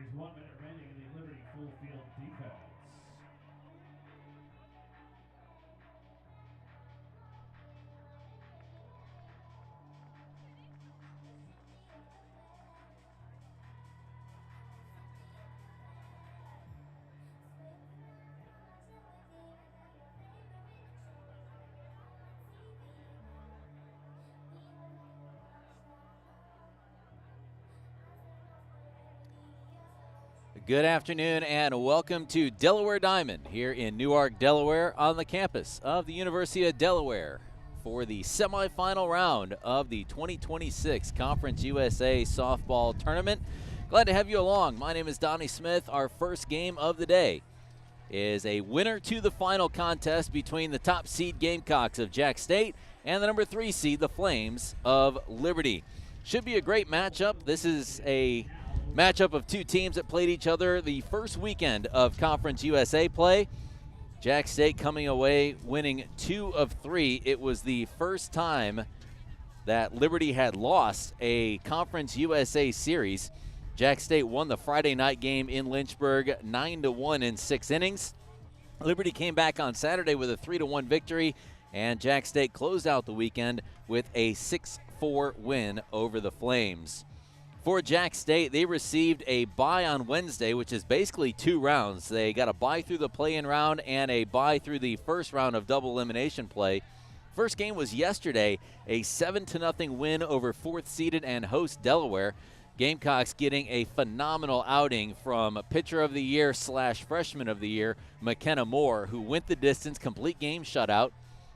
referees 1 minute remaining in the Liberty full field defense. Good afternoon and welcome to Delaware Diamond here in Newark, Delaware on the campus of the University of Delaware for the semifinal round of the 2026 Conference USA Softball Tournament. Glad to have you along. My name is Donnie Smith. Our first game of the day is a winner to the final contest between the top seed Gamecocks of Jack State and the number 3 seed, the Flames of Liberty. Should be a great matchup. This is a matchup of two teams that played each other the first weekend of Conference USA play. Jack State coming away winning 2 of 3. It was the first time that Liberty had lost a Conference USA series. Jack State won the Friday night game in Lynchburg 9-1 in 6 innings. Liberty came back on Saturday with a 3-1 victory, and Jack State closed out the weekend with a 6-4 win over the Flames. For Jack State, they received a bye on Wednesday, which is basically 2 rounds. They got a bye through the play-in round and a bye through the first round of double elimination play. First game was yesterday, a 7-0 win over 4th-seeded and host Delaware. Gamecocks getting a phenomenal outing from pitcher of the year / freshman of the year, McKenna Moore, who went the distance, complete game shutout,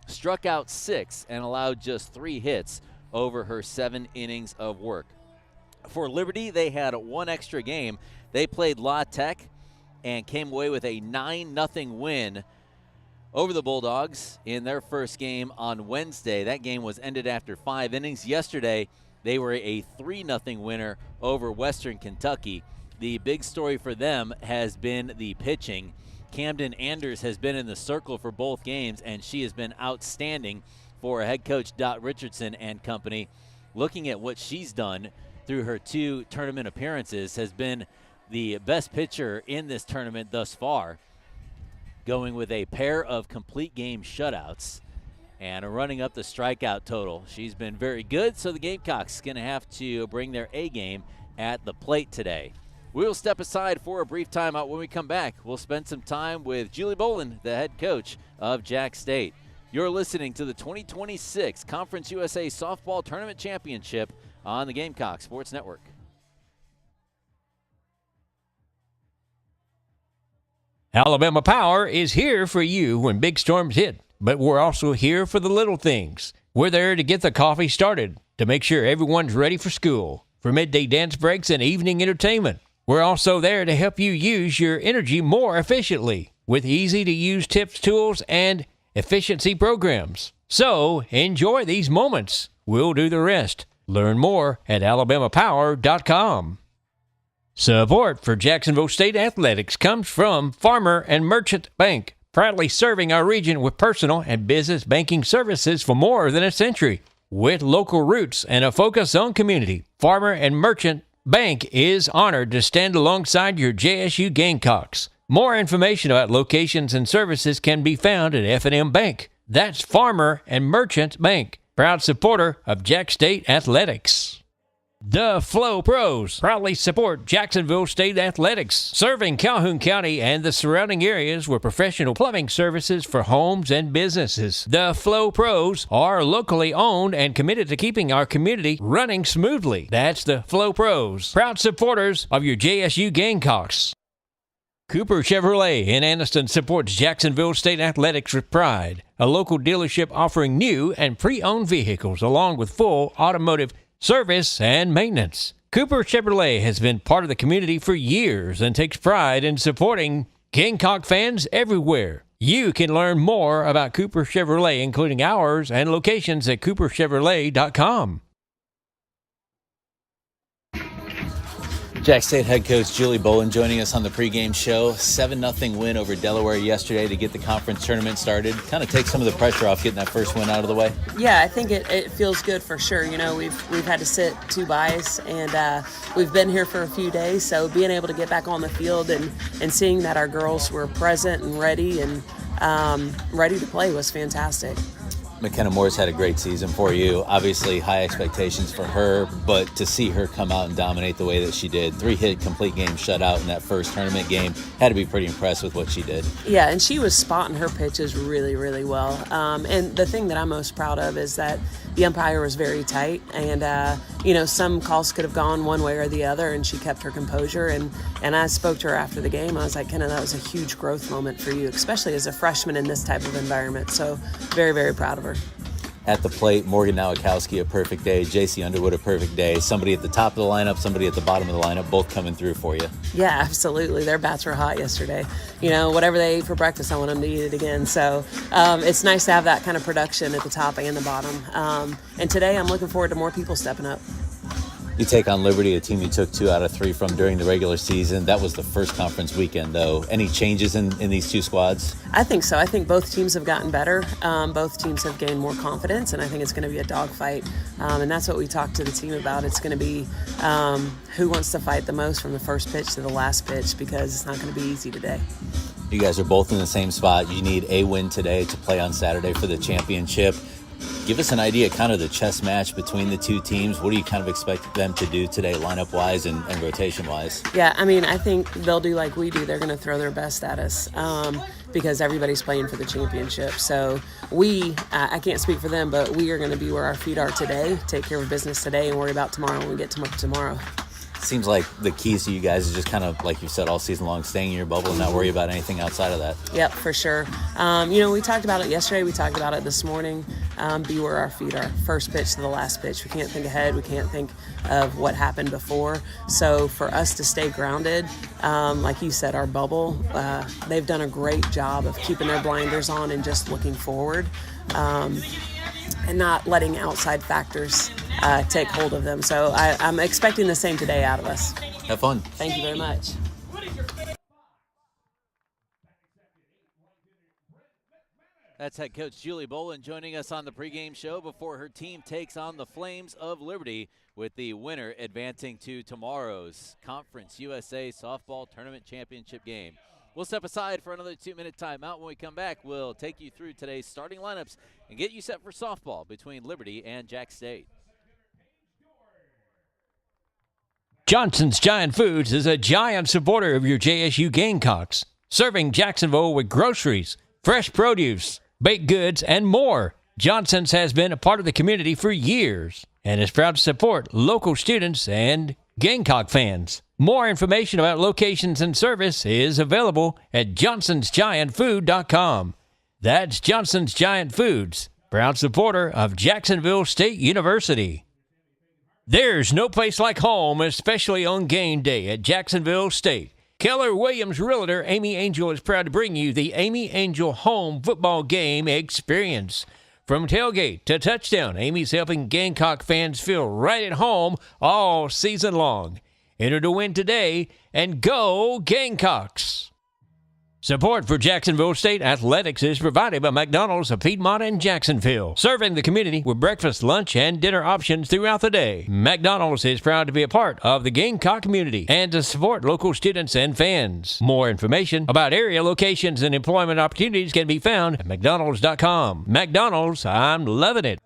struck out 6 and allowed just 3 hits over her 7 innings of work. For Liberty, they had 1 extra game. They played La Tech and came away with a 9-0 win over the Bulldogs in their first game on Wednesday. That game was ended after 5 innings. Yesterday, they were a 3-0 winner over Western Kentucky. The big story for them has been the pitching. Camden Anders has been in the circle for both games, and she has been outstanding for head coach Dot Richardson and company. Looking at what she's done through her 2 tournament appearances, has been the best pitcher in this tournament thus far, going with a pair of complete game shutouts and running up the strikeout total. She's been very good, so the Gamecocks going to have to bring their A game at the plate today. We will step aside for a brief timeout. When we come back, we'll spend some time with Julie Bolan, the head coach of Jack State. You're listening to the 2026 Conference USA Softball Tournament Championship on the Gamecock Sports Network. Alabama Power is here for you when big storms hit, but we're also here for the little things. We're there to get the coffee started, to make sure everyone's ready for school, for midday dance breaks and evening entertainment. We're also there to help you use your energy more efficiently with easy-to-use tips, tools, and efficiency programs. So enjoy these moments. We'll do the rest. Learn more at alabamapower.com. Support for Jacksonville State Athletics comes from Farmer and Merchant Bank, proudly serving our region with personal and business banking services for more than a century. With local roots and a focus on community, Farmer and Merchant Bank is honored to stand alongside your JSU Gamecocks. More information about locations and services can be found at F&M Bank. That's Farmer and Merchant Bank, proud supporter of Jack State Athletics. The Flow Pros proudly support Jacksonville State Athletics, serving Calhoun County and the surrounding areas with professional plumbing services for homes and businesses. The Flow Pros are locally owned and committed to keeping our community running smoothly. That's the Flow Pros, proud supporters of your JSU Gamecocks. Cooper Chevrolet in Anniston supports Jacksonville State Athletics with pride, a local dealership offering new and pre-owned vehicles along with full automotive service and maintenance. Cooper Chevrolet has been part of the community for years and takes pride in supporting Gamecock fans everywhere. You can learn more about Cooper Chevrolet, including hours and locations, at cooperchevrolet.com. Jack State head coach Julie Bolan joining us on the pregame show. 7-0 win over Delaware yesterday to get the conference tournament started. Kind of take some of the pressure off getting that first win out of the way. Yeah, I think it feels good for sure. You know, we've had to sit 2 byes, and we've been here for a few days. So being able to get back on the field and seeing that our girls were present and ready to play was fantastic. McKenna Moore's had a great season for you. Obviously, high expectations for her, but to see her come out and dominate the way that she did, 3-hit complete game shutout in that first tournament game, had to be pretty impressed with what she did. Yeah, and she was spotting her pitches really, really well. And the thing that I'm most proud of is that the umpire was very tight, and some calls could have gone one way or the other, and she kept her composure. And I spoke to her after the game. I was like, Kenna, that was a huge growth moment for you, especially as a freshman in this type of environment. So very, very proud of her. At the plate, Morgan Nowakowski, a perfect day. JC Underwood, a perfect day. Somebody at the top of the lineup, somebody at the bottom of the lineup, both coming through for you. Yeah, absolutely. Their bats were hot yesterday. You know, whatever they ate for breakfast, I want them to eat it again. So it's nice to have that kind of production at the top and the bottom. And today I'm looking forward to more people stepping up. You take on Liberty, a team you took 2 out of 3 from during the regular season. That was the first conference weekend, though. Any changes in these 2 squads? I think so. I think both teams have gotten better. Both teams have gained more confidence, and I think it's going to be a dogfight. And that's what we talked to the team about. It's going to be who wants to fight the most from the first pitch to the last pitch, because it's not going to be easy today. You guys are both in the same spot. You need a win today to play on Saturday for the championship. Give us an idea, kind of the chess match between the 2 teams. What do you kind of expect them to do today, lineup-wise and rotation-wise? Yeah, I mean, I think they'll do like we do. They're going to throw their best at us because everybody's playing for the championship. So I can't speak for them, but we are going to be where our feet are today, take care of business today, and worry about tomorrow when we get to tomorrow. Seems like the keys to you guys is just kind of, like you said, all season long, staying in your bubble and not worry about anything outside of that. Yep, for sure. We talked about it yesterday. We talked about it this morning. Be where our feet are. First pitch to the last pitch. We can't think ahead. We can't think of what happened before. So for us to stay grounded, like you said, our bubble, they've done a great job of keeping their blinders on and just looking forward and not letting outside factors take hold of them. So I'm expecting the same today out of us. Have fun. Thank you very much. That's head coach Julie Bolan joining us on the pregame show before her team takes on the Flames of Liberty, with the winner advancing to tomorrow's Conference USA Softball Tournament Championship game. We'll step aside for another 2-minute timeout. When we come back, we'll take you through today's starting lineups and get you set for softball between Liberty and Jack State. Johnson's Giant Foods is a giant supporter of your JSU Gamecocks, serving Jacksonville with groceries, fresh produce, baked goods, and more. Johnson's has been a part of the community for years and is proud to support local students and Gamecock fans. More information about locations and service is available at johnsonsgiantfood.com. That's Johnson's Giant Foods, proud supporter of Jacksonville State University. There's no place like home, especially on game day at Jacksonville State. Keller Williams Realtor Amy Angel is proud to bring you the Amy Angel Home Football Game Experience. From tailgate to touchdown, Amy's helping Gamecock fans feel right at home all season long. Enter to win today and go Gamecocks! Support for Jacksonville State Athletics is provided by McDonald's of Piedmont and Jacksonville, serving the community with breakfast, lunch, and dinner options throughout the day. McDonald's is proud to be a part of the Gamecock community and to support local students and fans. More information about area locations and employment opportunities can be found at McDonald's.com. McDonald's, I'm loving it.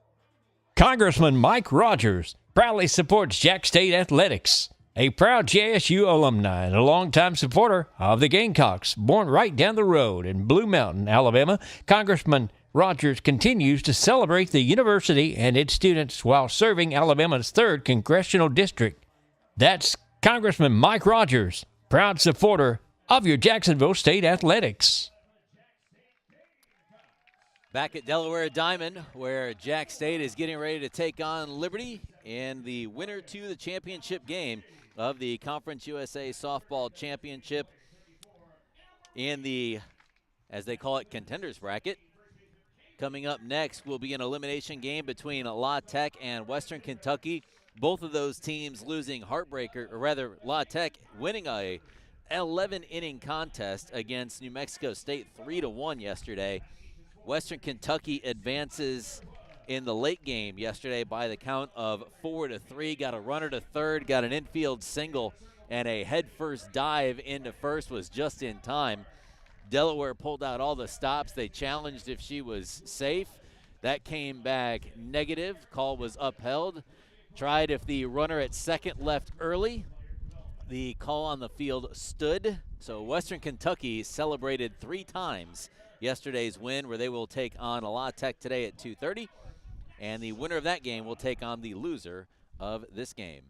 Congressman Mike Rogers proudly supports Jack State Athletics. A proud JSU alumni and a longtime supporter of the Gamecocks, born right down the road in Blue Mountain, Alabama, Congressman Rogers continues to celebrate the university and its students while serving Alabama's 3rd Congressional District. That's Congressman Mike Rogers, proud supporter of your Jacksonville State Athletics. Back at Delaware Diamond, where Jack State is getting ready to take on Liberty in the winner to the championship game of the Conference USA Softball Championship in the, as they call it, contenders bracket. Coming up next will be an elimination game between La Tech and Western Kentucky. Both of those teams losing heartbreaker, or rather La Tech winning a 11-inning contest against New Mexico State 3-1 yesterday. Western Kentucky advances in the late game yesterday by the count of 4-3. Got a runner to third, got an infield single, and a head-first dive into first was just in time. Delaware pulled out all the stops. They challenged if she was safe. That came back negative. Call was upheld. Tried if the runner at second left early. The call on the field stood. So Western Kentucky celebrated 3 times yesterday's win, where they will take on La Tech today at 2:30. And the winner of that game will take on the loser of this game.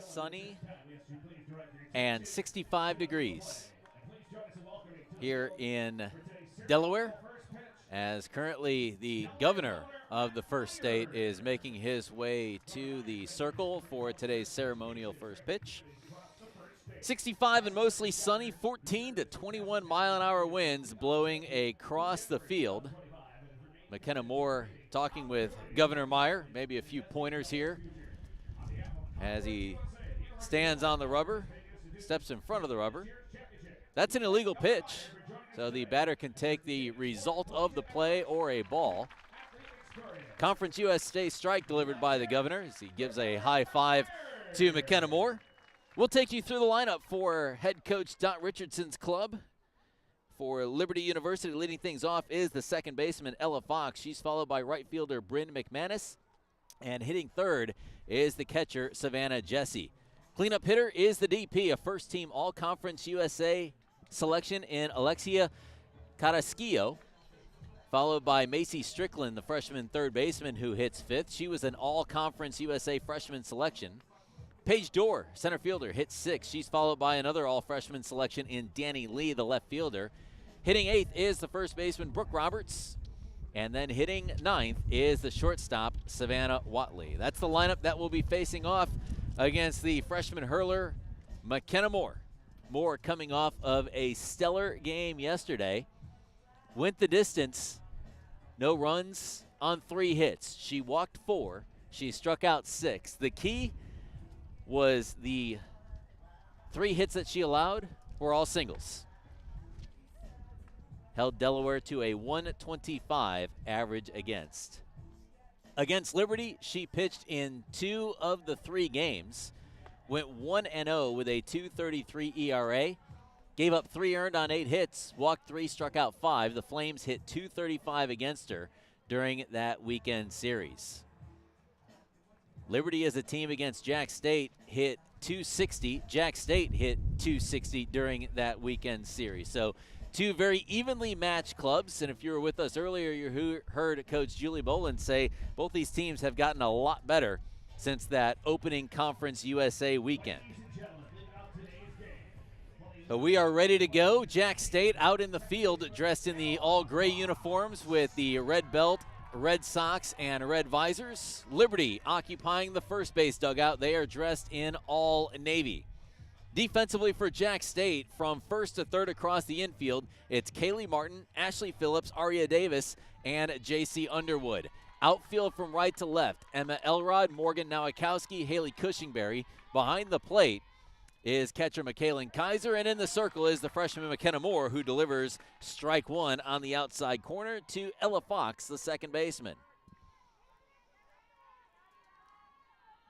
Sunny and 65 degrees here in Delaware, as currently the governor of the first state is making his way to the circle for today's ceremonial first pitch. 65 and mostly sunny, 14 to 21 mile-an-hour winds blowing across the field. McKenna Moore talking with Governor Meyer, maybe a few pointers here as he stands on the rubber, steps in front of the rubber. That's an illegal pitch, so the batter can take the result of the play or a ball. Conference USA strike delivered by the governor as he gives a high five to McKenna Moore. We'll take you through the lineup for head coach Dot Richardson's club. For Liberty University, leading things off is the second baseman, Ella Fox. She's followed by right fielder Bryn McManus. And hitting third is the catcher, Savannah Jesse. Cleanup hitter is the DP, a first-team All-Conference USA selection in Alexia Carrasquillo, followed by Macy Strickland, the freshman third baseman who hits fifth. She was an All-Conference USA freshman selection. Paige Dorr, center fielder, hits sixth. She's followed by another all-freshman selection in Danny Lee, the left fielder. Hitting eighth is the first baseman, Brooke Roberts. And then hitting ninth is the shortstop, Savannah Watley. That's the lineup that will be facing off against the freshman hurler, McKenna Moore. Moore coming off of a stellar game yesterday. Went the distance, no runs on 3 hits. She walked 4. She struck out 6. The key was the 3 hits that she allowed were all singles. Held Delaware to a 125 average against. Against Liberty, she pitched in 2 of the 3 games. Went 1-0 with a 2.33 ERA. Gave up 3 earned on 8 hits, walked 3, struck out 5. The Flames hit .235 against her during that weekend series. Liberty as a team against Jack State hit .260. Jack State hit .260 during that weekend series. So 2 very evenly matched clubs, and if you were with us earlier, you heard Coach Julie Bolan say both these teams have gotten a lot better since that opening Conference USA weekend. But we are ready to go. Jack State out in the field dressed in the all-gray uniforms with the red belt, red socks, and red visors. Liberty occupying the first base dugout. They are dressed in all navy. Defensively for Jack State, from first to third across the infield, it's Kaylee Martin, Ashley Phillips, Aria Davis, and J.C. Underwood. Outfield from right to left, Emma Elrod, Morgan Nowakowski, Haley Cushingberry. Behind the plate is catcher Michaelin Kaiser, and in the circle is the freshman McKenna Moore, who delivers strike one on the outside corner to Ella Fox, the second baseman.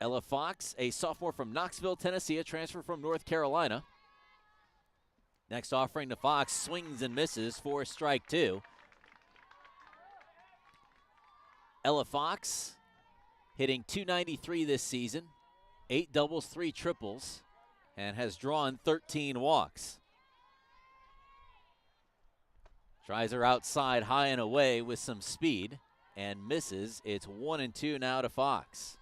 Ella Fox, a sophomore from Knoxville, Tennessee, a transfer from North Carolina. Next offering to Fox, swings and misses for strike two. Ella Fox hitting .293 this season, 8 doubles, 3 triples, and has drawn 13 walks. Tries her outside high and away with some speed and misses. It's 1-2 now to Fox.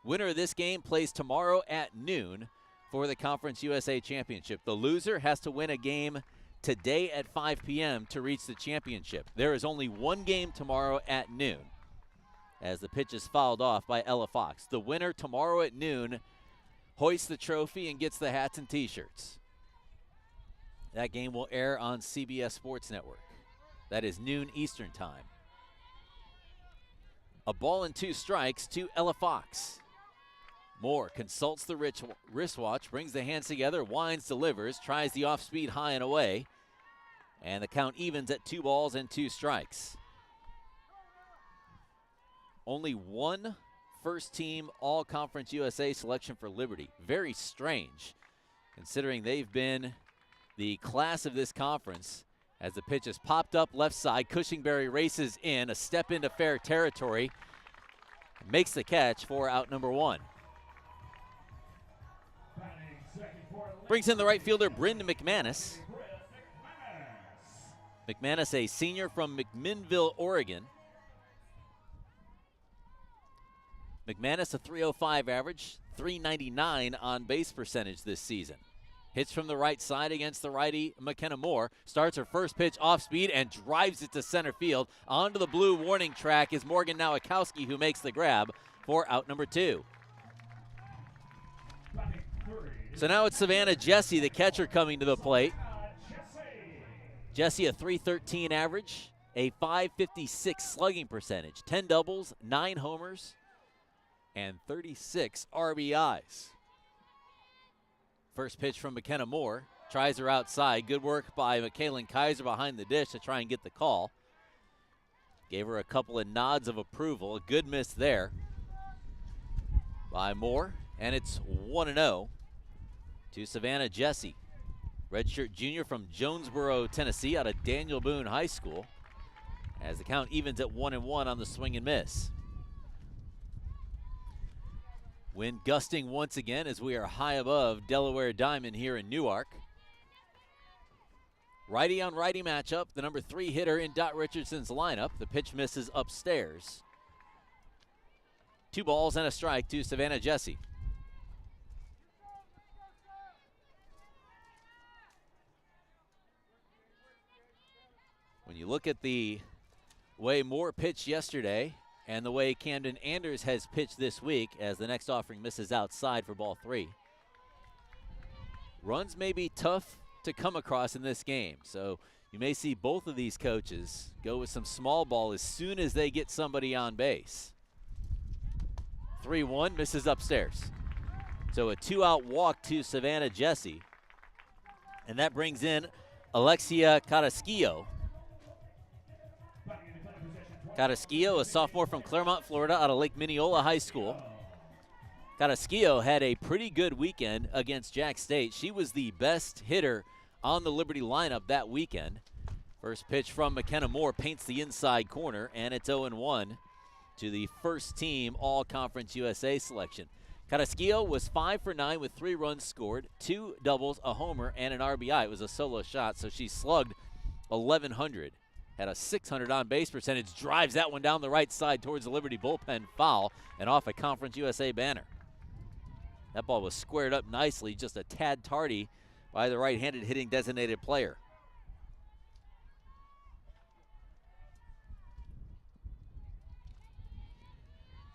Winner of this game plays tomorrow at noon for the Conference USA Championship. The loser has to win a game today at 5 p.m. to reach the championship. There is only one game tomorrow at noon as the pitch is fouled off by Ella Fox. The winner tomorrow at noon hoists the trophy and gets the hats and t-shirts. That game will air on CBS Sports Network. That is noon Eastern time. A ball and 2 strikes to Ella Fox. Moore consults the wristwatch, brings the hands together, winds, delivers, tries the off-speed high and away, and the count evens at 2 balls and 2 strikes. Only one first-team All-Conference USA selection for Liberty. Very strange, considering they've been the class of this conference. As the pitch is popped up left side, Cushingberry races in, a step into fair territory, makes the catch for out number 1. Brings in the right fielder, Bryn McManus. McManus, a senior from McMinnville, Oregon. McManus, a .305 average, .399 on base percentage this season. Hits from the right side against the righty McKenna Moore. Starts her first pitch off speed and drives it to center field. Onto the blue warning track is Morgan Nowakowski, who makes the grab for out number 2. So now it's Savannah Jesse, the catcher, coming to the plate. Jesse, a .313 average, a .556 slugging percentage, 10 doubles, 9 homers, and 36 RBIs. First pitch from McKenna Moore. Tries her outside. Good work by Michaelin Kaiser behind the dish to try and get the call. Gave her a couple of nods of approval. A good miss there by Moore. And it's 1-0 to Savannah Jesse. Redshirt junior from Jonesboro, Tennessee, out of Daniel Boone High School. As the count evens at 1-1 on the swing and miss. Wind gusting once again as we are high above Delaware Diamond here in Newark. Righty on righty matchup. The number 3 hitter in Dot Richardson's lineup. The pitch misses upstairs. 2 balls and a strike to Savannah Jesse. When you look at the way Moore pitched yesterday and the way Camden Anders has pitched this week, as the next offering misses outside for ball 3, runs may be tough to come across in this game. So you may see both of these coaches go with some small ball as soon as they get somebody on base. 3-1, misses upstairs. So a 2-out walk to Savannah Jesse. And that brings in Alexia Carrasquillo. Carrasquillo, a sophomore from Claremont, Florida, out of Lake Minneola High School. Carrasquillo had a pretty good weekend against Jack State. She was the best hitter on the Liberty lineup that weekend. First pitch from McKenna Moore paints the inside corner, and it's 0-1 to the first team All-Conference USA selection. Carrasquillo was 5 for 9 with 3 runs scored, 2 doubles, a homer, and an RBI. It was a solo shot, so she slugged 1,100. Had a .600 on base percentage, drives that one down the right side towards the Liberty bullpen, foul, and off a Conference USA banner. That ball was squared up nicely, just a tad tardy by the right-handed hitting designated player.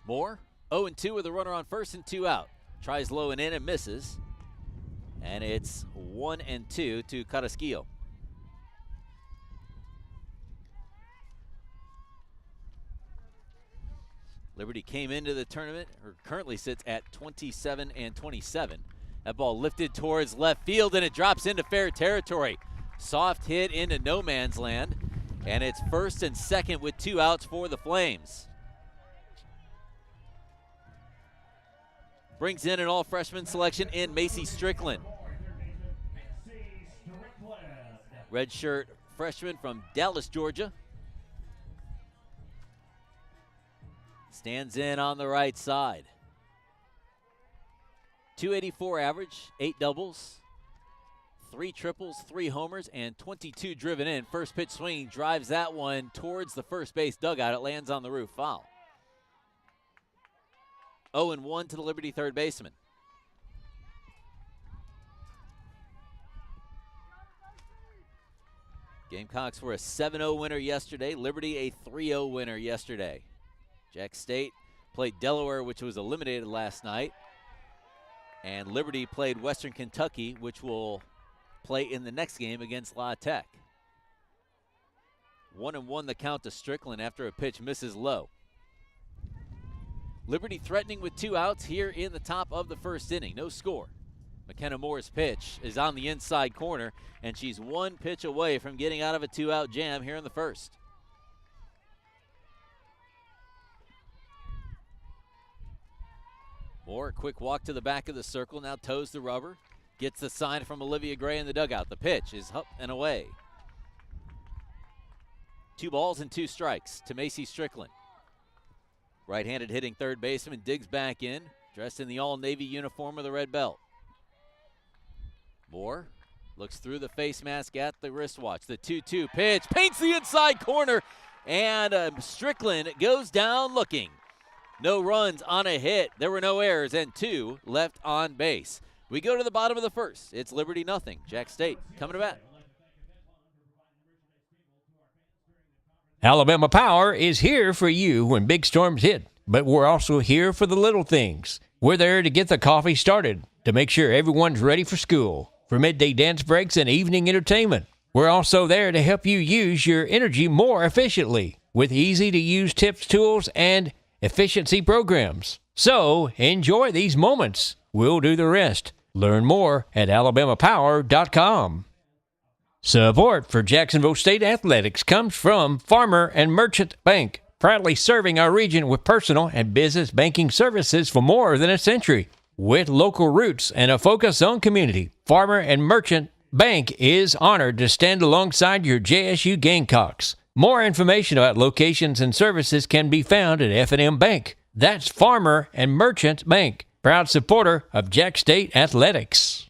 Moore, 0-2 with a runner on first and 2 out. Tries low and in and misses. And it's 1-2 to Carrasquillo. Liberty came into the tournament, or currently sits at 27-27. That ball lifted towards left field, and it drops into fair territory. Soft hit into no man's land, and it's first and second with 2 outs for the Flames. Brings in an all-freshman selection in Macy Strickland. Redshirt freshman from Dallas, Georgia. Stands in on the right side. 284 average, 8 doubles, 3 triples, 3 homers, and 22 driven in. First pitch swinging drives that one towards the first base dugout. It lands on the roof, foul. 0-1 to the Liberty third baseman. Gamecocks were a 7-0 winner yesterday. Liberty a 3-0 winner yesterday. Jack State played Delaware, which was eliminated last night. And Liberty played Western Kentucky, which will play in the next game against La Tech. 1-1 the count to Strickland after a pitch misses low. Liberty threatening with 2 outs here in the top of the first inning. No score. McKenna Moore's pitch is on the inside corner, and she's 1 pitch away from getting out of a 2-out jam here in the first. Moore, quick walk to the back of the circle, now toes the rubber. Gets the sign from Olivia Gray in the dugout. The pitch is up and away. 2 balls and 2 strikes to Macy Strickland. Right-handed hitting third baseman digs back in, dressed in the all-navy uniform of the red belt. Moore looks through the face mask at the wristwatch. The 2-2 pitch paints the inside corner, and Strickland goes down looking. No runs on a hit. There were no errors and 2 left on base. We go to the bottom of the first. It's Liberty nothing. Jack State coming to bat. Alabama Power is here for you when big storms hit, but we're also here for the little things. We're there to get the coffee started, to make sure everyone's ready for school, for midday dance breaks and evening entertainment. We're also there to help you use your energy more efficiently with easy-to-use tips, tools, and efficiency programs. So enjoy these moments. We'll do the rest. Learn more at alabamapower.com. Support for Jacksonville State Athletics comes from Farmer and Merchant Bank, proudly serving our region with personal and business banking services for more than a century. With local roots and a focus on community, Farmer and Merchant Bank is honored to stand alongside your JSU Gamecocks. More information about locations and services can be found at F&M Bank. That's Farmer and Merchant Bank, proud supporter of Jack State Athletics.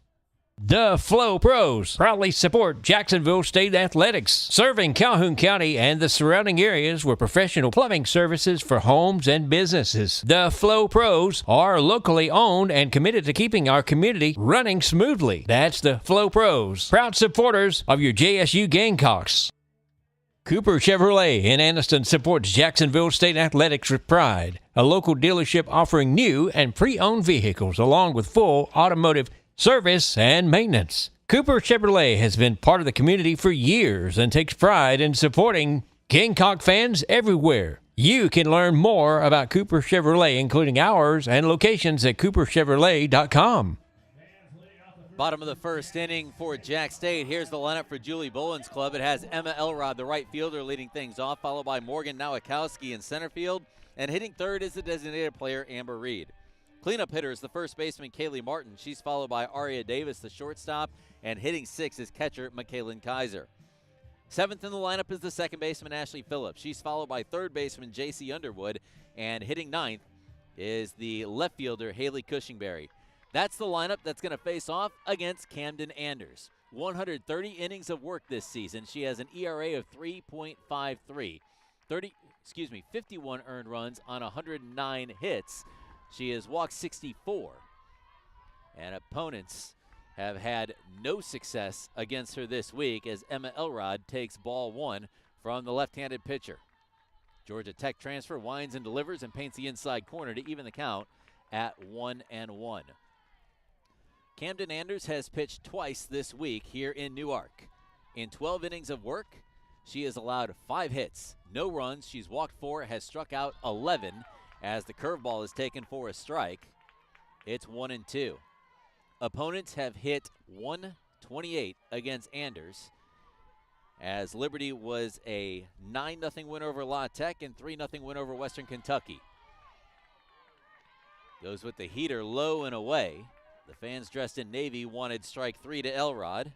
The Flow Pros proudly support Jacksonville State Athletics, serving Calhoun County and the surrounding areas with professional plumbing services for homes and businesses. The Flow Pros are locally owned and committed to keeping our community running smoothly. That's the Flow Pros, proud supporters of your JSU Gamecocks. Cooper Chevrolet in Anniston supports Jacksonville State Athletics with pride, a local dealership offering new and pre-owned vehicles along with full automotive service and maintenance. Cooper Chevrolet has been part of the community for years and takes pride in supporting Gamecock fans everywhere. You can learn more about Cooper Chevrolet, including hours and locations, at cooperchevrolet.com. Bottom of the first inning for Jack State. Here's the lineup for Julie Bolan's club. It has Emma Elrod, the right fielder, leading things off, followed by Morgan Nowakowski in center field. And hitting third is the designated player, Amber Reed. Cleanup hitter is the first baseman, Kaylee Martin. She's followed by Aria Davis, the shortstop. And hitting sixth is catcher, Michaelin Kaiser. Seventh in the lineup is the second baseman, Ashley Phillips. She's followed by third baseman, J.C. Underwood. And hitting ninth is the left fielder, Haley Cushingberry. That's the lineup that's going to face off against Camden Anders. 130 innings of work this season. She has an ERA of 3.53. 51 earned runs on 109 hits. She has walked 64. And opponents have had no success against her this week as Emma Elrod takes ball one from the left-handed pitcher. Georgia Tech transfer winds and delivers and paints the inside corner to even the count at 1-1. Camden Anders has pitched twice this week here in Newark. In 12 innings of work, she has allowed 5 hits, no runs. She's walked 4, has struck out 11, as the curveball is taken for a strike. It's 1-2. Opponents have hit 128 against Anders, as Liberty was a 9-0 win over La Tech and 3-0 win over Western Kentucky. Goes with the heater low and away. The fans dressed in navy wanted strike 3 to Elrod,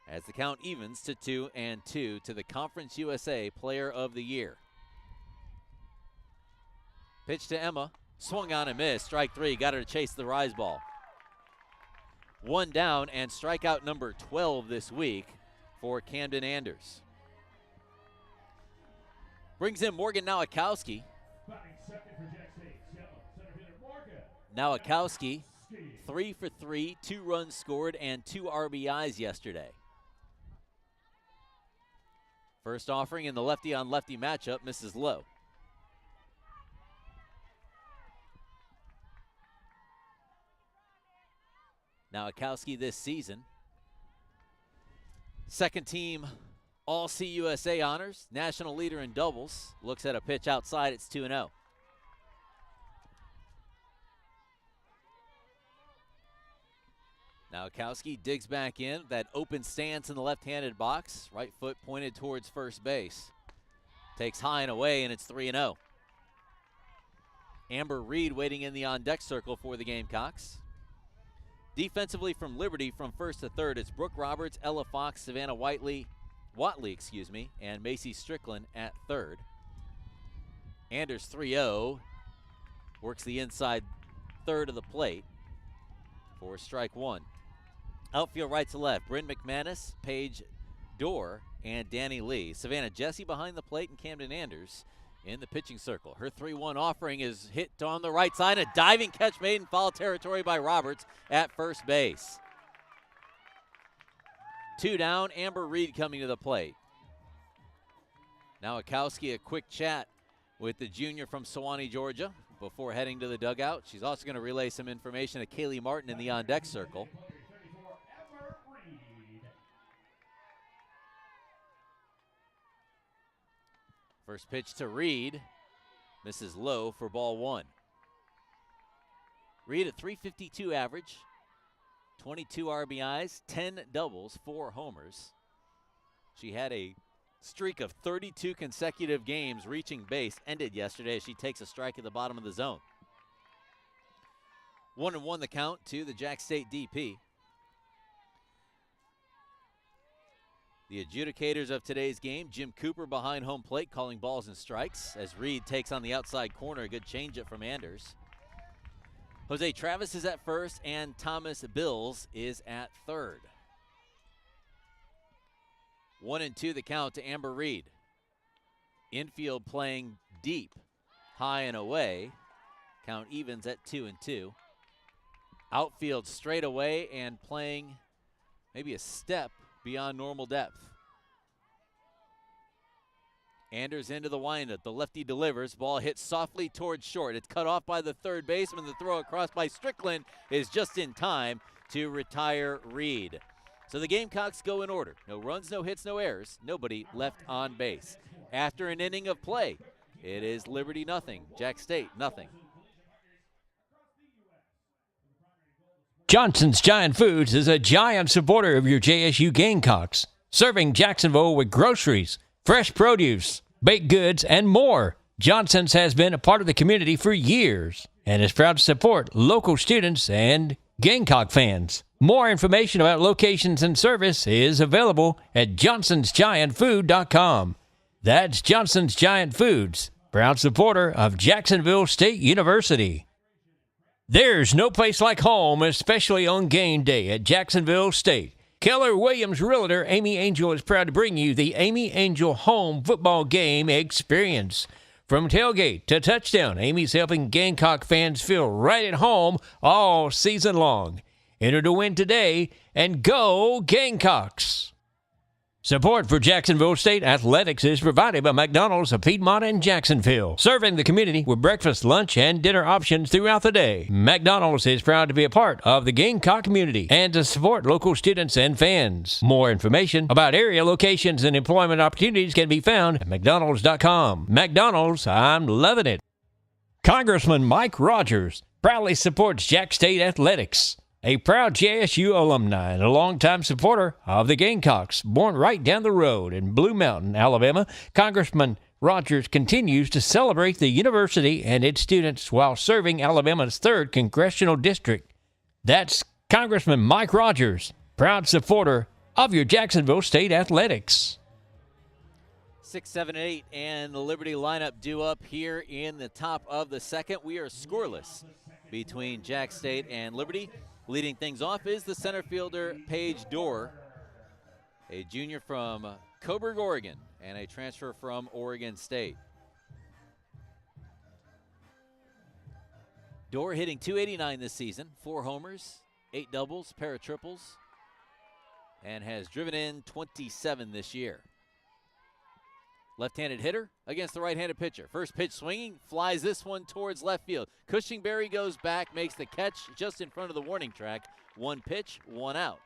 as the count evens to 2-2 to the Conference USA Player of the Year. Pitch to Emma, swung on and missed. Strike 3, got her to chase the rise ball. One down, and strikeout number 12 this week for Camden Anders. Brings in Morgan Nowakowski. Nowakowski, 3 for 3, 2 runs scored, and 2 RBIs yesterday. First offering in the lefty-on-lefty matchup misses low. Nowakowski this season, second team All-CUSA honors, national leader in doubles. Looks at a pitch outside, it's 2-0. Nowakowski digs back in, that open stance in the left-handed box, right foot pointed towards first base. Takes high and away, and it's 3-0. Amber Reed waiting in the on-deck circle for the Gamecocks. Defensively from Liberty, from first to third, it's Brooke Roberts, Ella Fox, Savannah Watley, and Macy Strickland at third. Anders 3-0, works the inside third of the plate for strike 1. Outfield right to left, Bryn McManus, Paige Dorr, and Danny Lee. Savannah Jesse behind the plate, and Camden Anders in the pitching circle. Her 3-1 offering is hit on the right side. A diving catch made in foul territory by Roberts at first base. 2 down, Amber Reed coming to the plate. Nowakowski, a quick chat with the junior from Sewanee, Georgia, before heading to the dugout. She's also going to relay some information to Kaylee Martin in the on-deck circle. First pitch to Reed, misses low for ball 1. Reed at .352 average, 22 RBIs, 10 doubles, 4 homers. She had a streak of 32 consecutive games reaching base, ended yesterday as she takes a strike at the bottom of the zone. 1-1 the count to the Jack State DP. The adjudicators of today's game, Jim Cooper behind home plate calling balls and strikes as Reed takes on the outside corner. A good changeup from Anders. Jose Travis is at first, and Thomas Bills is at third. 1-2 the count to Amber Reed. Infield playing deep, high and away. Count evens at 2-2. Outfield straight away and playing maybe a step beyond normal depth. Anders into the windup. The lefty delivers. Ball hits softly towards short. It's cut off by the third baseman. The throw across by Strickland is just in time to retire Reed. So the Gamecocks go in order. No runs, no hits, no errors. Nobody left on base. After an inning of play, it is Liberty nothing, Jack State nothing. Johnson's Giant Foods is a giant supporter of your JSU Gamecocks, serving Jacksonville with groceries, fresh produce, baked goods, and more. Johnson's has been a part of the community for years and is proud to support local students and Gamecock fans. More information about locations and service is available at johnsonsgiantfood.com. That's Johnson's Giant Foods, proud supporter of Jacksonville State University. There's no place like home, especially on game day at Jacksonville State. Keller Williams Realtor Amy Angel is proud to bring you the Amy Angel Home Football Game Experience. From tailgate to touchdown, Amy's helping Gamecock fans feel right at home all season long. Enter to win today and go Gamecocks! Support for Jacksonville State Athletics is provided by McDonald's of Piedmont and Jacksonville, serving the community with breakfast, lunch, and dinner options throughout the day. McDonald's is proud to be a part of the Gamecock community and to support local students and fans. More information about area locations and employment opportunities can be found at mcdonalds.com. McDonald's, I'm loving it. Congressman Mike Rogers proudly supports Jack State Athletics. A proud JSU alumni and a longtime supporter of the Gamecocks, born right down the road in Blue Mountain, Alabama, Congressman Rogers continues to celebrate the university and its students while serving Alabama's 3rd Congressional District. That's Congressman Mike Rogers, proud supporter of your Jacksonville State Athletics. 6, 7, 8, and the Liberty lineup due up here in the top of the second. We are scoreless between Jack State and Liberty. Leading things off is the center fielder, Paige Dorr, a junior from Coburg, Oregon, and a transfer from Oregon State. Dorr hitting .289 this season, 4 homers, 8 doubles, pair of triples, and has driven in 27 this year. Left-handed hitter against the right-handed pitcher. First pitch swinging, flies this one towards left field. Cushingberry goes back, makes the catch just in front of the warning track. 1 pitch, 1 out.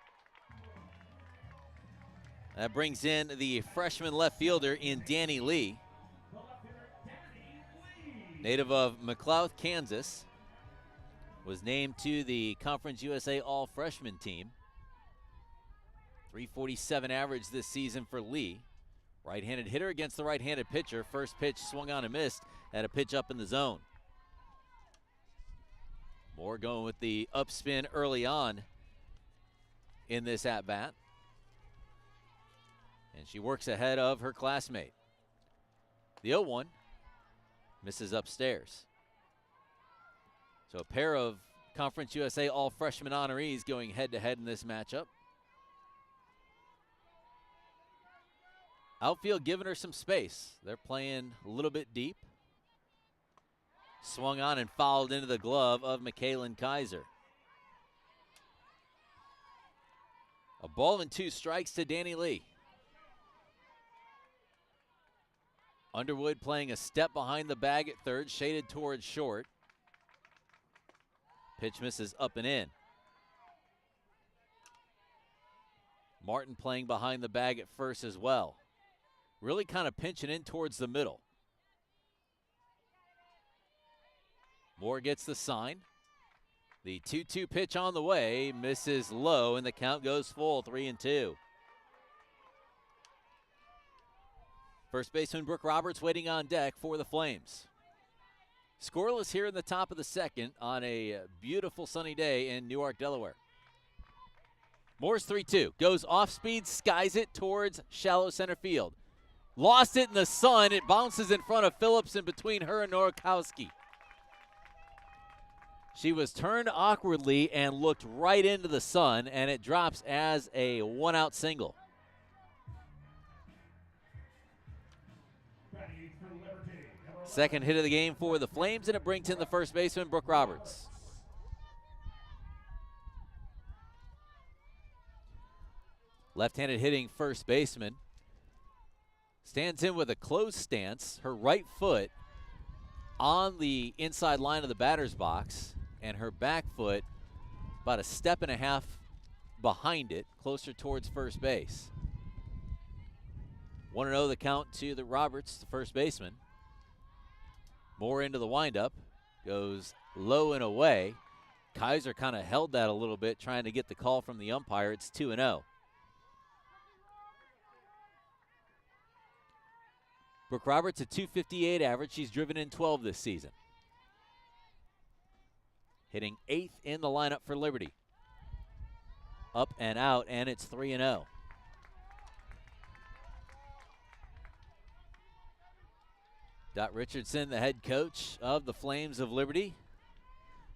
That brings in the freshman left fielder in Danny Lee. Native of McLouth, Kansas. Was named to the Conference USA All-Freshman team. .347 average this season for Lee. Right-handed hitter against the right-handed pitcher. First pitch swung on and missed at a pitch up in the zone. Moore going with the upspin early on in this at-bat. And she works ahead of her classmate. The 0-1 misses upstairs. So a pair of Conference USA All-Freshman honorees going head-to-head in this matchup. Outfield giving her some space. They're playing a little bit deep. Swung on and fouled into the glove of Michaelin Kaiser. A ball and 2 strikes to Danny Lee. Underwood playing a step behind the bag at third, shaded towards short. Pitch misses up and in. Martin playing behind the bag at first as well. Really kind of pinching in towards the middle. Moore gets the sign. The 2-2 pitch on the way, misses low, and the count goes full, 3-2. First baseman Brooke Roberts waiting on deck for the Flames. Scoreless here in the top of the second on a beautiful sunny day in Newark, Delaware. Moore's 3-2, goes off speed, skies it towards shallow center field. Lost it in the sun. It bounces in front of Phillips and between her and Norkowski. She was turned awkwardly and looked right into the sun, and it drops as a 1-out single. Second hit of the game for the Flames, and it brings in the first baseman, Brooke Roberts. Left-handed hitting first baseman. Stands in with a closed stance, her right foot on the inside line of the batter's box, and her back foot about a step and a half behind it, closer towards first base. 1-0 the count to the Roberts, the first baseman. Moore into the windup, goes low and away. Kaiser kind of held that a little bit, trying to get the call from the umpire. It's 2-0. Brooke Roberts, a .258 average. She's driven in 12 this season. Hitting 8th in the lineup for Liberty. Up and out, and it's 3-0. Dot Richardson, the head coach of the Flames of Liberty.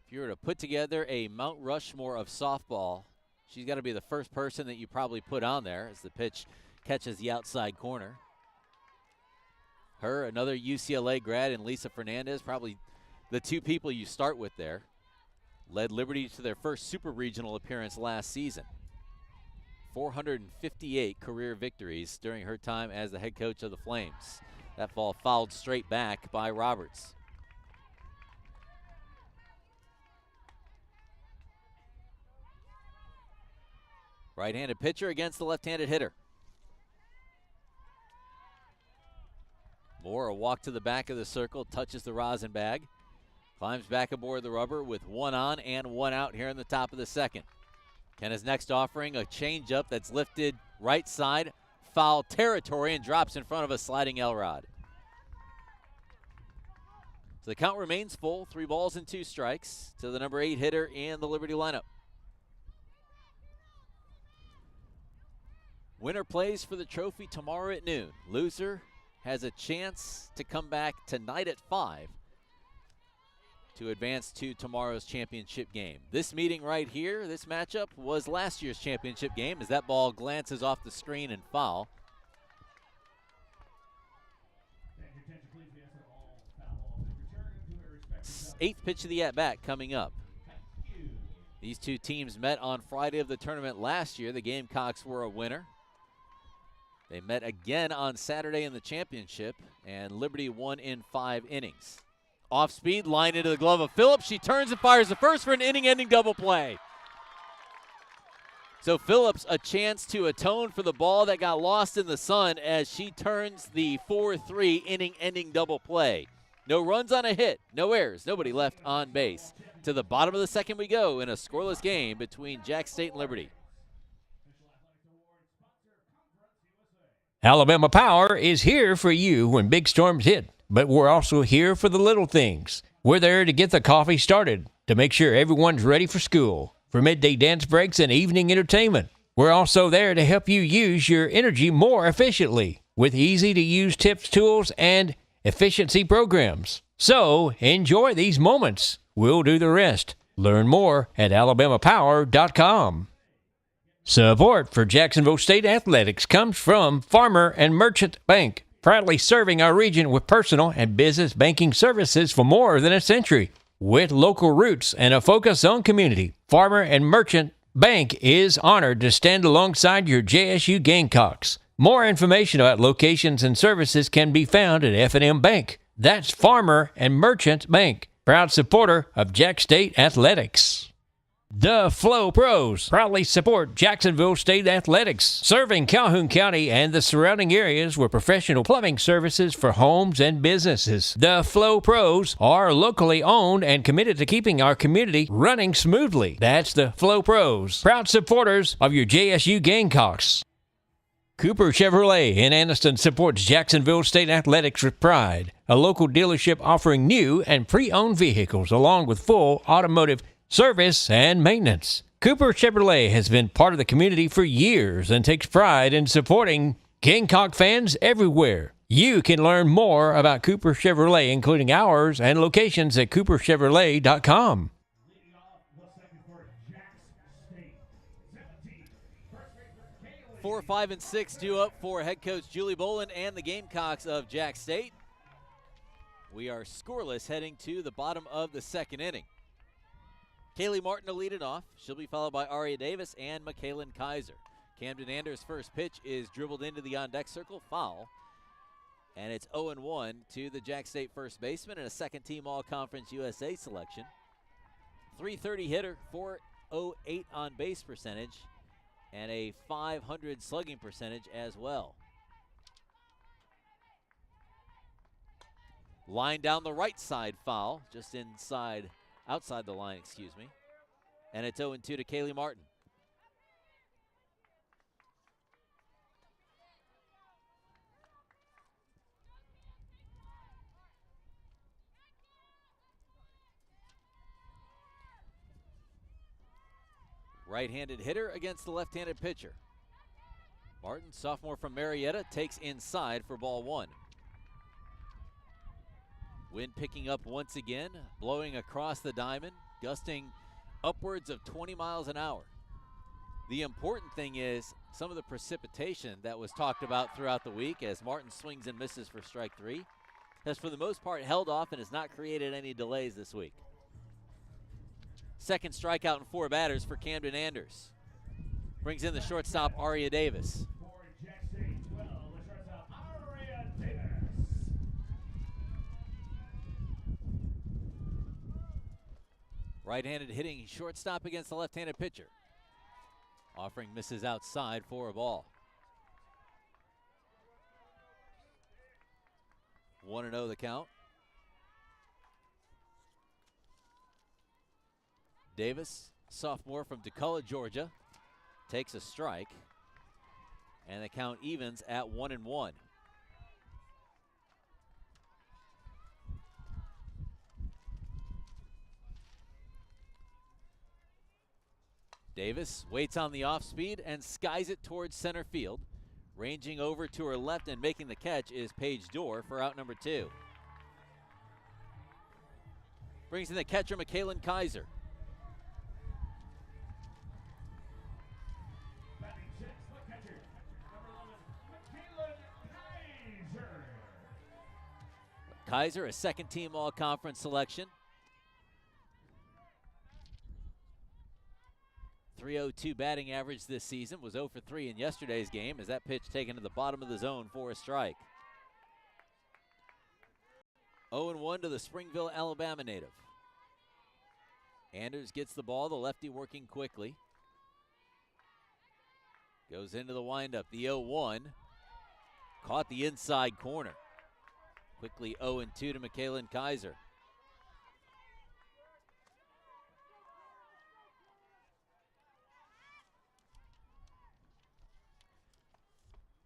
If you were to put together a Mount Rushmore of softball, she's got to be the first person that you probably put on there as the pitch catches the outside corner. Her, another UCLA grad, and Lisa Fernandez, probably the 2 people you start with there. Led Liberty to their first super regional appearance last season. 458 career victories during her time as the head coach of the Flames. That ball fouled straight back by Roberts. Right-handed pitcher against the left-handed hitter. Moore, a walk to the back of the circle, touches the rosin bag. Climbs back aboard the rubber with one on and one out here in the top of the second. Kenna's next offering a changeup that's lifted right side, foul territory, and drops in front of a sliding Elrod. So the count remains full, 3 balls and 2 strikes to the number 8 hitter in the Liberty lineup. Winner plays for the trophy tomorrow at noon. Loser has a chance to come back tonight at 5 to advance to tomorrow's championship game. This meeting right here, this matchup, was last year's championship game as that ball glances off the screen and foul. Eighth pitch of the at-bat coming up. These two teams met on Friday of the tournament last year. The Gamecocks were a winner. They met again on Saturday in the championship, and Liberty won in 5 innings. Off speed, line into the glove of Phillips. She turns and fires the first for an inning-ending double play. So Phillips, a chance to atone for the ball that got lost in the sun as she turns the 4-3 inning-ending double play. No runs on a hit, no errors, nobody left on base. To the bottom of the second we go in a scoreless game between Jax State and Liberty. Alabama Power is here for you when big storms hit, but we're also here for the little things. We're there to get the coffee started, to make sure everyone's ready for school, for midday dance breaks and evening entertainment. We're also there to help you use your energy more efficiently with easy-to-use tips, tools, and efficiency programs. So enjoy these moments. We'll do the rest. Learn more at alabamapower.com. Support for Jacksonville State Athletics comes from Farmer and Merchant Bank, proudly serving our region with personal and business banking services for more than a century. With local roots and a focus on community, Farmer and Merchant Bank is honored to stand alongside your JSU Gamecocks. More information about locations and services can be found at F&M Bank. That's Farmer and Merchant Bank, proud supporter of Jax State Athletics. The Flow Pros proudly support Jacksonville State Athletics, serving Calhoun County and the surrounding areas with professional plumbing services for homes and businesses. The Flow Pros are locally owned and committed to keeping our community running smoothly. That's the Flow Pros, proud supporters of your JSU Gamecocks. Cooper Chevrolet in Anniston supports Jacksonville State Athletics with pride, a local dealership offering new and pre-owned vehicles along with full automotive service and maintenance. Cooper Chevrolet has been part of the community for years and takes pride in supporting Gamecock fans everywhere. You can learn more about Cooper Chevrolet, including hours and locations at cooperchevrolet.com. 4, 5, and 6 due up for head coach Julie Bolan and the Gamecocks of Jax State. We are scoreless heading to the bottom of the second inning. Kaylee Martin to lead it off. She'll be followed by Aria Davis and McKaylin Kaiser. Camden Anders' first pitch is dribbled into the on-deck circle, foul. And it's 0-1 to the Jax State first baseman and a second-team All-Conference USA selection. .330 hitter, .408 on-base percentage, and a .500 slugging percentage as well. Line down the right side, foul, just outside the line, excuse me. And it's 0-2 to Kaylee Martin. Right-handed hitter against the left-handed pitcher. Martin, sophomore from Marietta, takes inside for ball 1. Wind picking up once again, blowing across the diamond, gusting upwards of 20 miles an hour. The important thing is some of the precipitation that was talked about throughout the week as Martin swings and misses for strike 3 has for the most part held off and has not created any delays this week. Second strikeout and 4 batters for Camden Anders. Brings in the shortstop, Aria Davis. Right-handed hitting shortstop against the left-handed pitcher. Offering misses outside for a ball. 1-0 the count. Davis, sophomore from Toccoa, Georgia, takes a strike, and the count evens at 1-1. Davis waits on the off speed and skies it towards center field. Ranging over to her left and making the catch is Paige Dorr for out number 2. Brings in the catcher, Michaelin Kaiser. Kaiser, a second-team all-conference selection. 302 batting average this season, was 0 for 3 in yesterday's game as that pitch taken to the bottom of the zone for a strike. 0-1 to the Springville, Alabama native. Anders gets the ball, the lefty working quickly. Goes into the windup, the 0-1. Caught the inside corner. Quickly 0-2 to Michaelin Kaiser.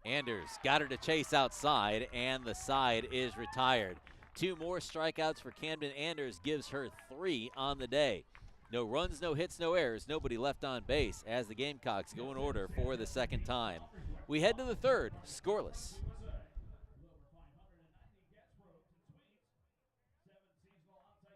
Anders got her to chase outside, and the side is retired. 2 more strikeouts for Camden Anders gives her 3 on the day. No runs, no hits, no errors, nobody left on base as the Gamecocks go in order for the second time. We head to the third, scoreless.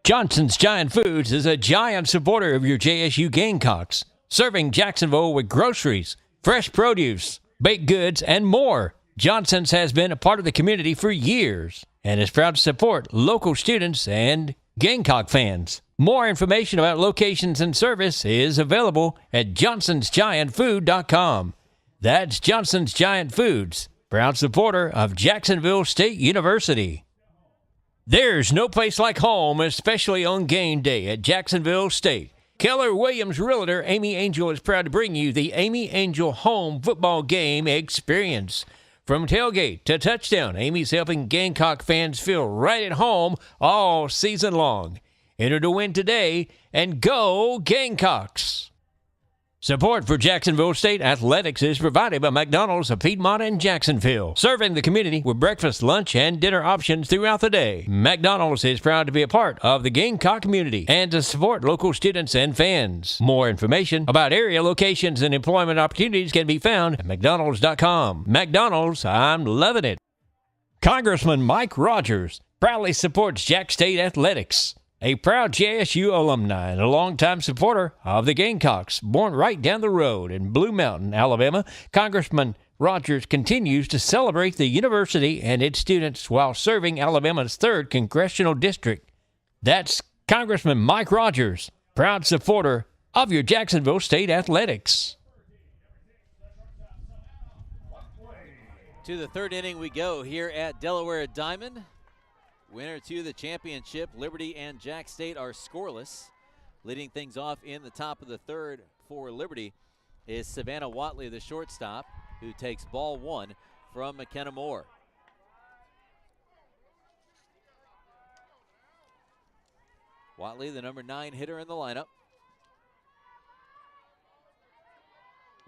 Johnson's Giant Foods is a giant supporter of your JSU Gamecocks, serving Jacksonville with groceries, fresh produce, baked goods, and more. Johnson's has been a part of the community for years and is proud to support local students and Gamecock fans. More information about locations and service is available at johnsonsgiantfood.com. That's Johnson's Giant Foods, proud supporter of Jacksonville State University. There's no place like home, especially on game day at Jacksonville State. Keller Williams Realtor Amy Angel is proud to bring you the Amy Angel Home Football Game Experience. From tailgate to touchdown, Amy's helping Gamecock fans feel right at home all season long. Enter to win today and go Gamecocks! Support for Jacksonville State Athletics is provided by McDonald's of Piedmont and Jacksonville, serving the community with breakfast, lunch, and dinner options throughout the day. McDonald's is proud to be a part of the Gamecock community and to support local students and fans. More information about area locations and employment opportunities can be found at McDonald's.com. McDonald's, I'm loving it. Congressman Mike Rogers proudly supports Jack State Athletics. A proud JSU alumni and a longtime supporter of the Gamecocks, born right down the road in Blue Mountain, Alabama, Congressman Rogers continues to celebrate the university and its students while serving Alabama's 3rd Congressional District. That's Congressman Mike Rogers, proud supporter of your Jacksonville State Athletics. To the 3rd inning we go here at Delaware Diamond. Winner to the championship, Liberty and Jack State are scoreless. Leading things off in the top of the 3rd for Liberty is Savannah Watley, the shortstop, who takes ball 1 from McKenna Moore. Watley, the number 9 hitter in the lineup.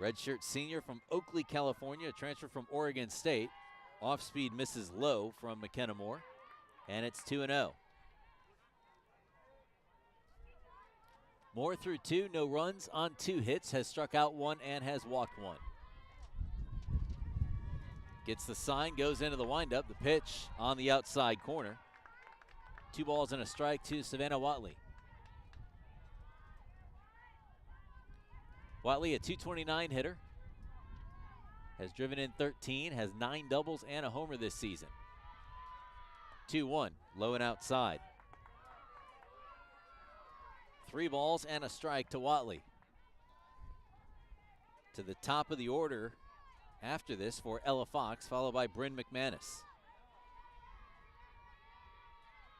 Redshirt senior from Oakley, California, a transfer from Oregon State. Off-speed misses low from McKenna Moore. And it's 2-0. Moore through 2, no runs on 2 hits, has struck out 1 and has walked 1. Gets the sign, goes into the windup. The pitch on the outside corner. 2 balls and a strike to Savannah Watley. Watley, a .229 hitter, has driven in 13, has 9 doubles and a homer this season. 2-1, low and outside. 3 balls and a strike to Watley. To the top of the order after this for Ella Fox, followed by Bryn McManus.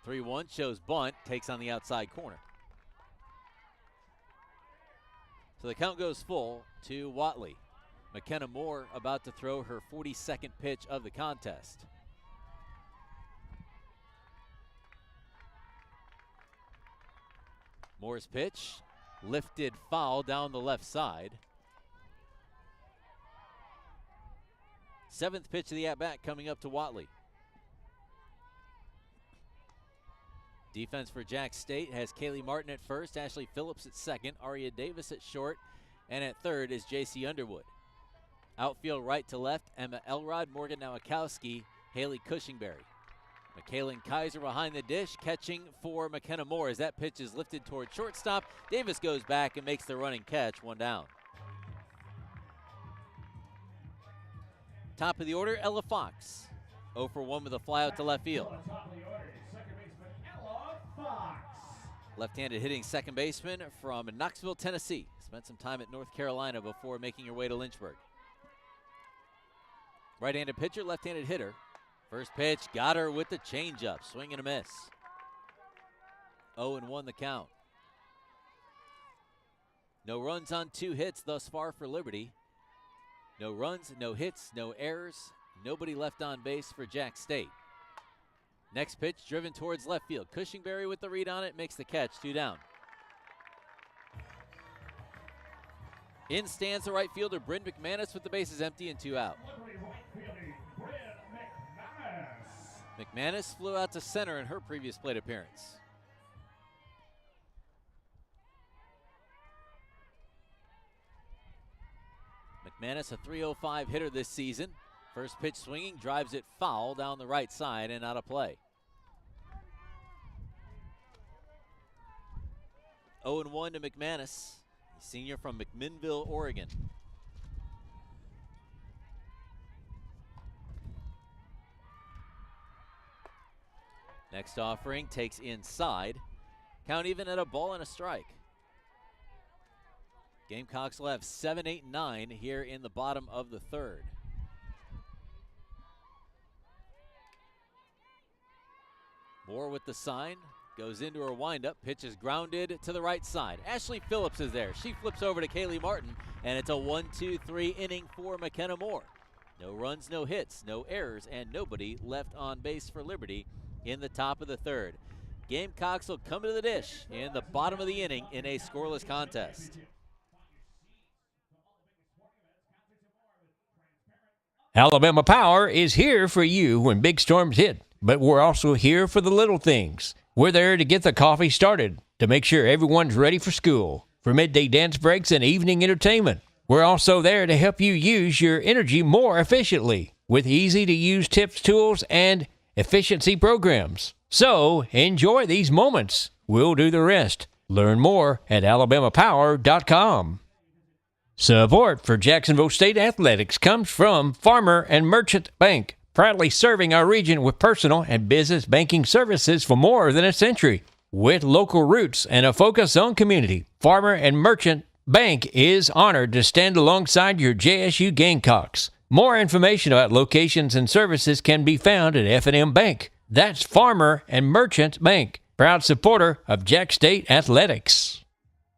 3-1 shows bunt, takes on the outside corner. So the count goes full to Watley. McKenna Moore about to throw her 42nd pitch of the contest. Moore's pitch lifted foul down the left side. 7th pitch of the at-bat coming up to Watley. Defense for Jack State has Kaylee Martin at first, Ashley Phillips at second, Aria Davis at short, and at third is JC Underwood. Outfield right to left, Emma Elrod, Morgan Nowakowski, Haley Cushingberry. McKaylin Kaiser behind the dish, catching for McKenna Moore as that pitch is lifted toward shortstop. Davis goes back and makes the running catch, 1 down. Top of the order, Ella Fox. 0 for 1 with a fly out to left field. Left-handed hitting second baseman from Knoxville, Tennessee. Spent some time at North Carolina before making her way to Lynchburg. Right-handed pitcher, left-handed hitter. First pitch, got her with the changeup. Swing and a miss. 0-1 the count. No runs on 2 hits thus far for Liberty. No runs, no hits, no errors. Nobody left on base for Jack State. Next pitch, driven towards left field. Cushingberry with the read on it, makes the catch, 2 down. In stands the right fielder, Bryn McManus with the bases empty and 2 out. McManus flew out to center in her previous plate appearance. McManus, a .305 hitter this season. First pitch swinging, drives it foul down the right side and out of play. 0-1 to McManus, senior from McMinnville, Oregon. Next offering takes inside. Count even at a ball and a strike. Gamecocks will have 7, 8, 9 here in the bottom of the 3rd. Moore with the sign, goes into her windup, pitch is grounded to the right side. Ashley Phillips is there. She flips over to Kaylee Martin, and it's a 1-2-3 inning for McKenna Moore. No runs, no hits, no errors, and nobody left on base for Liberty in the top of the 3rd. Gamecocks will come to the dish in the bottom of the inning in a scoreless contest. Alabama Power is here for you when big storms hit, but we're also here for the little things. We're there to get the coffee started, to make sure everyone's ready for school, for midday dance breaks and evening entertainment. We're also there to help you use your energy more efficiently with easy-to-use tips, tools, and efficiency programs. So enjoy these moments. We'll do the rest. Learn more at alabamapower.com. Support for Jacksonville State Athletics comes from Farmer and Merchant Bank, proudly serving our region with personal and business banking services for more than a century. With local roots and a focus on community, Farmer and Merchant Bank is honored to stand alongside your JSU Gamecocks. More information about locations and services can be found at F&M Bank. That's Farmer and Merchant Bank, proud supporter of Jack State Athletics.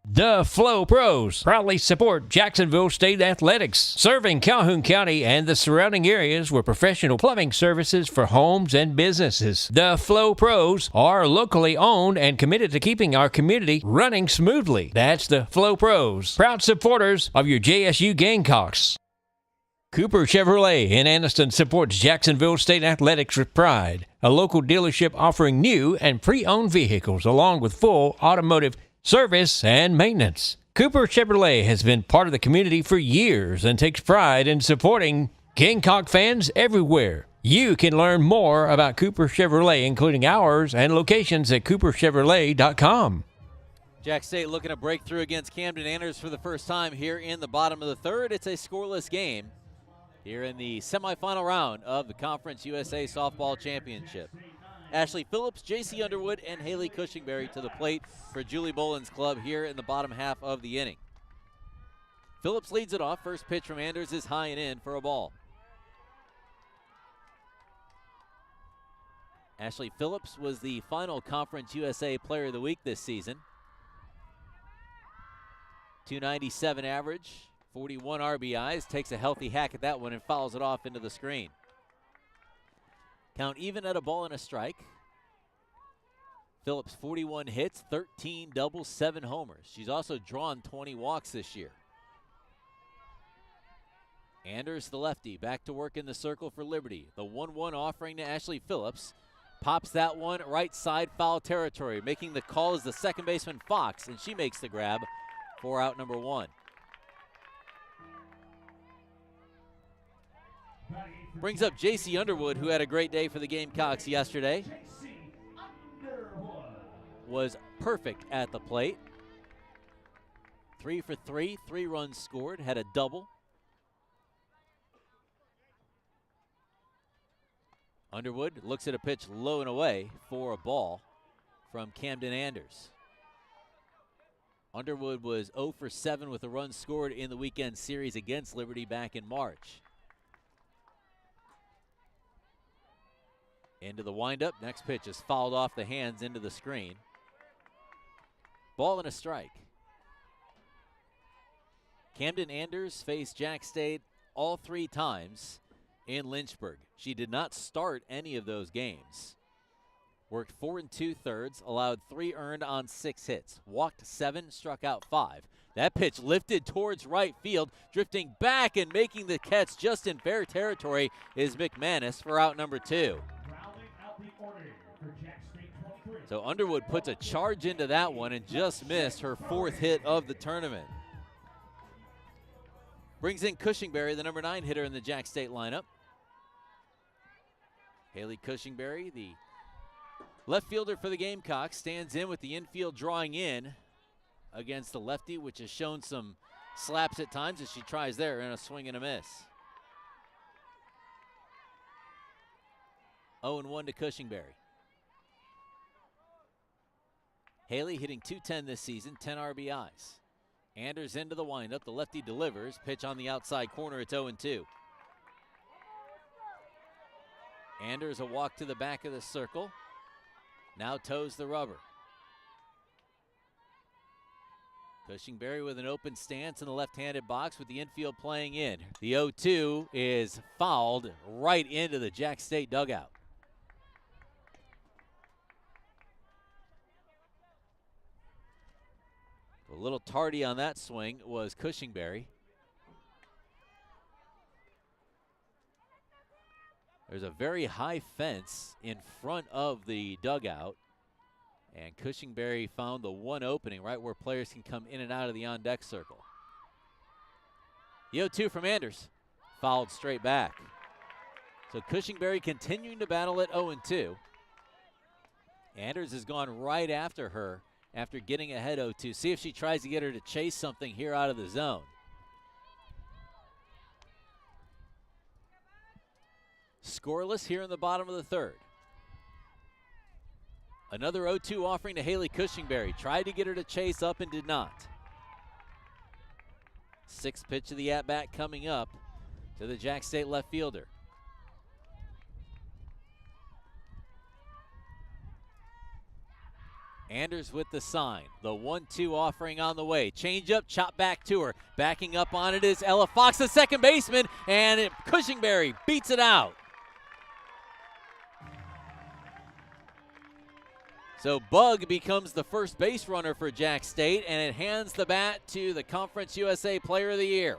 The Flow Pros proudly support Jacksonville State Athletics, serving Calhoun County and the surrounding areas with professional plumbing services for homes and businesses. The Flow Pros are locally owned and committed to keeping our community running smoothly. That's the Flow Pros, proud supporters of your JSU Gamecocks. Cooper Chevrolet in Anniston supports Jacksonville State Athletics with pride, a local dealership offering new and pre-owned vehicles along with full automotive service and maintenance. Cooper Chevrolet has been part of the community for years and takes pride in supporting Gamecock fans everywhere. You can learn more about Cooper Chevrolet, including hours and locations, at cooperchevrolet.com. Jack State looking to break through against Camden Anders for the first time here in the bottom of the 3rd. It's a scoreless game here in the semifinal round of the Conference USA Softball Championship. Ashley Phillips, JC Underwood, and Haley Cushingberry to the plate for Julie Bolan's club here in the bottom half of the inning. Phillips leads it off. First pitch from Anders is high and in for a ball. Ashley Phillips was the final Conference USA Player of the Week this season. .297 average, 41 RBIs, takes a healthy hack at that one and fouls it off into the screen. Count even at a ball and a strike. Phillips 41 hits, 13 doubles, 7 homers. She's also drawn 20 walks this year. Anders, the lefty, back to work in the circle for Liberty. The 1-1 offering to Ashley Phillips. Pops that one right side, foul territory. Making the call is the second baseman Fox, and she makes the grab for out number 1. Brings up J.C. Underwood, who had a great day for the Gamecocks yesterday. Was perfect at the plate. 3 for 3, 3 runs scored, had a double. Underwood looks at a pitch low and away for a ball from Camden Anders. Underwood was 0 for 7 with a run scored in the weekend series against Liberty back in March. Into the windup. Next pitch is fouled off the hands into the screen. Ball and a strike. Camden Anders faced Jack State all 3 times in Lynchburg. She did not start any of those games. Worked 4 2/3, allowed 3 earned on 6 hits. Walked 7, struck out 5. That pitch lifted towards right field, drifting back and making the catch just in fair territory is McManus for out number 2. So Underwood puts a charge into that one and just missed her 4th hit of the tournament. Brings in Cushingberry, the number 9 hitter in the Jack State lineup. Haley Cushingberry, the left fielder for the Gamecocks, stands in with the infield drawing in against the lefty, which has shown some slaps at times as she tries there and a swing and a miss. 0-1 to Cushingberry. Haley hitting .210 this season, 10 RBIs. Anders into the windup. The lefty delivers. Pitch on the outside corner. It's 0-2. Anders a walk to the back of the circle. Now toes the rubber. Cushingberry with an open stance in the left-handed box with the infield playing in. The 0-2 is fouled right into the Jack State dugout. A little tardy on that swing was Cushingberry. There's a very high fence in front of the dugout, and Cushingberry found the one opening right where players can come in and out of the on-deck circle. The 0-2 from Anders, fouled straight back. So Cushingberry continuing to battle at 0-2. Anders has gone right after her after getting ahead 0-2. See if she tries to get her to chase something here out of the zone. Scoreless here in the bottom of the 3rd. Another 0-2 offering to Haley Cushingberry. Tried to get her to chase up and did not. 6th pitch of the at-bat coming up to the Jack State left fielder. Anders with the sign. The 1-2 offering on the way. Change up, chop back to her. Backing up on it is Ella Fox, the second baseman, and Cushingberry beats it out. So Bug becomes the first base runner for Jack State, and it hands the bat to the Conference USA Player of the Year.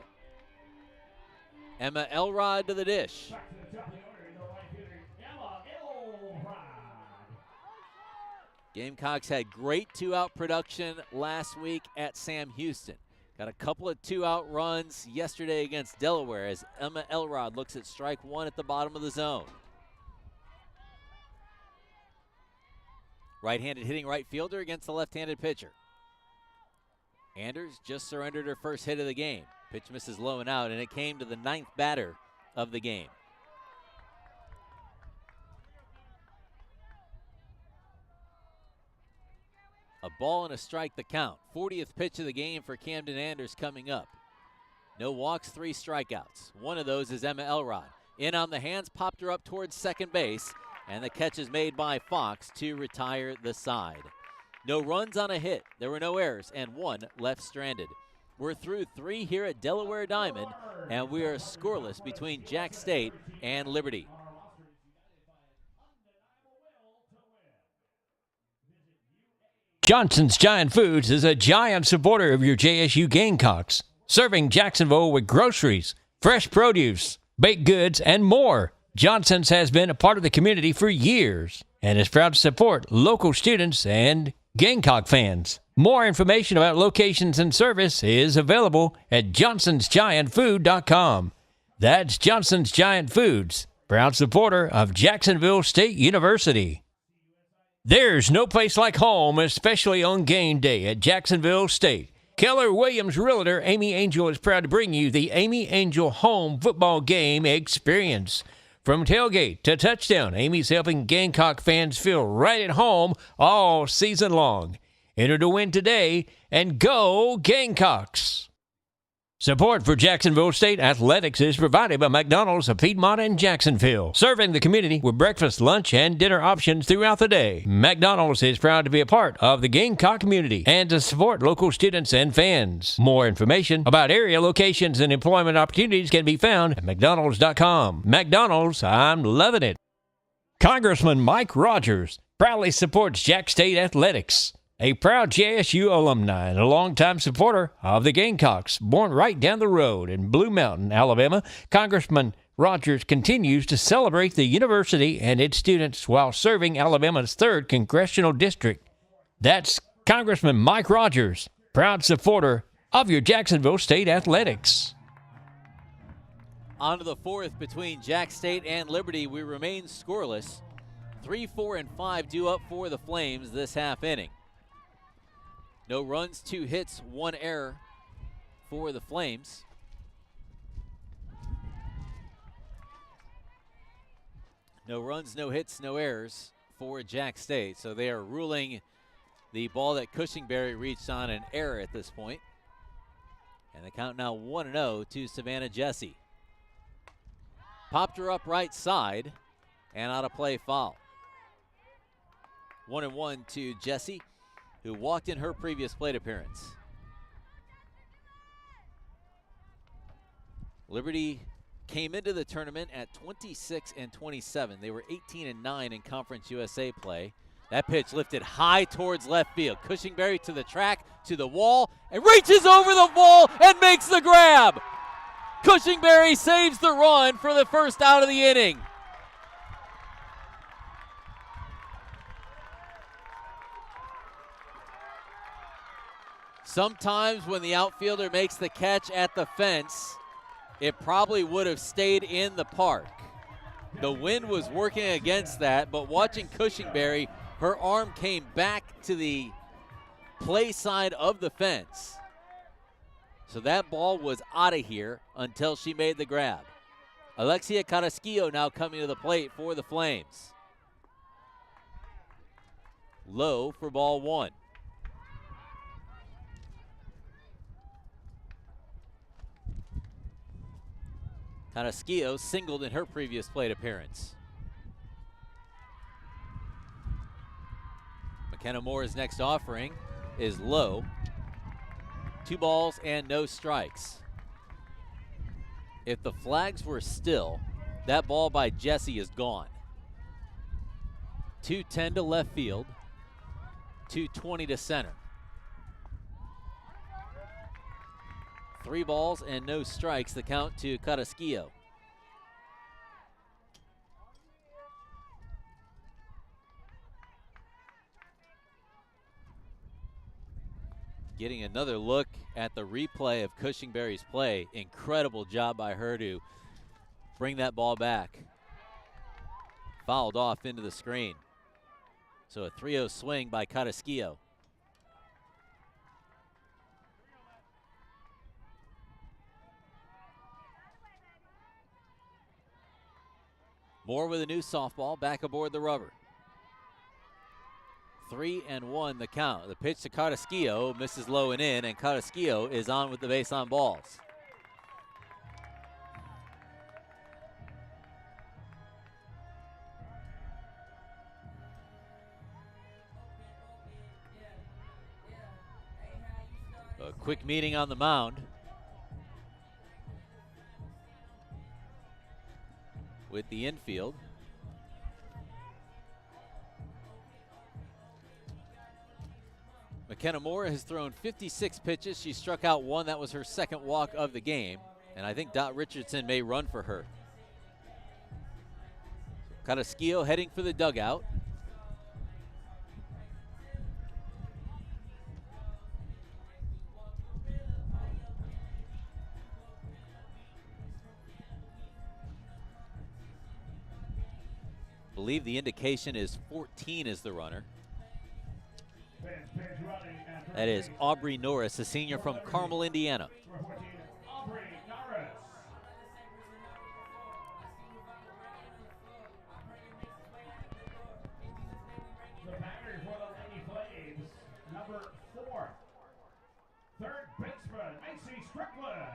Emma Elrod to the dish. Gamecocks had great 2-out production last week at Sam Houston. Got a couple of 2-out runs yesterday against Delaware as Emma Elrod looks at strike 1 at the bottom of the zone. Right-handed hitting right fielder against the left-handed pitcher. Anders just surrendered her first hit of the game. Pitch misses low and out, and it came to the 9th batter of the game. A ball and a strike the count. 40th pitch of the game for Camden Anders coming up. No walks, 3 strikeouts. One of those is Emma Elrod. In on the hands, popped her up towards second base, and the catch is made by Fox to retire the side. No runs on a hit. There were no errors, and 1 left stranded. We're through 3 here at Delaware Diamond, and we are scoreless between Jack State and Liberty. Johnson's Giant Foods is a giant supporter of your JSU Gamecocks, serving Jacksonville with groceries, fresh produce, baked goods, and more. Johnson's has been a part of the community for years and is proud to support local students and Gamecock fans. More information about locations and service is available at johnsonsgiantfood.com. That's Johnson's Giant Foods, proud supporter of Jacksonville State University. There's no place like home, especially on game day at Jacksonville State. Keller Williams Realtor Amy Angel is proud to bring you the Amy Angel Home Football Game Experience. From tailgate to touchdown, Amy's helping Gamecock fans feel right at home all season long. Enter to win today and go Gamecocks! Support for Jacksonville State Athletics is provided by McDonald's of Piedmont and Jacksonville, serving the community with breakfast, lunch, and dinner options throughout the day. McDonald's is proud to be a part of the Gamecock community and to support local students and fans. More information about area locations and employment opportunities can be found at mcdonalds.com. McDonald's, I'm loving it. Congressman Mike Rogers proudly supports Jack State Athletics. A proud JSU alumni and a longtime supporter of the Gamecocks, born right down the road in Blue Mountain, Alabama, Congressman Rogers continues to celebrate the university and its students while serving Alabama's 3rd Congressional District. That's Congressman Mike Rogers, proud supporter of your Jacksonville State Athletics. On to the 4th between Jack State and Liberty. We remain scoreless. 3, 4, and 5 due up for the Flames this half inning. No runs, 2 hits, 1 error for the Flames. No runs, no hits, no errors for Jack State. So they are ruling the ball that Cushingberry reached on an error at this point. And the count now 1-0 to Savannah Jessie. Popped her up right side and out of play foul. 1-1 to Jessie, who walked in her previous plate appearance. Liberty came into the tournament at 26-27. They were 18-9 in Conference USA play. That pitch lifted high towards left field. Cushingberry to the track, to the wall, and reaches over the wall and makes the grab. Cushingberry saves the run for the first out of the inning. Sometimes when the outfielder makes the catch at the fence, it probably would have stayed in the park. The wind was working against that, but watching Cushingberry, her arm came back to the play side of the fence. So that ball was out of here until she made the grab. Alexia Carrasquillo now coming to the plate for the Flames. Low for ball 1. Carrasquillo singled in her previous plate appearance. McKenna Moore's next offering is low. 2 balls and no strikes. If the flags were still, that ball by Jessie is gone. 210 to left field. 220 to center. 3 balls and no strikes, the count to Carrasquillo. Getting another look at the replay of Cushingberry's play. Incredible job by her to bring that ball back. Fouled off into the screen. So a 3-0 swing by Carrasquillo. Moore with a new softball back aboard the rubber. 3-1 the count. The pitch to Carrasquillo misses low and in, and Carrasquillo is on with the base on balls. A quick meeting on the mound with the infield. McKenna Moore has thrown 56 pitches. She struck out 1. That was her second walk of the game. And I think Dot Richardson may run for her. Carrasquillo heading for the dugout. Believe the indication is 14 is the runner. That is Aubrey Norris, a senior from Carmel, Indiana. The batter for the Lady Flames, number 4, third baseman, Macy Strickland.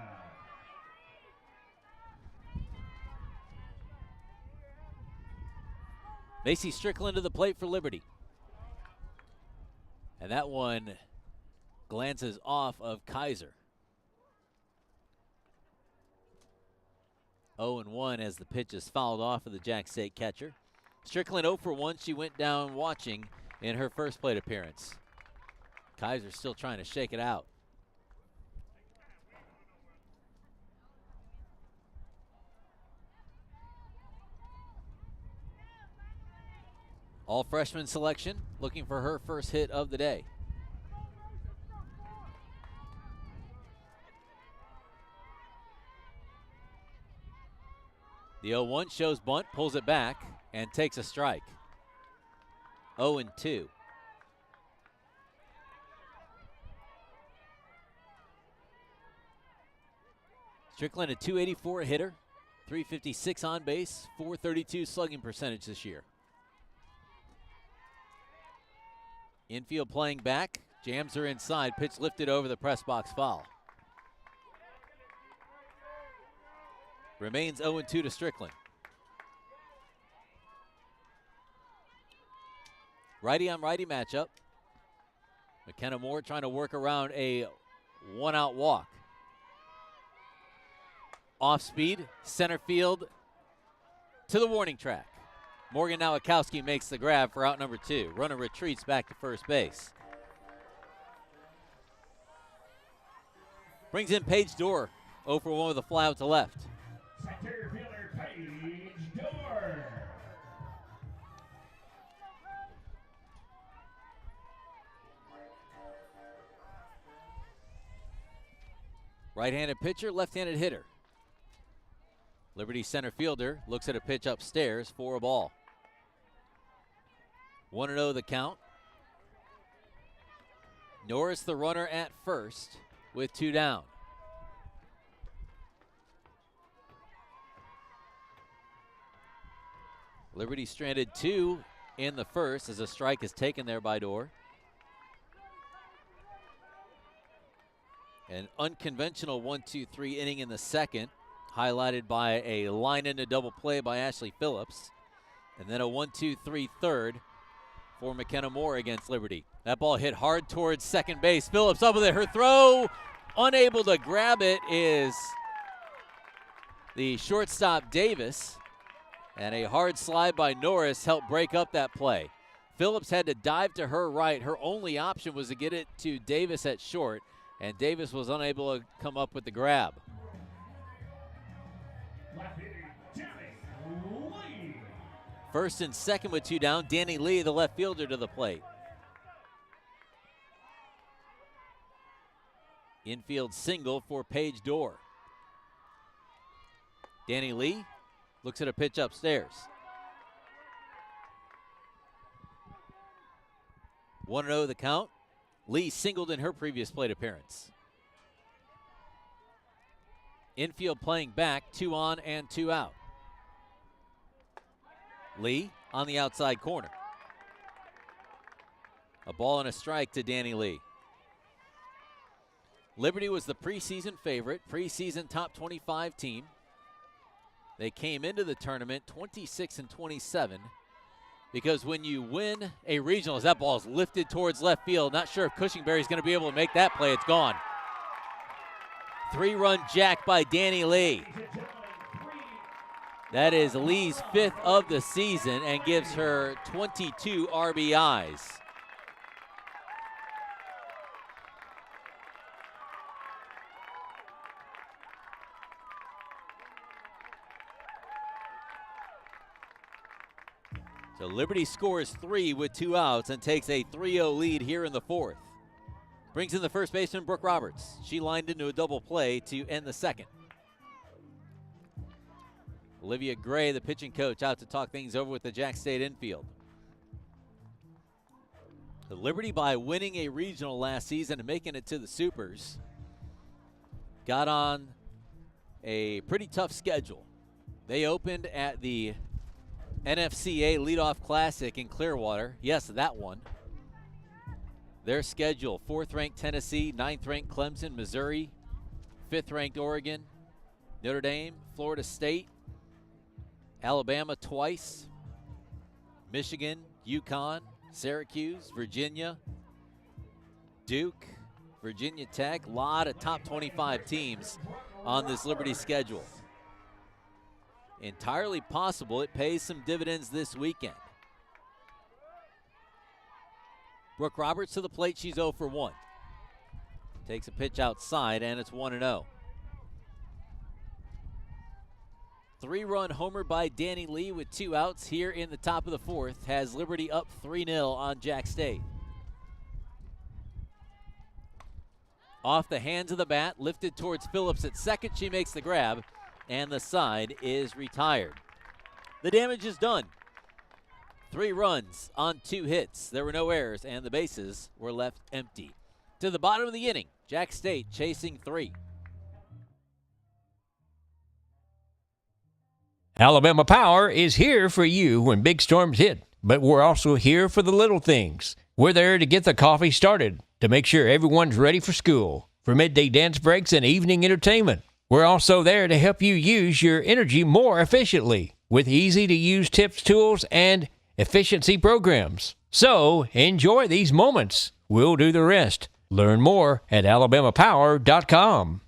Macy Strickland to the plate for Liberty. And that one glances off of Kaiser. 0-1 as the pitch is fouled off of the Jack State catcher. Strickland 0 for 1. She went down watching in her first plate appearance. Kaiser still trying to shake it out. All freshman selection, looking for her first hit of the day. The 0-1 shows bunt, pulls it back, and takes a strike. 0-2. Strickland, a .284 hitter, .356 on base, .432 slugging percentage this year. Infield playing back, jams her inside, pitch lifted over the press box foul. Remains 0-2 to Strickland. Righty on righty matchup. McKenna Moore trying to work around a 1-out walk. Off speed, center field to the warning track. Morgan Nowakowski makes the grab for out number 2. Runner retreats back to first base. Brings in Paige Dorr, 0 for 1 with a fly out to left. Center fielder Paige Dorr. Right-handed pitcher, left-handed hitter. Liberty center fielder looks at a pitch upstairs for a ball. 1-0 the count. Norris the runner at first with 2 down. Liberty stranded 2 in the first as a strike is taken there by Dorr. An unconventional 1-2-3 inning in the second, highlighted by a line into double play by Ashley Phillips. And then a 1-2-3 third for McKenna Moore against Liberty. That ball hit hard towards second base. Phillips up with it. Her throw, unable to grab it, is the shortstop Davis. And a hard slide by Norris helped break up that play. Phillips had to dive to her right. Her only option was to get it to Davis at short, and Davis was unable to come up with the grab. First and second with 2 down. Danny Lee, the left fielder, to the plate. Infield single for Paige Dorr. Danny Lee looks at a pitch upstairs. 1-0 the count. Lee singled in her previous plate appearance. Infield playing back, 2 on and 2 out. Lee on the outside corner. A ball and a strike to Danny Lee. Liberty was the preseason favorite, preseason top 25 team. They came into the tournament 26-27 because when you win a regional, as that ball is lifted towards left field, not sure if Cushingberry's going to be able to make that play. It's gone. 3-run jack by Danny Lee. That is Lee's 5th of the season and gives her 22 RBIs. So Liberty scores 3 with 2 outs and takes a 3-0 lead here in the 4th. Brings in the first baseman, Brooke Roberts. She lined into a double play to end the 2nd. Olivia Gray, the pitching coach, out to talk things over with the Jack State infield. The Liberty, by winning a regional last season and making it to the Supers, got on a pretty tough schedule. They opened at the NFCA Leadoff Classic in Clearwater. Yes, that one. Their schedule: 4th-ranked Tennessee, 9th-ranked Clemson, Missouri, 5th-ranked Oregon, Notre Dame, Florida State, Alabama twice, Michigan, UConn, Syracuse, Virginia, Duke, Virginia Tech. A lot of top 25 teams on this Liberty schedule. Entirely possible it pays some dividends this weekend. Brooke Roberts to the plate. She's 0 for 1. Takes a pitch outside, and it's 1-0. 3-run homer by Danny Lee with 2 outs here in the top of the 4th has Liberty up 3-0 on Jack State. Off the hands of the bat, lifted towards Phillips at second. She makes the grab, and the side is retired. The damage is done. 3 runs on 2 hits. There were no errors, and the bases were left empty. To the bottom of the inning, Jack State chasing 3. Alabama Power is here for you when big storms hit, but we're also here for the little things. We're there to get the coffee started, to make sure everyone's ready for school, for midday dance breaks and evening entertainment. We're also there to help you use your energy more efficiently with easy-to-use tips, tools, and efficiency programs. So enjoy these moments. We'll do the rest. Learn more at alabamapower.com.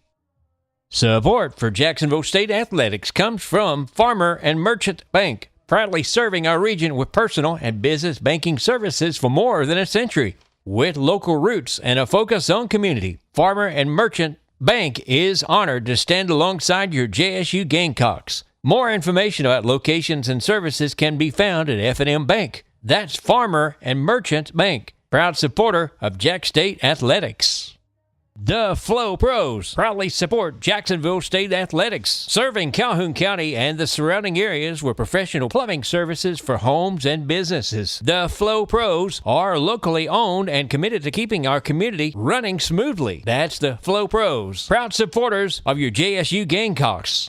Support for Jacksonville State Athletics comes from Farmer and Merchant Bank, proudly serving our region with personal and business banking services for more than a century. With local roots and a focus on community, Farmer and Merchant Bank is honored to stand alongside your JSU Gamecocks. More information about locations and services can be found at F&M Bank. That's Farmer and Merchant Bank, proud supporter of Jack State Athletics. The Flow Pros proudly support Jacksonville State Athletics, serving Calhoun County and the surrounding areas with professional plumbing services for homes and businesses. The Flow Pros are locally owned and committed to keeping our community running smoothly. That's the Flow Pros, proud supporters of your JSU Gamecocks.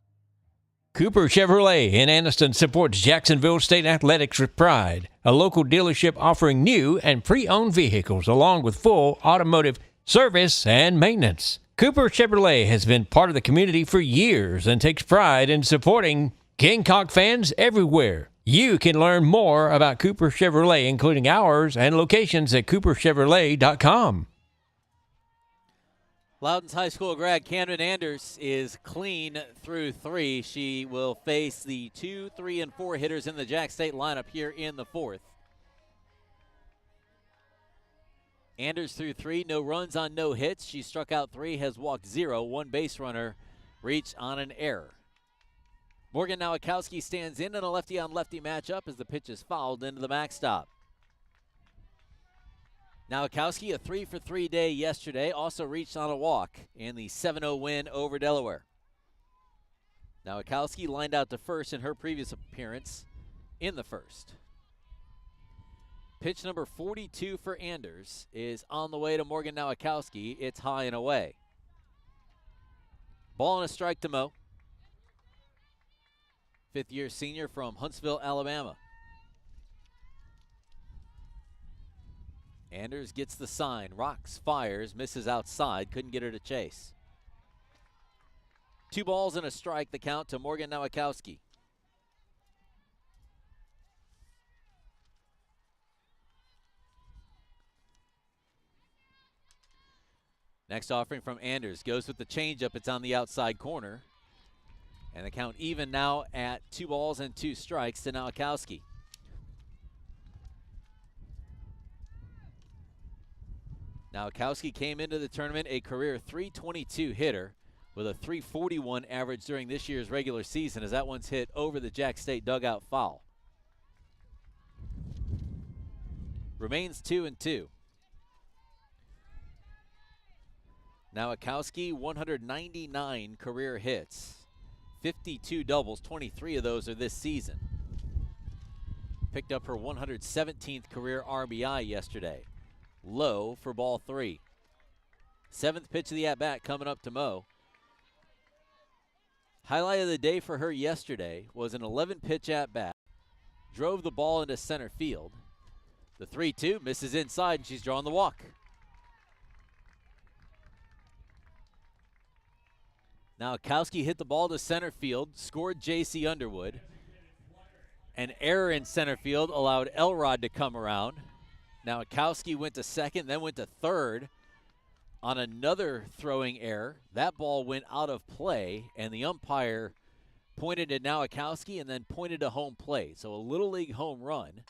Cooper Chevrolet in Anniston supports Jacksonville State Athletics with pride, a local dealership offering new and pre-owned vehicles along with full automotive service and maintenance. Cooper Chevrolet has been part of the community for years and takes pride in supporting Gamecock fans everywhere. You can learn more about Cooper Chevrolet, including hours and locations, at cooperchevrolet.com. Loudoun's High School grad Camden Anders is clean through 3. She will face the 2, 3, and 4 hitters in the Jack State lineup here in the 4th. Anders through 3, no runs on no hits. She struck out 3, has walked 0. 1 base runner reached on an error. Morgan Nowakowski stands in a lefty-on-lefty matchup as the pitch is fouled into the backstop. Nowakowski, a 3-for-3 day yesterday, also reached on a walk in the 7-0 win over Delaware. Nowakowski lined out to first in her previous appearance in the 1st. Pitch number 42 for Anders is on the way to Morgan Nowakowski. It's high and away. Ball and a strike to Mo. 5th-year senior from Huntsville, Alabama. Anders gets the sign, rocks, fires, misses outside, couldn't get her to chase. 2 balls and a strike, the count to Morgan Nowakowski. Next offering from Anders goes with the changeup. It's on the outside corner. And the count even now at 2 balls and 2 strikes to Nowakowski. Nowakowski came into the tournament a career .322 hitter with a .341 average during this year's regular season, as that one's hit over the Jack State dugout foul. Remains 2-2. Nowakowski, 199 career hits, 52 doubles, 23 of those are this season. Picked up her 117th career RBI yesterday. Low for ball 3. 7th pitch of the at-bat coming up to Mo. Highlight of the day for her yesterday was an 11-pitch at-bat. Drove the ball into center field. The 3-2 misses inside, and she's drawing the walk. Nowakowski hit the ball to center field, scored J.C. Underwood. An error in center field allowed Elrod to come around. Nowakowski went to second, then went to third on another throwing error. That ball went out of play, and the umpire pointed to Nowakowski and then pointed to home plate. So a Little League home run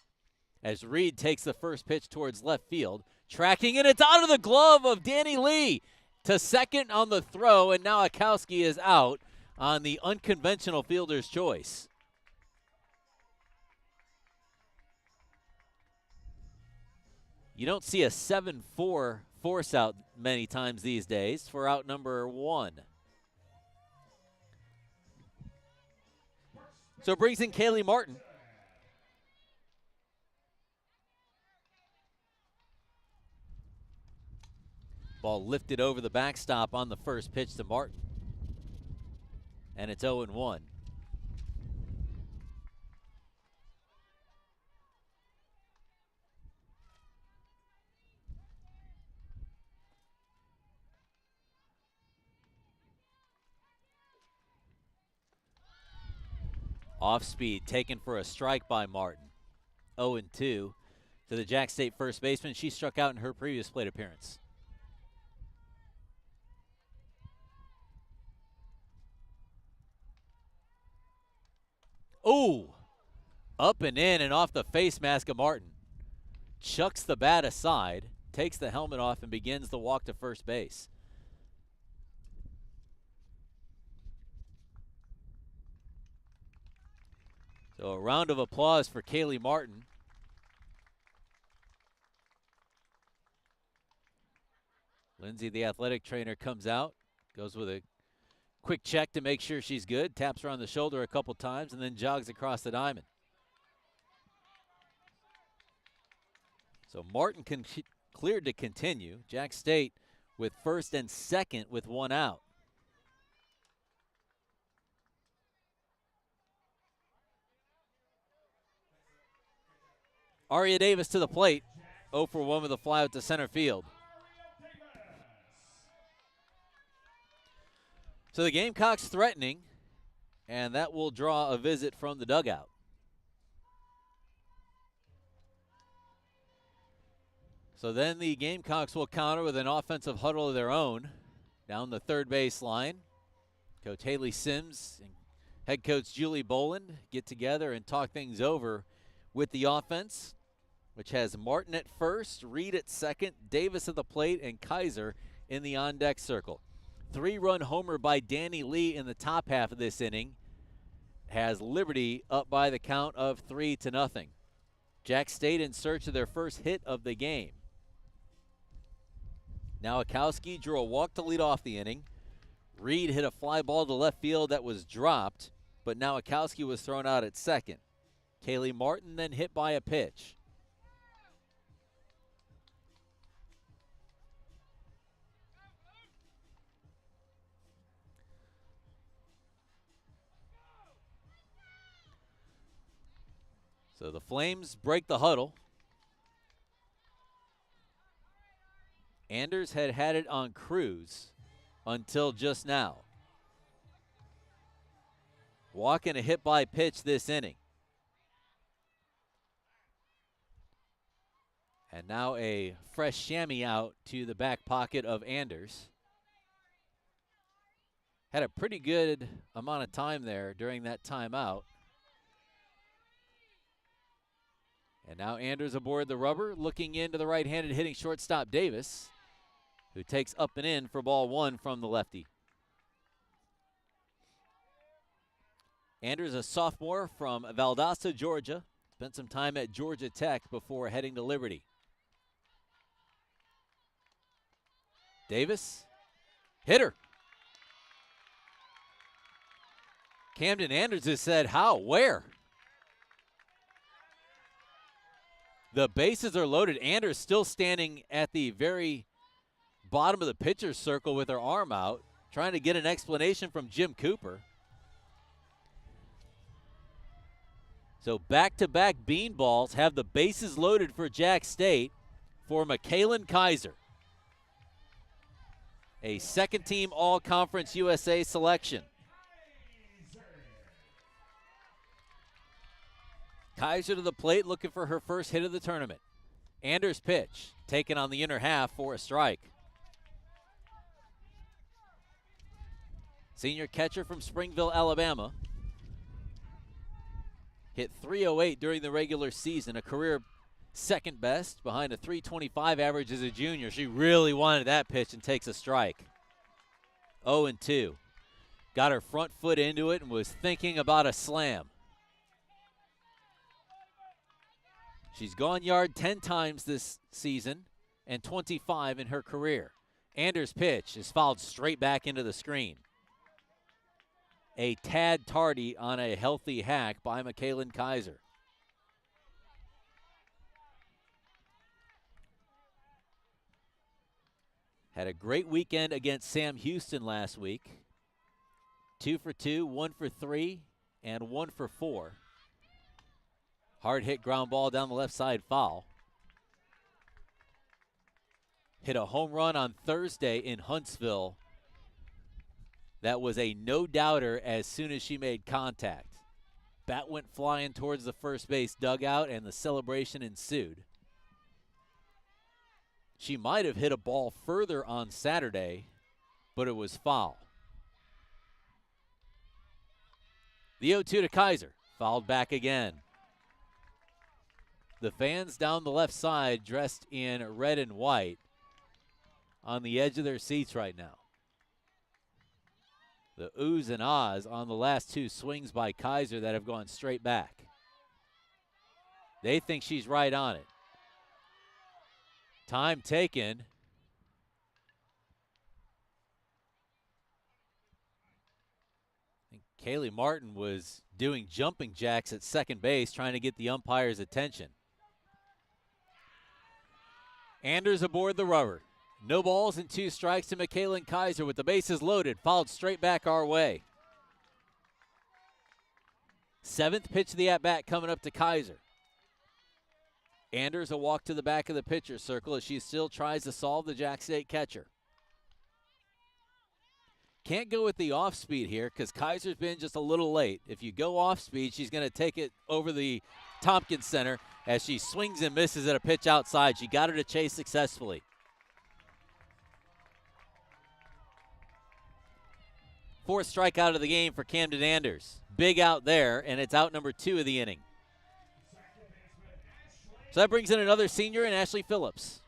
as Reed takes the first pitch towards left field. Tracking it, it's out of the glove of Danny Lee to second on the throw, and Nowakowski is out on the unconventional fielder's choice. You don't see a 7-4 force out many times these days for out number 1. So it brings in Kaylee Martin. Ball lifted over the backstop on the first pitch to Martin. And it's 0-1. Off speed, taken for a strike by Martin. 0-2 to the Jack State first baseman. She struck out in her previous plate appearance. Ooh, up and in and off the face mask of Martin. Chucks the bat aside, takes the helmet off, and begins the walk to first base. So a round of applause for Kaylee Martin. Lindsay, the athletic trainer, comes out, goes with a quick check to make sure she's good, taps her on the shoulder a couple times, and then jogs across the diamond. So Martin cleared to continue. Jack State with first and second with 1 out. Aria Davis to the plate. 0 for 1 with a fly out to center field. So the Gamecocks threatening, and that will draw a visit from the dugout. So then the Gamecocks will counter with an offensive huddle of their own down the third base line. Coach Haley Sims and head coach Julie Bolan get together and talk things over with the offense, which has Martin at first, Reed at second, Davis at the plate, and Kaiser in the on-deck circle. 3-run homer by Danny Lee in the top half of this inning has Liberty up by the count of 3-0. Jack State in search of their first hit of the game. Nowakowski drew a walk to lead off the inning. Reed hit a fly ball to left field that was dropped, but Nowakowski was thrown out at second. Kaylee Martin then hit by a pitch. So the Flames break the huddle. Anders had it on Cruz until just now. Walking a hit by pitch this inning. And now a fresh chamois out to the back pocket of Anders. Had a pretty good amount of time there during that timeout. And now Anders aboard the rubber, looking into the right-handed hitting shortstop Davis, who takes up and in for ball 1 from the lefty. Anders, a sophomore from Valdosta, Georgia. Spent some time at Georgia Tech before heading to Liberty. Davis, hit her. Camden Anders has said, how, where? The bases are loaded. Anders still standing at the very bottom of the pitcher's circle with her arm out, trying to get an explanation from Jim Cooper. So back-to-back beanballs have the bases loaded for Jack State for McKaylin Kaiser, a second-team All-Conference USA selection. Kaiser to the plate, looking for her first hit of the tournament. Anders pitch, taken on the inner half for a strike. Senior catcher from Springville, Alabama. Hit .308 during the regular season, a career second best behind a .325 average as a junior. She really wanted that pitch and takes a strike. 0-2. Got her front foot into it and was thinking about a slam. She's gone yard 10 times this season and 25 in her career. Anders' pitch is fouled straight back into the screen. A tad tardy on a healthy hack by McKaylin Kaiser. Had a great weekend against Sam Houston last week. 2 for 2, 1 for 3, and 1 for 4. Hard hit ground ball down the left side, foul. Hit a home run on Thursday in Huntsville. That was a no-doubter as soon as she made contact. Bat went flying towards the first base dugout, and the celebration ensued. She might have hit a ball further on Saturday, but it was foul. The 0-2 to Kaiser, fouled back again. The fans down the left side dressed in red and white on the edge of their seats right now. The oohs and ahs on the last two swings by Kaiser that have gone straight back. They think she's right on it. Time taken. I think Kaylee Martin was doing jumping jacks at second base, trying to get the umpire's attention. Anders aboard the rubber. No balls and 2 strikes to McKaylin Kaiser with the bases loaded, fouled straight back our way. 7th pitch of the at-bat coming up to Kaiser. Anders a walk to the back of the pitcher's circle as she still tries to solve the Jack State catcher. Can't go with the off-speed here because Kaiser's been just a little late. If you go off-speed, she's going to take it over the Tompkins Center as she swings and misses at a pitch outside. She got her to chase successfully. Fourth strikeout of the game for Camden Anders. Big out there, and it's out number 2 of the inning. So that brings in another senior in Ashley Phillips.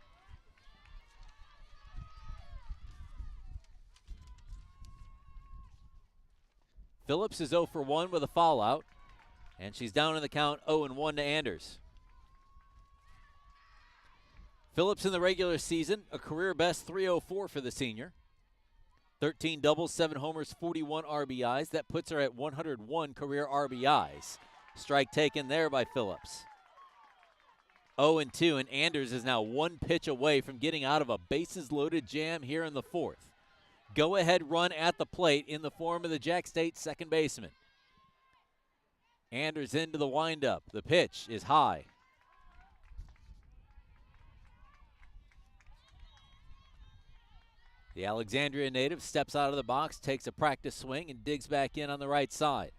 Phillips is 0 for 1 with a foul out, and she's down in the count 0-1 to Anders. Phillips in the regular season, a career best .304 for the senior. 13 doubles, 7 homers, 41 RBIs. That puts her at 101 career RBIs. Strike taken there by Phillips. 0-2, and Anders is now 1 pitch away from getting out of a bases-loaded jam here in the 4th. Go-ahead run at the plate in the form of the Jack State second baseman. Anders into the windup. The pitch is high. The Alexandria native steps out of the box, takes a practice swing, and digs back in on the right side.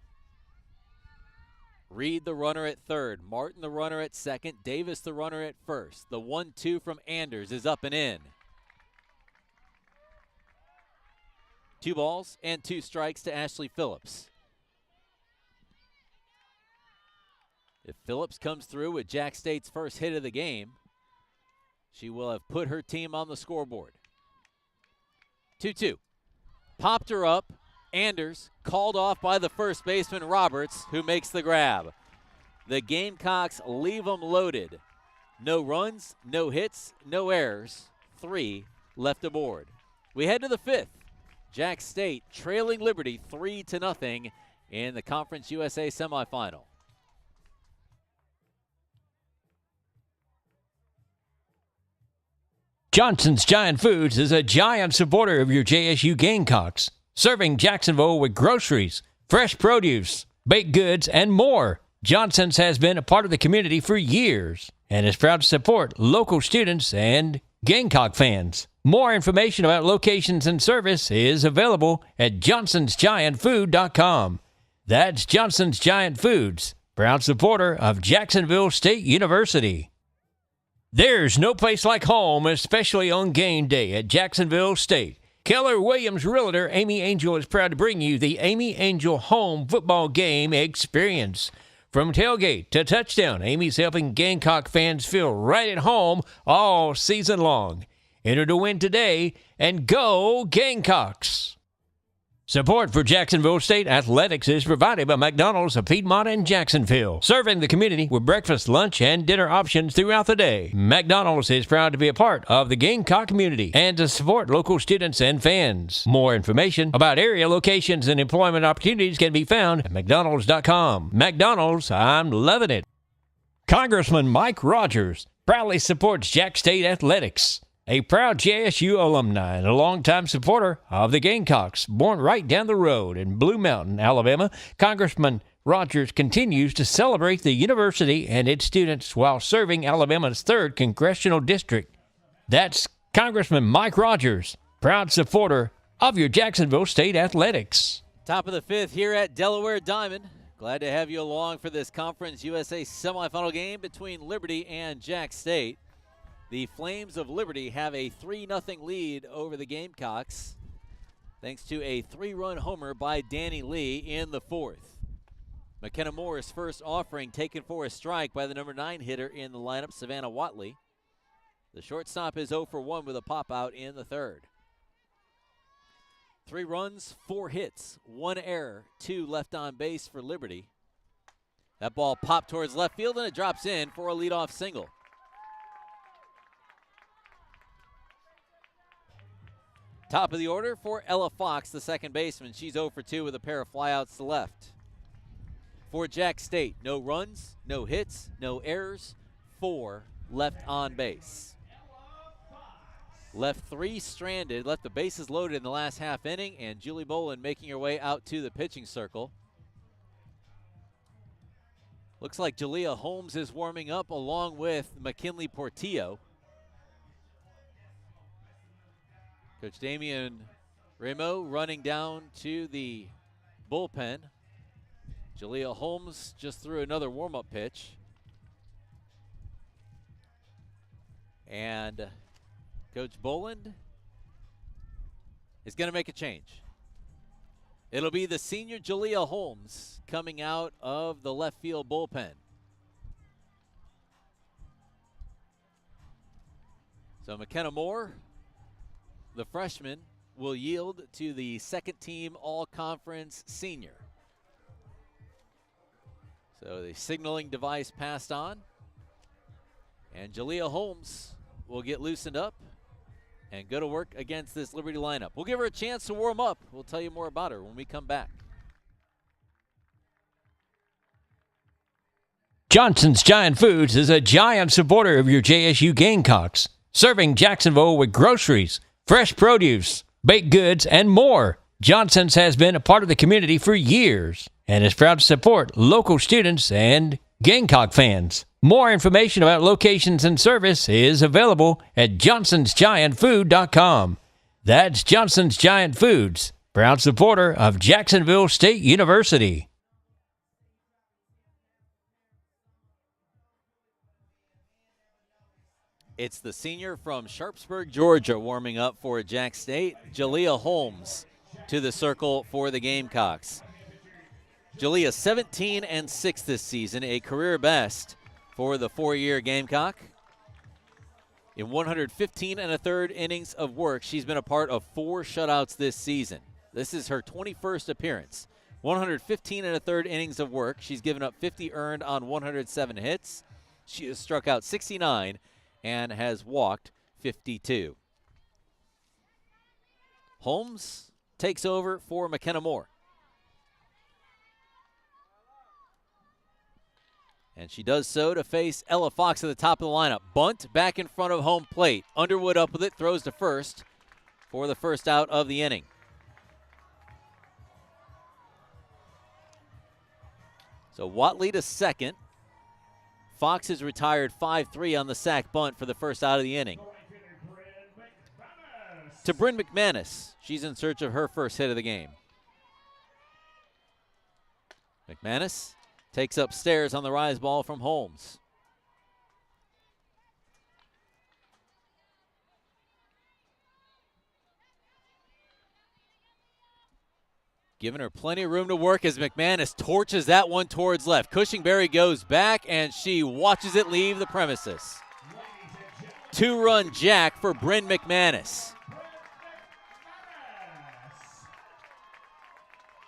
Reed the runner at third, Martin the runner at second, Davis the runner at first. The 1-2 from Anders is up and in. 2 balls and 2 strikes to Ashley Phillips. If Phillips comes through with Jack State's first hit of the game, she will have put her team on the scoreboard. 2-2. Popped her up. Anders called off by the first baseman Roberts, who makes the grab. The Gamecocks leave them loaded. No runs, no hits, no errors. 3 left aboard. We head to the 5th. Jack State trailing Liberty 3-0 in the Conference USA semifinal. Johnson's Giant Foods is a giant supporter of your JSU Gamecocks, serving Jacksonville with groceries, fresh produce, baked goods, and more. Johnson's has been a part of the community for years and is proud to support local students and Gamecock fans. More information about locations and service is available at johnsonsgiantfood.com. That's Johnson's Giant Foods, proud supporter of Jacksonville State University. There's no place like home, especially on game day at Jacksonville State. Keller Williams Realtor Amy Angel is proud to bring you the Amy Angel Home Football Game Experience. From tailgate to touchdown, Amy's helping Gamecock fans feel right at home all season long. Enter to win today and go Gamecocks! Support for Jacksonville State Athletics is provided by McDonald's of Piedmont and Jacksonville, serving the community with breakfast, lunch, and dinner options throughout the day. McDonald's is proud to be a part of the Gamecock community and to support local students and fans. More information about area locations and employment opportunities can be found at McDonald's.com. McDonald's, I'm loving it. Congressman Mike Rogers proudly supports Jack State Athletics. A proud JSU alumni and a longtime supporter of the Gamecocks, born right down the road in Blue Mountain, Alabama, Congressman Rogers continues to celebrate the university and its students while serving Alabama's 3rd Congressional District. That's Congressman Mike Rogers, proud supporter of your Jacksonville State Athletics. Top of the 5th here at Delaware Diamond. Glad to have you along for this Conference USA semifinal game between Liberty and Jack State. The Flames of Liberty have a 3-0 lead over the Gamecocks, thanks to a 3-run homer by Danny Lee in the 4th. McKenna Moore's first offering taken for a strike by the number 9 hitter in the lineup, Savannah Watley. The shortstop is 0 for 1 with a pop out in the 3rd. 3 runs, 4 hits, 1 error, 2 left on base for Liberty. That ball popped towards left field and it drops in for a leadoff single. Top of the order for Ella Fox, the second baseman. She's 0 for 2 with a pair of flyouts to left. For Jack State, no runs, no hits, no errors, 4 left on base. Left 3 stranded, left the bases loaded in the last half inning, and Julie Bolan making her way out to the pitching circle. Looks like Jalea Holmes is warming up along with McKinley Portillo. Coach Damian Ramo running down to the bullpen. Jalea Holmes just threw another warm-up pitch. And Coach Boland is going to make a change. It'll be the senior Jalea Holmes coming out of the left field bullpen. So McKenna Moore, the freshman, will yield to the second-team all-conference senior. So the signaling device passed on. And Jalea Holmes will get loosened up and go to work against this Liberty lineup. We'll give her a chance to warm up. We'll tell you more about her when we come back. Johnson's Giant Foods is a giant supporter of your JSU Gamecocks, serving Jacksonville with groceries, fresh produce, baked goods, and more. Johnson's has been a part of the community for years and is proud to support local students and Gamecock fans. More information about locations and service is available at johnsonsgiantfood.com. That's Johnson's Giant Foods, proud supporter of Jacksonville State University. It's the senior from Sharpsburg, Georgia, warming up for Jack State, Jalea Holmes, to the circle for the Gamecocks. Jalea 17-6 this season, a career best for the 4-year Gamecock. In 115 1/3 innings of work, she's been a part of 4 shutouts this season. This is her 21st appearance. 115 1/3 innings of work. She's given up 50 earned on 107 hits. She has struck out 69 and has walked 52. Holmes takes over for McKenna Moore. And she does so to face Ella Fox at the top of the lineup. Bunt back in front of home plate. Underwood up with it, throws to first for the first out of the inning. So Watley to second. Fox is retired 5-3 on the sac bunt for the first out of the inning. To Bryn McManus. She's in search of her first hit of the game. McManus takes upstairs on the rise ball from Holmes. Giving her plenty of room to work as McManus torches that one towards left. Cushingberry goes back, and she watches it leave the premises. Two-run jack for Bryn McManus.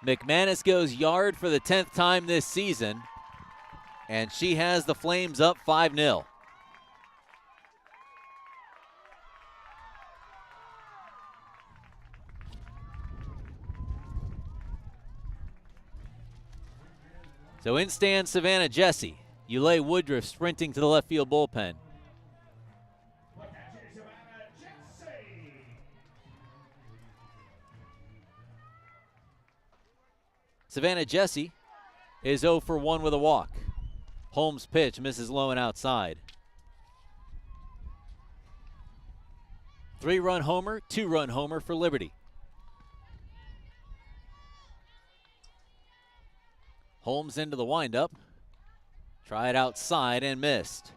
McManus goes yard for the 10th time this season, and she has the Flames up 5-0. So in stands Savannah Jessie. Ulay Woodruff sprinting to the left field bullpen. Savannah Jessie is 0 for 1 with a walk. Holmes' pitch misses low and outside. 3-run homer, 2-run homer for Liberty. Holmes into the windup. Tried outside and missed.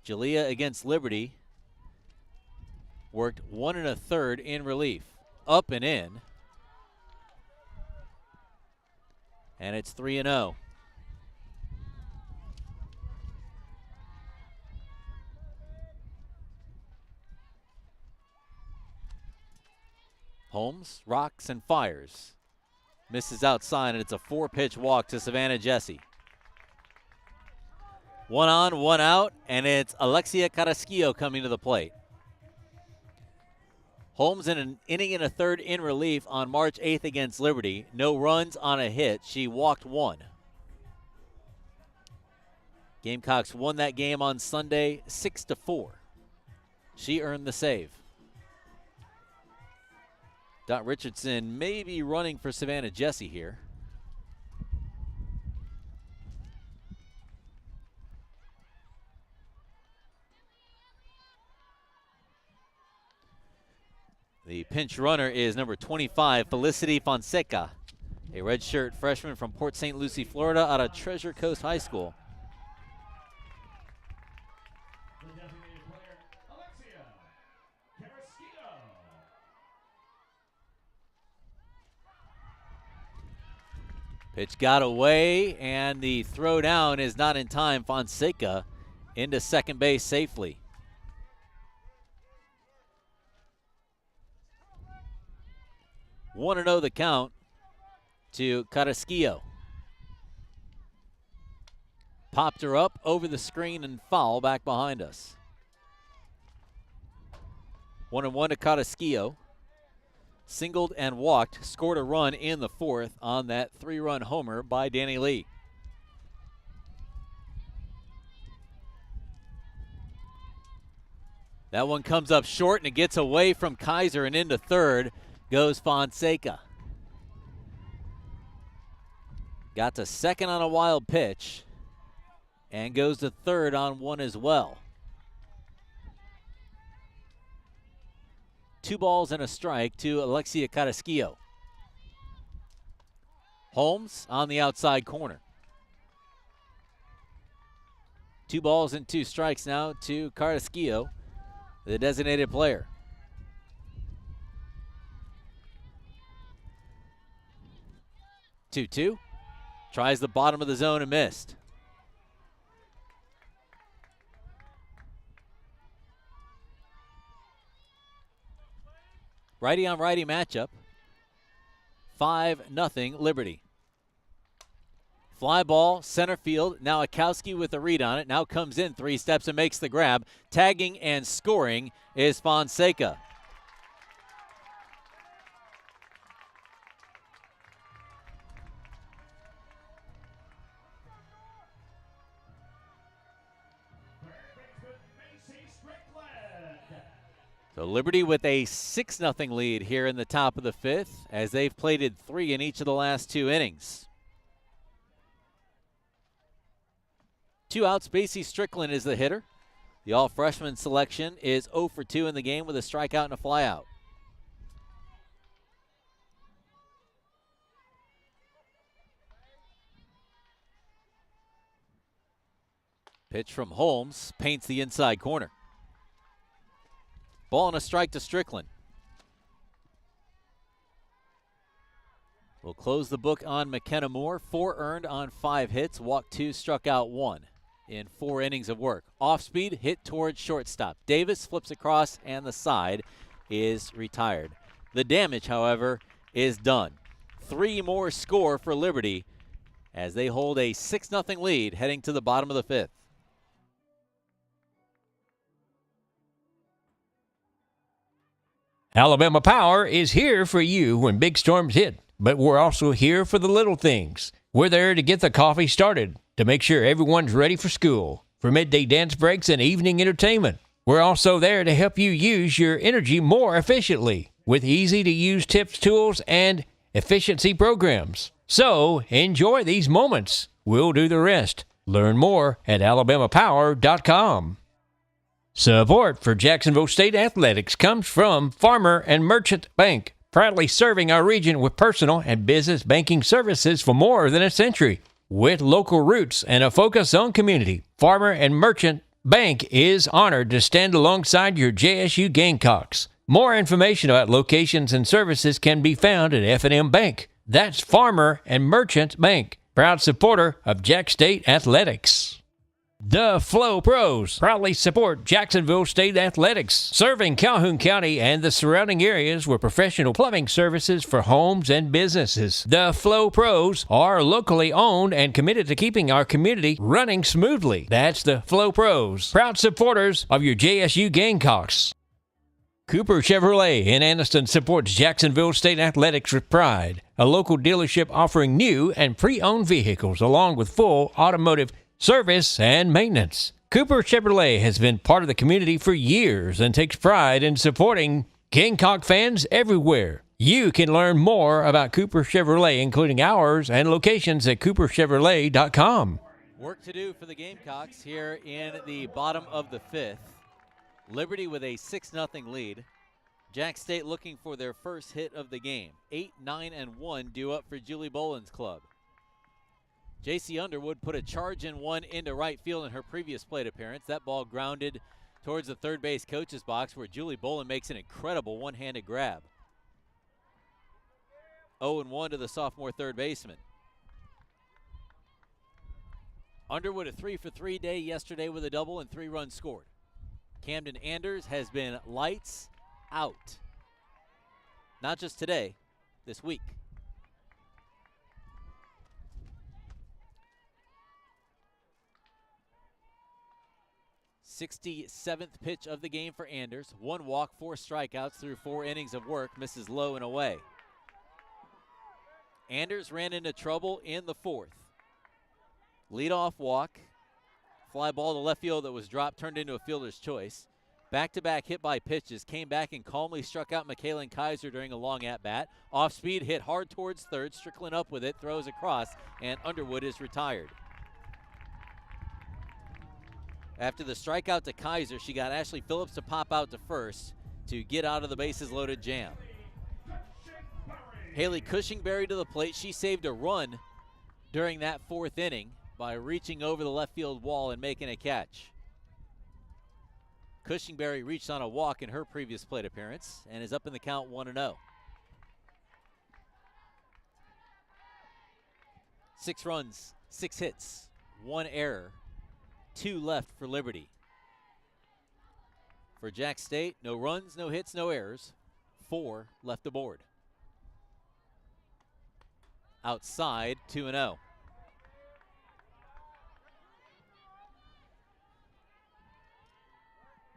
Jalea against Liberty worked 1 1/3 in relief. Up and in. And it's 3-0. Holmes rocks and fires. Misses outside, and it's a 4-pitch walk to Savannah Jessie. 1 on, 1 out, and it's Alexia Carrasquillo coming to the plate. Holmes in an inning and a third in relief on March 8th against Liberty. No runs on a hit. She walked 1. Gamecocks won that game on Sunday 6-4. She earned the save. Dot Richardson may be running for Savannah Jessie here. The pinch runner is number 25, Felicity Fonseca, a redshirt freshman from Port St. Lucie, Florida, out of Treasure Coast High School. Pitch got away, and the throw down is not in time. Fonseca into second base safely. One to know the count to Carrasquillo. Popped her up over the screen and foul back behind us. 1-1 to Carrasquillo. Singled and walked, scored a run in the 4th on that 3-run homer by Danny Lee. That one comes up short, and it gets away from Kaiser, and into third goes Fonseca. Got to second on a wild pitch and goes to third on one as well. 2 balls and a strike to Alexia Carrasquillo. Holmes on the outside corner. 2 balls and 2 strikes now to Carrasquillo, the designated player. Two. Tries the bottom of the zone and missed. Righty on righty matchup. 5-0 Liberty. Fly ball, center field. Now Akowski with a read on it. Now comes in 3 steps and makes the grab. Tagging and scoring is Fonseca. So Liberty with a 6-0 lead here in the top of the 5th as they've plated 3 in each of the last 2 innings. 2 outs, Spacey Strickland is the hitter. The all-freshman selection is 0 for 2 in the game with a strikeout and a flyout. Pitch from Holmes paints the inside corner. Ball and a strike to Strickland. We'll close the book on McKenna Moore. 4 earned on 5 hits, walked 2, struck out 1 in 4 innings of work. Off speed, hit towards shortstop. Davis flips across and the side is retired. The damage, however, is done. 3 more score for Liberty as they hold a 6-0 lead heading to the bottom of the 5th. Alabama Power is here for you when big storms hit, but we're also here for the little things. We're there to get the coffee started, to make sure everyone's ready for school, for midday dance breaks and evening entertainment. We're also there to help you use your energy more efficiently with easy-to-use tips, tools, and efficiency programs. So enjoy these moments. We'll do the rest. Learn more at alabamapower.com. Support for Jacksonville State Athletics comes from Farmer and Merchant Bank, proudly serving our region with personal and business banking services for more than a century. With local roots and a focus on community, Farmer and Merchant Bank is honored to stand alongside your JSU Gamecocks. More information about locations and services can be found at F&M Bank. That's Farmer and Merchant Bank, proud supporter of Jack State Athletics. The Flow Pros proudly support Jacksonville State Athletics, serving Calhoun County and the surrounding areas with professional plumbing services for homes and businesses. The Flow Pros are locally owned and committed to keeping our community running smoothly. That's the Flow Pros, proud supporters of your JSU Gamecocks. Cooper Chevrolet in Anniston supports Jacksonville State Athletics with pride, a local dealership offering new and pre-owned vehicles along with full automotive service and maintenance. Cooper Chevrolet has been part of the community for years and takes pride in supporting Gamecock fans everywhere. You can learn more about Cooper Chevrolet, including hours and locations at cooperchevrolet.com. Work to do for the Gamecocks here in the bottom of the 5th. Liberty with a 6-0 lead. Jack State looking for their first hit of the game. 8, 9, and 1 due up for Julie Bolan's club. J.C. Underwood put a charge in one into right field in her previous plate appearance. That ball grounded towards the third base coach's box where Julie Bolan makes an incredible one-handed grab. 0-1 to the sophomore third baseman. Underwood a 3-for-3 day yesterday with a double and 3 runs scored. Camden Anders has been lights out. Not just today, this week. 67th pitch of the game for Anders. 1 walk, 4 strikeouts through 4 innings of work. Misses low and away. Anders ran into trouble in the 4th. Leadoff walk. Fly ball to left field that was dropped, turned into a fielder's choice. Back-to-back hit by pitches. Came back and calmly struck out Michaela Kaiser during a long at-bat. Off speed, hit hard towards third. Strickland up with it, throws across, and Underwood is retired. After the strikeout to Kaiser, she got Ashley Phillips to pop out to first to get out of the bases-loaded jam. Haley Cushingberry to the plate. She saved a run during that 4th inning by reaching over the left field wall and making a catch. Cushingberry reached on a walk in her previous plate appearance and is up in the count 1-0. 6 runs, 6 hits, 1 error. 2 left for Liberty. For Jack State, no runs, no hits, no errors. 4 left aboard. Outside, 2-0.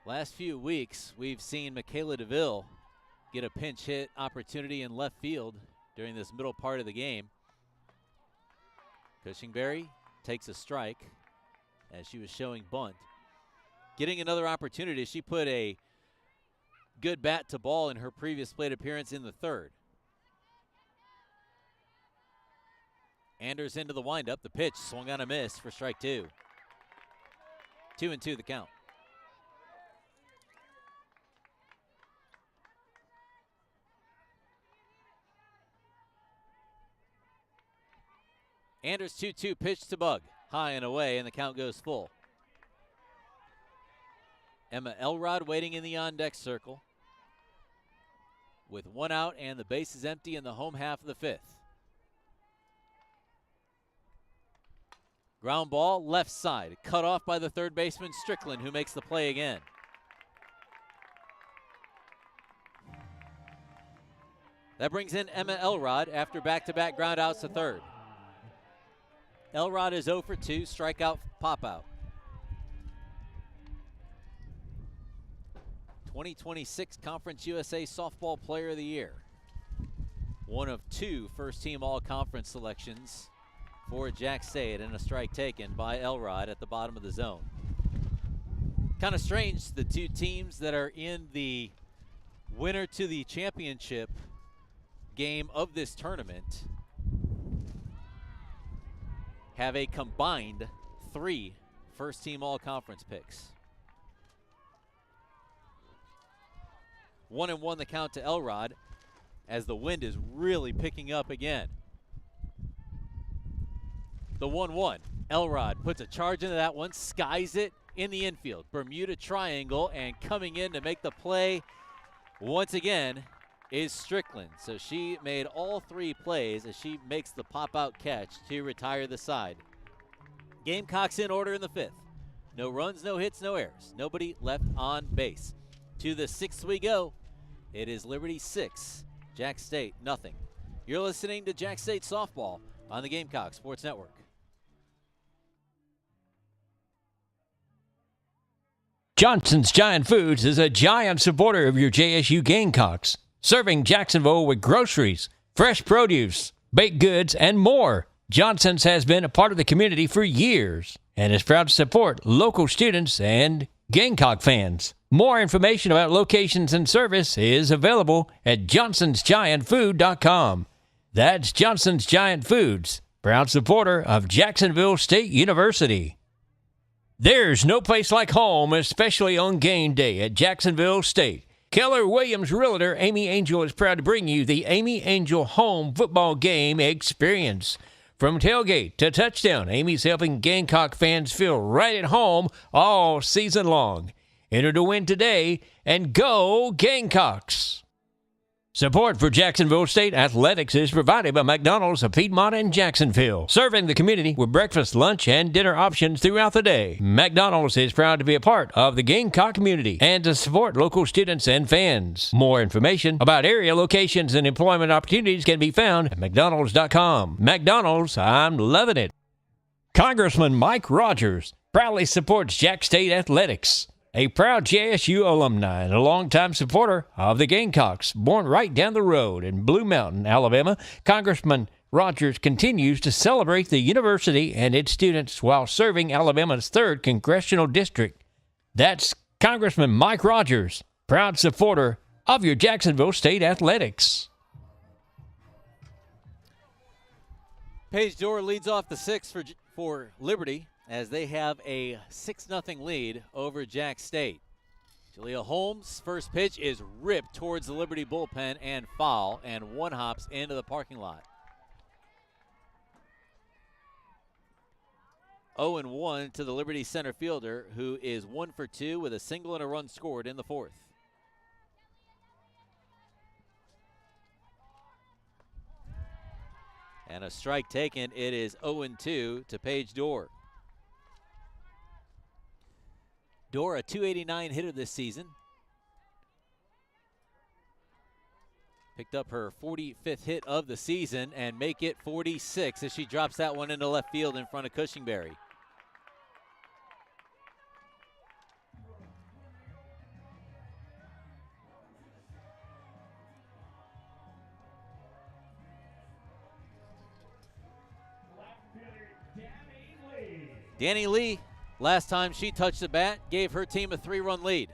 Last few weeks, we've seen Michaela DeVille get a pinch hit opportunity in left field during this middle part of the game. Cushingberry takes a strike as she was showing bunt. Getting another opportunity, she put a good bat to ball in her previous plate appearance in the third. Anders into the windup. The pitch swung on a miss for strike two. 2-2 the count. Anders 2-2 pitch to Bug. High and away, and the count goes full. Emma Elrod waiting in the on-deck circle with one out and the bases empty in the home half of the fifth. Ground ball, left side, cut off by the third baseman Strickland, who makes the play again. That brings in Emma Elrod after back-to-back ground outs to third. Elrod is 0 for 2, strikeout, pop out. 2026 Conference USA Softball Player of the Year. One of 2 first-team all-conference selections for Jack State, and a strike taken by Elrod at the bottom of the zone. Kind of strange, the two teams that are in the winner to the championship game of this tournament have a combined 3 first-team all-conference picks. 1-1 the count to Elrod as the wind is really picking up again. The 1-1. Elrod puts a charge into that one, skies it in the infield. Bermuda triangle, and coming in to make the play once again is Strickland. So she made all 3 plays as she makes the pop-out catch to retire the side. Gamecocks in order in the 5th. No runs, no hits, no errors. Nobody left on base. To the 6th we go. It is Liberty 6, Jack State nothing. You're listening to Jack State Softball on the Gamecock Sports Network. Johnson's Giant Foods is a giant supporter of your JSU Gamecocks, serving Jacksonville with groceries, fresh produce, baked goods, and more. Johnson's has been a part of the community for years and is proud to support local students and Gamecock fans. More information about locations and service is available at johnsonsgiantfood.com. That's Johnson's Giant Foods, proud supporter of Jacksonville State University. There's no place like home, especially on game day at Jacksonville State. Keller Williams Realtor Amy Angel is proud to bring you the Amy Angel Home Football Game Experience. From tailgate to touchdown, Amy's helping Gamecock fans feel right at home all season long. Enter to win today and go Gamecocks! Support for Jacksonville State Athletics is provided by McDonald's of Piedmont and Jacksonville, serving the community with breakfast, lunch, and dinner options throughout the day. McDonald's is proud to be a part of the Gamecock community and to support local students and fans. More information about area locations and employment opportunities can be found at McDonald's.com. McDonald's, I'm loving it. Congressman Mike Rogers proudly supports Jack State Athletics. A proud JSU alumni and a longtime supporter of the Gamecocks, born right down the road in Blue Mountain, Alabama, Congressman Rogers continues to celebrate the university and its students while serving Alabama's 3rd Congressional District. That's Congressman Mike Rogers, proud supporter of your Jacksonville State Athletics. Paige Dorr leads off the 6th for Liberty, as they have a 6-0 lead over Jack State. Jalea Holmes' first pitch is ripped towards the Liberty bullpen and foul, and one hops into the parking lot. 0-1 to the Liberty center fielder, who is 1 for 2 with a single and a run scored in the 4th. And a strike taken. It is 0-2 to Paige Dorr. Dorr, a .289 hitter this season. Picked up her 45th hit of the season and make it 46 as she drops that one into left field in front of Cushingberry. Danny Lee, last time she touched the bat, gave her team a 3-run lead.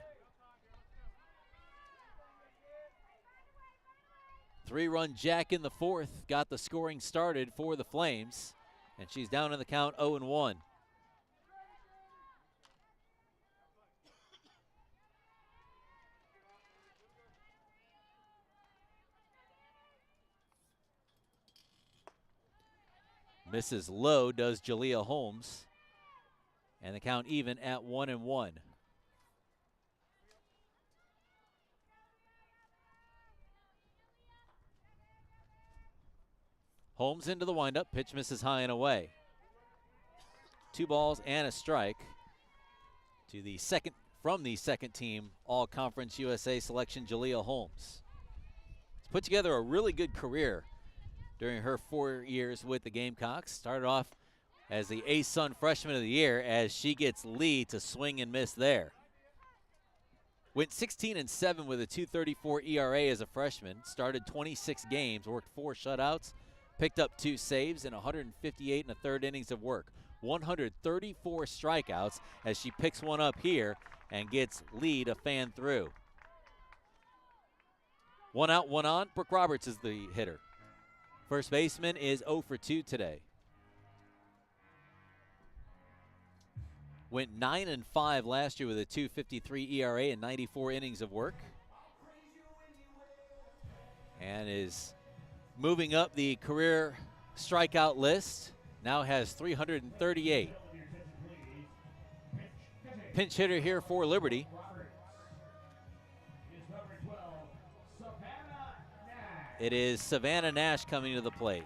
3-run jack in the fourth got the scoring started for the Flames, and she's down in the count 0-1. Mrs. Lowe does Jalea Holmes, and the count even at 1-1. Holmes into the windup, pitch misses high and away. 2 balls and a strike to the second from the second team All-Conference USA selection, Jalea Holmes. She's put together a really good career during her 4 years with the Gamecocks. Started off as the ASUN Freshman of the Year as she gets Lee to swing and miss there. Went 16-7 with a 2.34 ERA as a freshman. Started 26 games, worked 4 shutouts, picked up 2 saves in 158 1/3 innings of work. 134 strikeouts as she picks one up here and gets Lee to fan through. 1 out, 1 on. Brooke Roberts is the hitter. First baseman is 0 for 2 today. Went 9-5 last year with a 2.53 ERA and 94 innings of work. And is moving up the career strikeout list. Now has 338. Pinch hitter here for Liberty. It is Savannah Nash coming to the plate.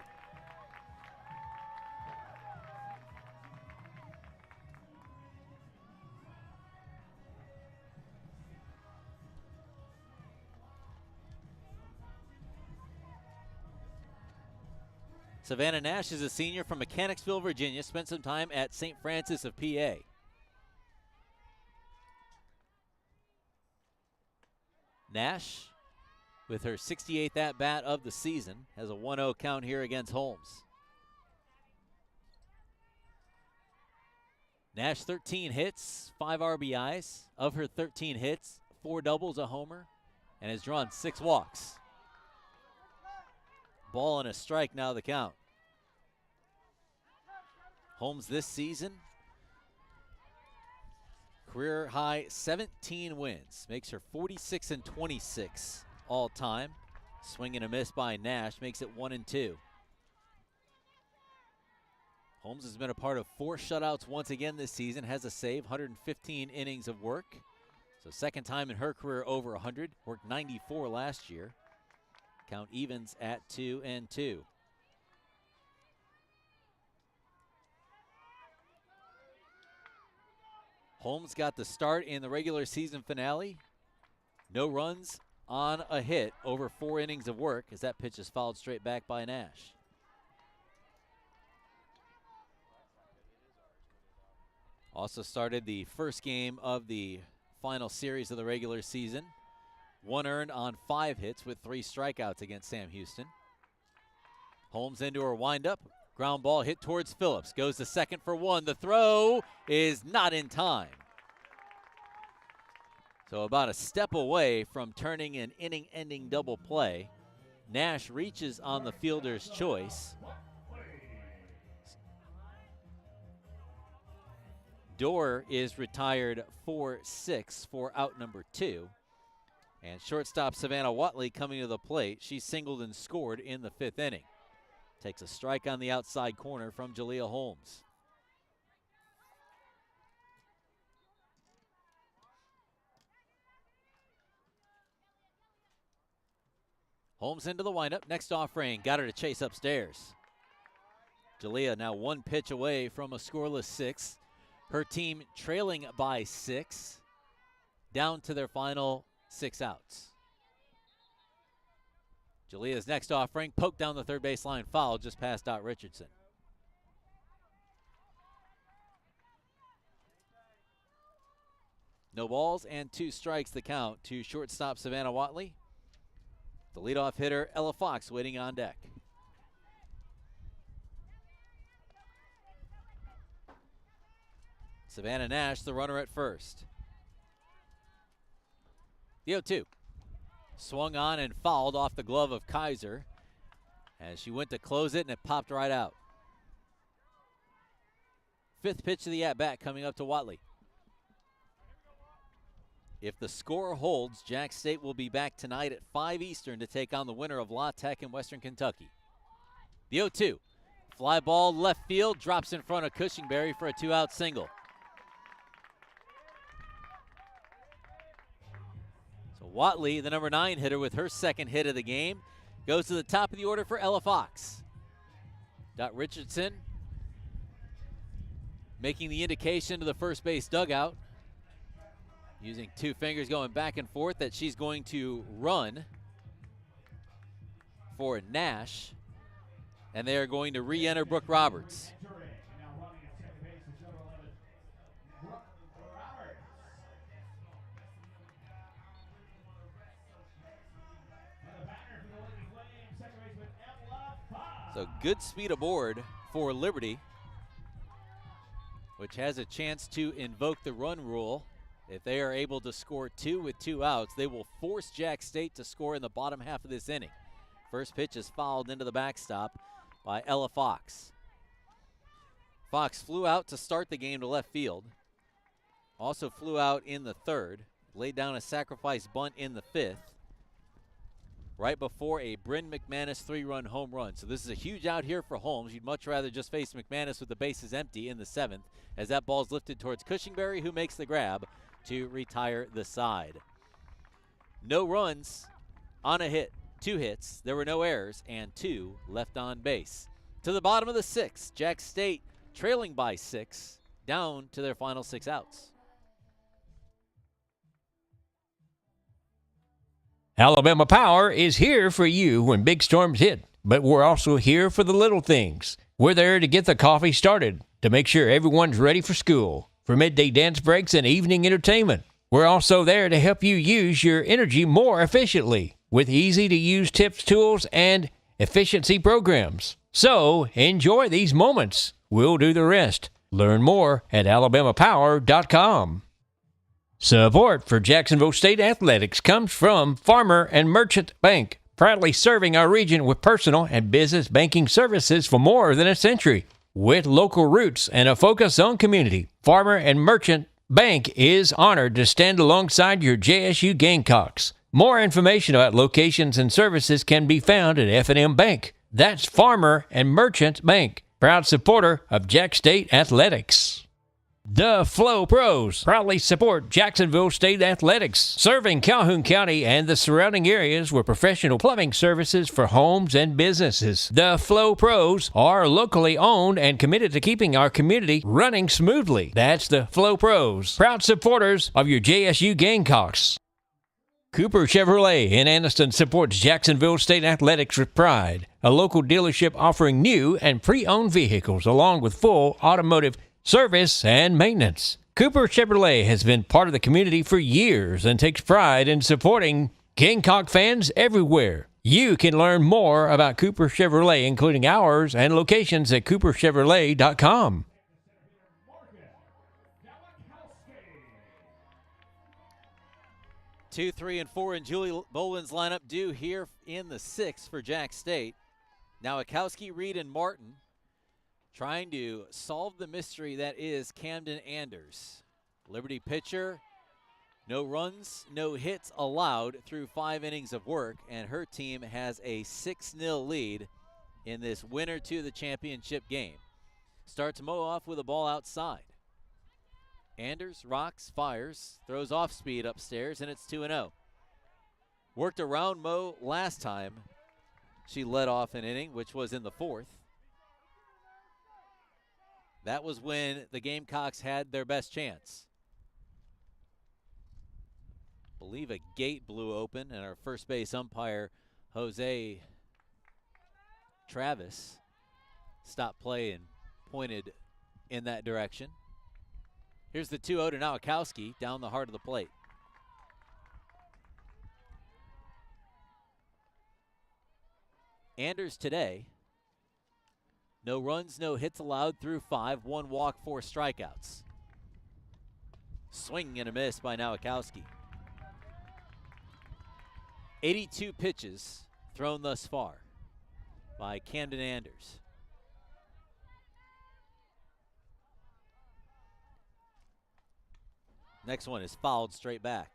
Savannah Nash is a senior from Mechanicsville, Virginia. Spent some time at St. Francis of PA. Nash, with her 68th at-bat of the season, has a 1-0 count here against Holmes. Nash 13 hits, 5 RBIs. Of her 13 hits, 4 doubles, a homer, and has drawn 6 walks. Ball and a strike now the count. Holmes this season, career high 17 wins. Makes her 46-26 all time. Swing and a miss by Nash makes it 1-2. Holmes has been a part of 4 shutouts once again this season. Has a save, 115 innings of work. So second time in her career over 100. Worked 94 last year. Count evens at 2-2. Holmes got the start in the regular season finale. No runs on a hit over 4 innings of work as that pitch is fouled straight back by Nash. Also started the first game of the final series of the regular season. 1 earned on 5 hits with 3 strikeouts against Sam Houston. Holmes into her windup. Ground ball hit towards Phillips. Goes to second for 1. The throw is not in time. So about a step away from turning an inning-ending double play. Nash reaches on the fielder's choice. Dorr is retired 4-6 for out number 2. And shortstop Savannah Watley coming to the plate. She singled and scored in the 5th inning. Takes a strike on the outside corner from Jalea Holmes. Holmes into the windup. Next offering. Got her to chase upstairs. Jalea now 1 pitch away from a scoreless 6. Her team trailing by 6. Down to their final 6 outs. Jalea's next offering, poked down the third baseline, foul just past Dot Richardson. No balls and 2 strikes the count to shortstop Savannah Watley. The leadoff hitter, Ella Fox, waiting on deck. Savannah Nash, the runner at first. The 0-2. Swung on and fouled off the glove of Kaiser as she went to close it, and it popped right out. Fifth pitch of the at-bat coming up to Watley. If the score holds, Jack State will be back tonight at 5 Eastern to take on the winner of La Tech in Western Kentucky. The 0-2. Fly ball left field, drops in front of Cushingberry for a 2-out single. So Watley, the number 9 hitter with her second hit of the game, goes to the top of the order for Ella Fox. Dot Richardson making the indication to the first base dugout, using 2 fingers going back and forth, that she's going to run for Nash, and they are going to re-enter Brooke Roberts. So good speed aboard for Liberty, which has a chance to invoke the run rule. If they are able to score 2 with 2 outs, they will force Jack State to score in the bottom half of this inning. First pitch is fouled into the backstop by Ella Fox. Fox flew out to start the game to left field. Also flew out in the third. Laid down a sacrifice bunt in the fifth, right before a Bryn McManus 3-run home run. So this is a huge out here for Holmes. You'd much rather just face McManus with the bases empty in the 7th, as that ball's lifted towards Cushingberry, who makes the grab to retire the side. No runs on a hit, 2 hits. There were no errors and 2 left on base. To the bottom of the 6th, Jack State trailing by 6, down to their final 6 outs. Alabama Power is here for you when big storms hit, but we're also here for the little things. We're there to get the coffee started, to make sure everyone's ready for school, for midday dance breaks and evening entertainment. We're also there to help you use your energy more efficiently with easy-to-use tips, tools, and efficiency programs. So enjoy these moments. We'll do the rest. Learn more at alabamapower.com. Support for Jacksonville State Athletics comes from Farmer and Merchant Bank, proudly serving our region with personal and business banking services for more than a century. With local roots and a focus on community, Farmer and Merchant Bank is honored to stand alongside your JSU Gamecocks. More information about locations and services can be found at F&M Bank. That's Farmer and Merchant Bank, proud supporter of Jack State Athletics. The Flow Pros proudly support Jacksonville State Athletics, serving Calhoun County and the surrounding areas with professional plumbing services for homes and businesses. The Flow Pros are locally owned and committed to keeping our community running smoothly. That's the Flow Pros, proud supporters of your JSU Gamecocks. Cooper Chevrolet in Anniston supports Jacksonville State Athletics with pride, a local dealership offering new and pre-owned vehicles along with full automotive service and maintenance. Cooper Chevrolet has been part of the community for years and takes pride in supporting Gamecock fans everywhere. You can learn more about Cooper Chevrolet, including hours and locations, at cooperchevrolet.com. 2, 3, and 4 in Julie Bolan's lineup due here in the 6th for Jack State. Now Akowski, Reed, and Martin trying to solve the mystery that is Camden Anders. Liberty pitcher, no runs, no hits allowed through 5 innings of work, and her team has a 6-0 lead in this winner to the championship game. Starts Mo off with a ball outside. Anders rocks, fires, throws off speed upstairs, and it's 2-0. Worked around Mo last time she led off an inning, which was in the 4th. That was when the Gamecocks had their best chance. I believe a gate blew open, and our first base umpire, Jose Travis, stopped play and pointed in that direction. Here's the 2-0 to Nowakowski down the heart of the plate. Anders today, no runs, no hits allowed through 5, 1 walk, 4 strikeouts. Swing and a miss by Nowakowski. 82 pitches thrown thus far by Camden Anders. Next one is fouled straight back.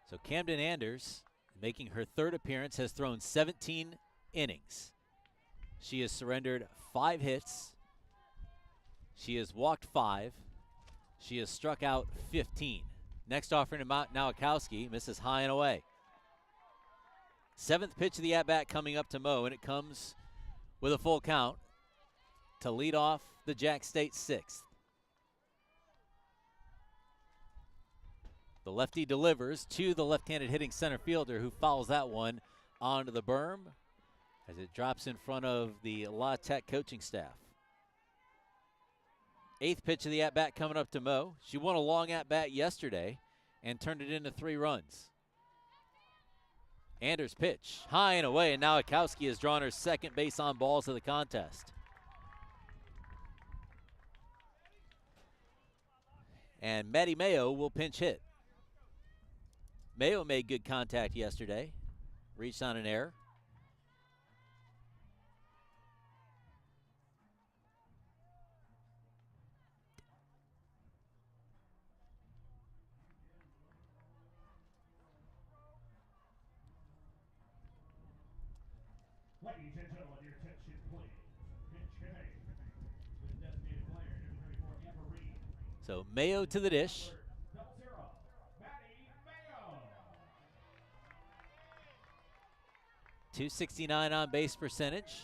So Camden Anders, making her third appearance, has thrown 17 innings. She has surrendered 5 hits. She has walked 5. She has struck out 15. Next offering to Nowakowski, misses high and away. 7th pitch of the at-bat coming up to Moe, and it comes with a full count to lead off the Jack State 6th. The lefty delivers to the left-handed hitting center fielder, who fouls that one onto the berm as it drops in front of the La Tech coaching staff. 8th pitch of the at-bat coming up to Moe. She won a long at-bat yesterday and turned it into 3 runs. Anders' pitch, high and away, and Nowakowski has drawn her second base on balls of the contest. And Maddie Mayo will pinch hit. Mayo made good contact yesterday, reached on an error. Ladies and gentlemen, your attention please. Pitch hitting. The designated player, number 34, Amber Reed. So Mayo to the dish. 0-0, Maddie Mayo. 269 on base percentage,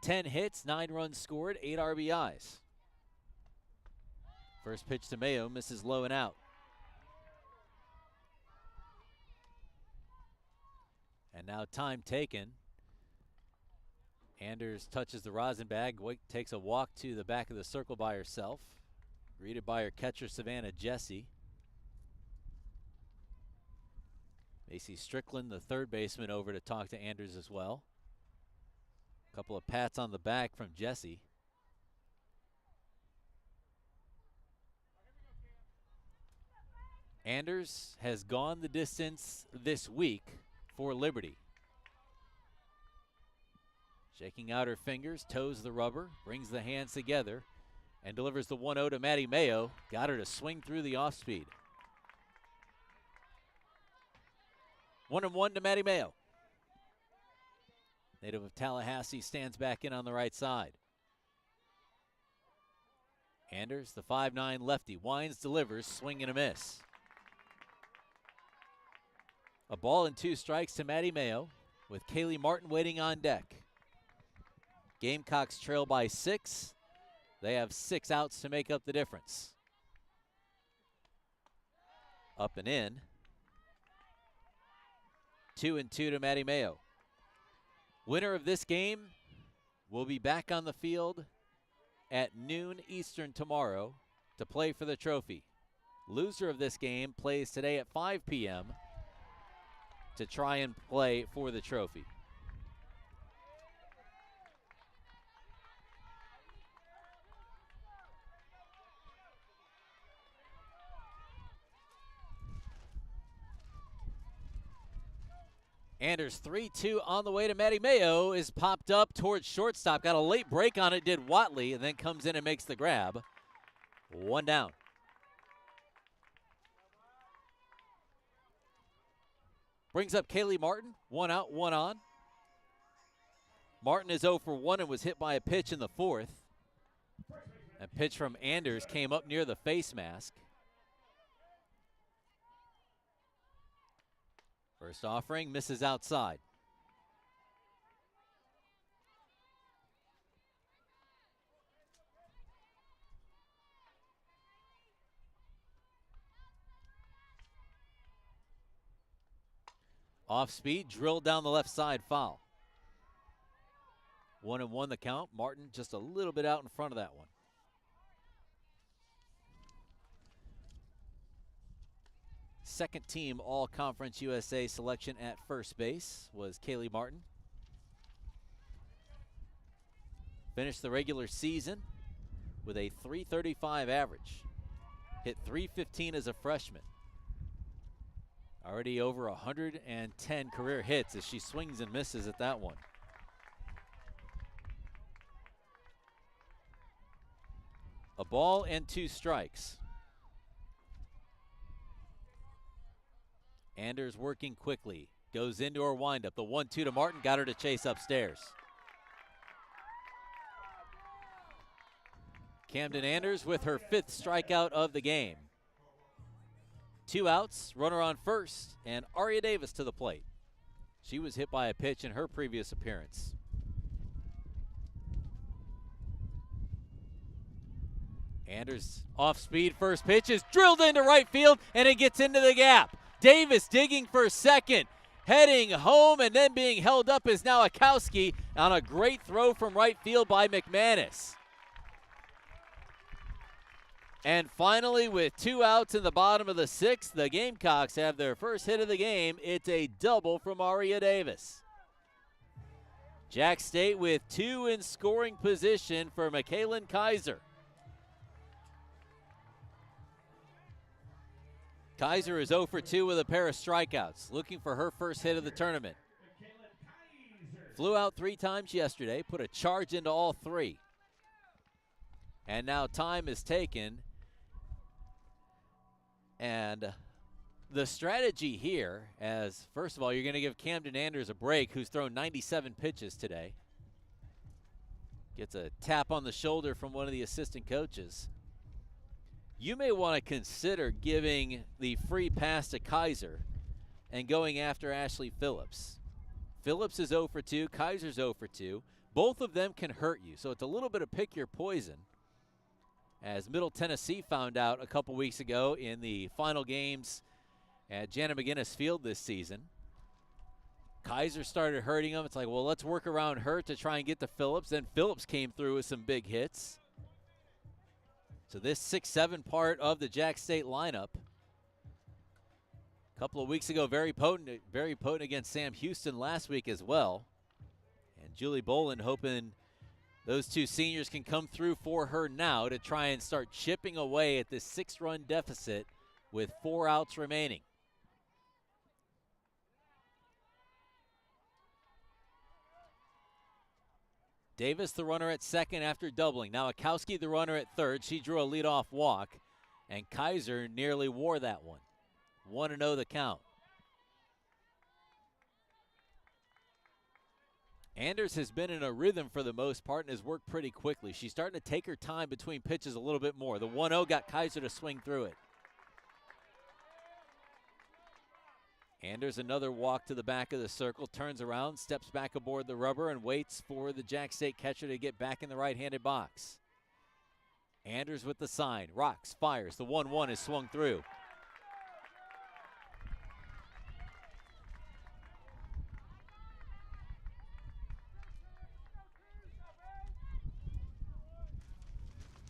10 hits, 9 runs scored, 8 RBIs. First pitch to Mayo, misses low and out. And now time taken. Anders touches the rosin bag, takes a walk to the back of the circle by herself. Greeted by her catcher, Savannah Jesse. Macy Strickland, the third baseman, over to talk to Anders as well. A couple of pats on the back from Jesse. Anders has gone the distance this week for Liberty. Shaking out her fingers, toes the rubber, brings the hands together, and delivers the 1-0 to Maddie Mayo. Got her to swing through the off speed. 1-1 to Maddie Mayo. Native of Tallahassee stands back in on the right side. Anders, the 5'9" lefty, winds, delivers, swing and a miss. A ball and 2 strikes to Maddie Mayo, with Kaylee Martin waiting on deck. Gamecocks trail by 6. They have 6 outs to make up the difference. Up and in. 2-2 to Maddie Mayo. Winner of this game will be back on the field at noon Eastern tomorrow to play for the trophy. Loser of this game plays today at 5 p.m. to try and play for the trophy. Anders 3-2 on the way to Maddie Mayo is popped up towards shortstop. Got a late break on it, did Watley, and then comes in and makes the grab. 1 down. Brings up Kaylee Martin. 1 out, 1 on. Martin is 0 for 1 and was hit by a pitch in the 4th. A pitch from Anders came up near the face mask. First offering, misses outside. Off speed, drilled down the left side, foul. 1-1 the count. Martin just a little bit out in front of that one. Second team All-Conference USA selection at first base was Kaylee Martin. Finished the regular season with a .335 average. Hit .315 as a freshman. Already over 110 career hits as she swings and misses at that one. A ball and 2 strikes. Anders working quickly. Goes into her windup. The 1-2 to Martin. Got her to chase upstairs. Camden Anders with her 5th strikeout of the game. 2 outs, runner on first, and Aria Davis to the plate. She was hit by a pitch in her previous appearance. Anders off speed, first pitch is drilled into right field, and it gets into the gap. Davis digging for second, heading home, and then being held up is now Akowski on a great throw from right field by McManus. And finally, with 2 outs in the bottom of the 6th, the Gamecocks have their first hit of the game. It's a double from Aria Davis. Jack State with 2 in scoring position for Michaelin Kaiser. Kaiser is 0 for 2 with a pair of strikeouts, looking for her first hit of the tournament. Flew out 3 times yesterday, put a charge into all 3. And now time is taken. And the strategy here, as first of all, you're going to give Camden Anders a break, who's thrown 97 pitches today. Gets a tap on the shoulder from one of the assistant coaches. You may want to consider giving the free pass to Kaiser and going after Ashley Phillips. Phillips is 0 for 2, Kaiser's 0 for 2. Both of them can hurt you, so it's a little bit of pick your poison. As Middle Tennessee found out a couple weeks ago in the final games at Jana McGinnis Field this season. Kaiser started hurting them. It's like, well, let's work around her to try and get to Phillips. Then Phillips came through with some big hits. So this 6-7 part of the Jack State lineup. A couple of weeks ago, very potent against Sam Houston last week as well. And Julie Bolan hoping those 2 seniors can come through for her now to try and start chipping away at this 6-run deficit with 4 outs remaining. Davis, the runner at second after doubling. Now Akowski, the runner at third. She drew a leadoff walk, and Kaiser nearly wore that one. 1-0 the count. Anders has been in a rhythm for the most part and has worked pretty quickly. She's starting to take her time between pitches a little bit more. The 1-0 got Kaiser to swing through it. Anders another walk to the back of the circle, turns around, steps back aboard the rubber, and waits for the Jack State catcher to get back in the right-handed box. Anders with the sign, rocks, fires. The 1-1 is swung through.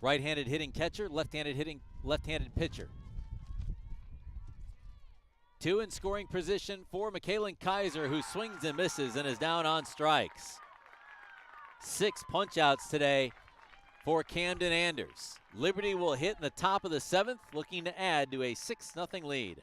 Right-handed hitting catcher, left-handed pitcher. 2 in scoring position for Michaelin Kaiser, who swings and misses and is down on strikes. 6 punch-outs today for Camden Anders. Liberty will hit in the top of the 7th, looking to add to a 6-0 lead.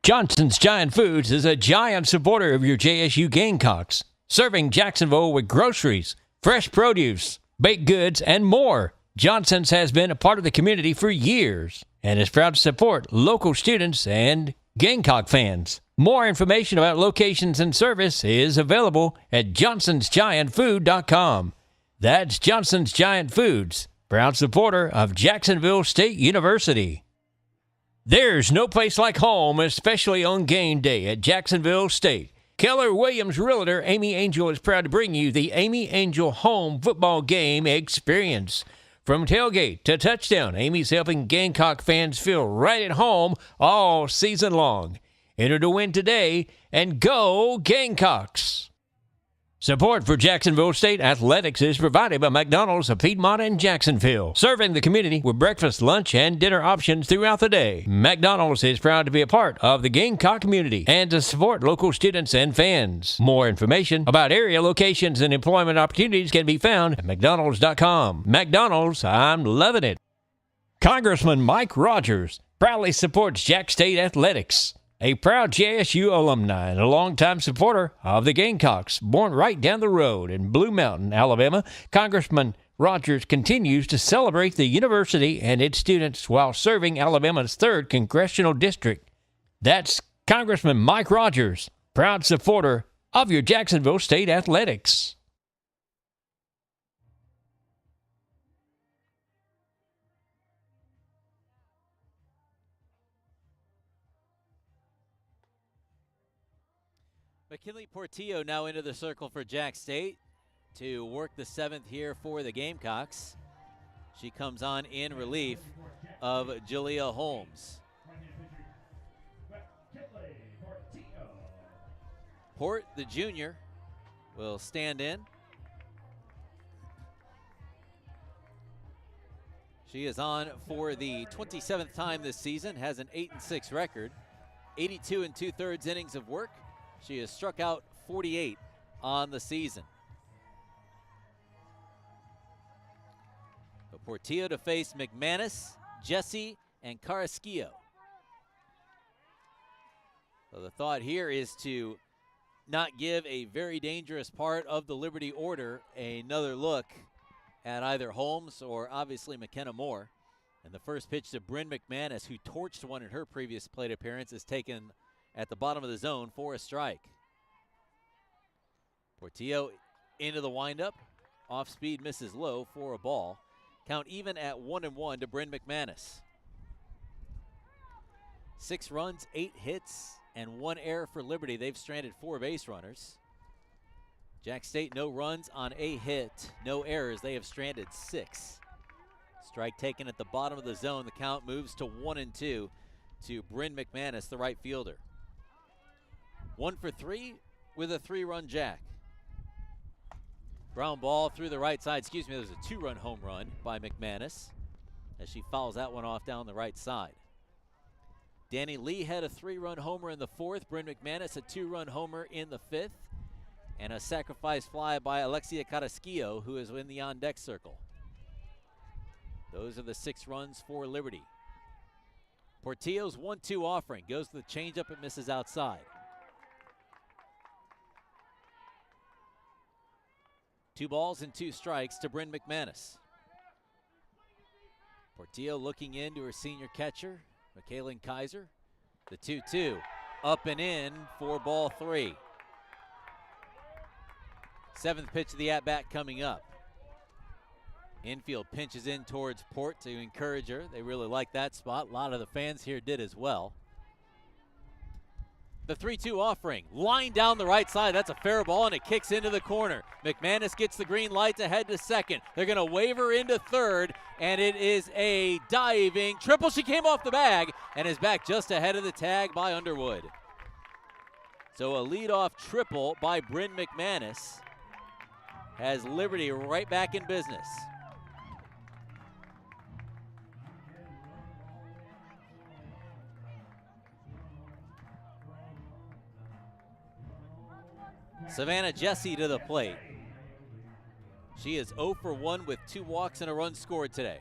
Johnson's Giant Foods is a giant supporter of your JSU Gamecocks, serving Jacksonville with groceries, fresh produce, baked goods, and more. Johnson's has been a part of the community for years and is proud to support local students and Gamecock fans. More information about locations and service is available at johnsonsgiantfood.com. That's Johnson's Giant Foods, proud supporter of Jacksonville State University. There's no place like home, especially on game day at Jacksonville State. Keller Williams Realtor Amy Angel is proud to bring you the Amy Angel Home Football Game Experience. From tailgate to touchdown, Amy's helping Gamecock fans feel right at home all season long. Enter to win today and go Gamecocks! Support for Jacksonville State Athletics is provided by McDonald's of Piedmont and Jacksonville, serving the community with breakfast, lunch, and dinner options throughout the day. McDonald's is proud to be a part of the Gamecock community and to support local students and fans. More information about area locations and employment opportunities can be found at mcdonalds.com. McDonald's, I'm loving it. Congressman Mike Rogers proudly supports Jack State Athletics. A proud JSU alumni and a longtime supporter of the Gamecocks, born right down the road in Blue Mountain, Alabama, Congressman Rogers continues to celebrate the university and its students while serving Alabama's 3rd Congressional District. That's Congressman Mike Rogers, proud supporter of your Jacksonville State Athletics. McKinley Portillo now into the circle for Jack State to work the 7th here for the Gamecocks. She comes on in relief of Julia Holmes. Port, the junior, will stand in. She is on for the 27th time this season, has an 8-6 record, 82 2/3 innings of work. She has struck out 48 on the season. But Portillo to face McManus, Jesse, and Carrasquillo. So the thought here is to not give a very dangerous part of the Liberty order another look at either Holmes or obviously McKenna Moore. And the first pitch to Bryn McManus, who torched one in her previous plate appearance, is taken at the bottom of the zone for a strike. Portillo into the windup. Off speed, misses low for a ball. Count even at 1-1 to Bryn McManus. 6 runs, 8 hits, and 1 error for Liberty. They've stranded 4 base runners. Jack State, no runs on a hit, no errors. They have stranded 6. Strike taken at the bottom of the zone. The count moves to 1-2 to Bryn McManus, the right fielder. 1 for 3 with a 3-run jack. Ground ball through the right side. Excuse me, there's a 2-run home run by McManus as she fouls that one off down the right side. Danny Lee had a 3-run homer in the 4th. Bryn McManus a 2-run homer in the 5th. And a sacrifice fly by Alexia Carrasquillo, who is in the on-deck circle. Those are the 6 runs for Liberty. Portillo's 1-2 offering. Goes to the changeup and misses outside. 2 balls and 2 strikes to Bryn McManus. Portillo looking into her senior catcher, Michaelin Kaiser. The 2-2 up and in for ball 3. 7th pitch of the at-bat coming up. Infield pinches in towards Port to encourage her. They really like that spot. A lot of the fans here did as well. The 3-2 offering, line down the right side. That's a fair ball, and it kicks into the corner. McManus gets the green light to head to second. They're going to wave her into third, and it is a diving triple. She came off the bag and is back just ahead of the tag by Underwood. So a leadoff triple by Bryn McManus has Liberty right back in business. Savannah Jesse to the plate. She is 0 for 1 with 2 walks and a run scored today.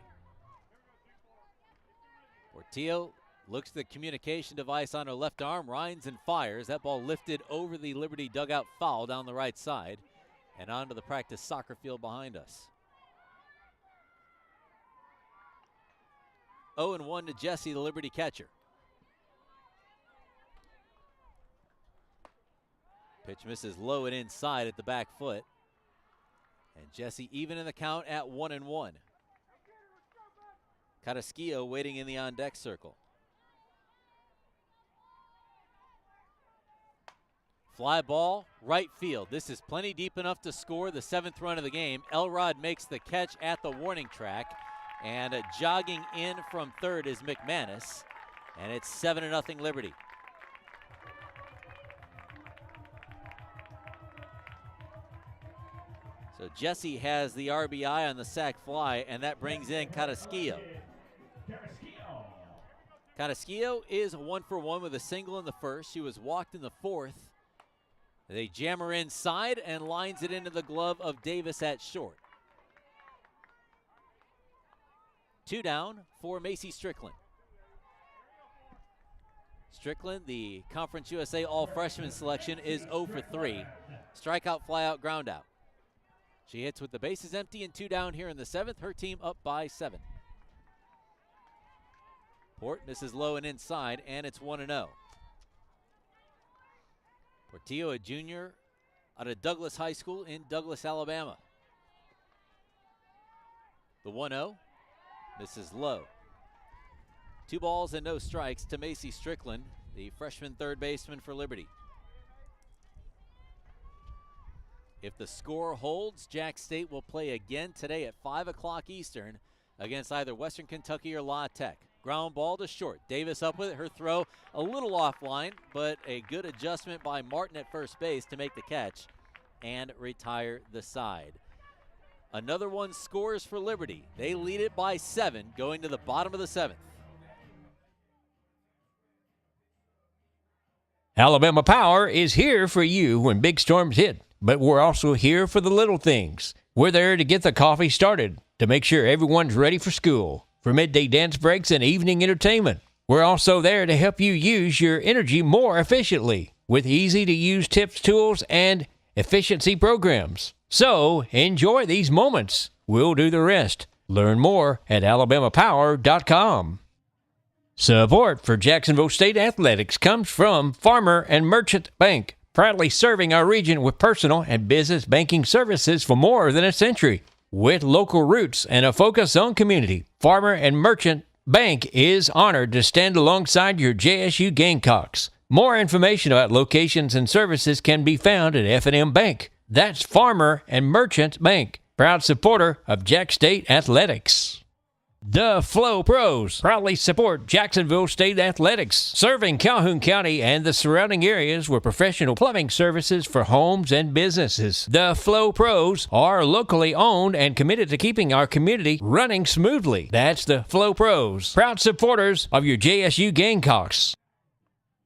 Portillo looks at the communication device on her left arm, rinds and fires. That ball lifted over the Liberty dugout foul down the right side and onto the practice soccer field behind us. 0-1 to Jesse, the Liberty catcher. Pitch misses low and inside at the back foot. And Jesse even in the count at 1-1. Carrasquillo waiting in the on-deck circle. Fly ball, right field. This is plenty deep enough to score the 7th run of the game. Elrod makes the catch at the warning track. And jogging in from third is McManus. And it's 7-0 Liberty. So Jesse has the RBI on the sac fly, and that brings in Carrasquillo. Carrasquillo is 1 for 1 with a single in the first. She was walked in the fourth. They jam her inside and lines it into the glove of Davis at short. 2 down for Macy Strickland. Strickland, the Conference USA All-Freshman selection, is 0 for 3. Strikeout, flyout, ground out. She hits with the bases empty and 2 down here in the 7th. Her team up by 7. Port misses low and inside, and it's 1-0. Portillo, a junior out of Douglas High School in Douglas, Alabama. The 1-0 misses low. 2 balls and no strikes to Macy Strickland, the freshman third baseman for Liberty. If the score holds, Jack State will play again today at 5 o'clock Eastern against either Western Kentucky or La Tech. Ground ball to short. Davis up with it. Her throw a little offline, but a good adjustment by Martin at first base to make the catch and retire the side. Another one scores for Liberty. They lead it by 7 going to the bottom of the 7th. Alabama Power is here for you when big storms hit, but we're also here for the little things. We're there to get the coffee started, to make sure everyone's ready for school, for midday dance breaks and evening entertainment. We're also there to help you use your energy more efficiently with easy-to-use tips, tools, and efficiency programs. So enjoy these moments. We'll do the rest. Learn more at alabamapower.com. Support for Jacksonville State Athletics comes from Farmer and Merchant Bank, proudly serving our region with personal and business banking services for more than a century. With local roots and a focus on community, Farmer and Merchant Bank is honored to stand alongside your JSU Gamecocks. More information about locations and services can be found at F&M Bank. That's Farmer and Merchant Bank, proud supporter of Jack State Athletics. The Flow Pros proudly support Jacksonville State Athletics, serving Calhoun County and the surrounding areas with professional plumbing services for homes and businesses. The Flow Pros are locally owned and committed to keeping our community running smoothly. That's the Flow Pros, proud supporters of your JSU Gamecocks.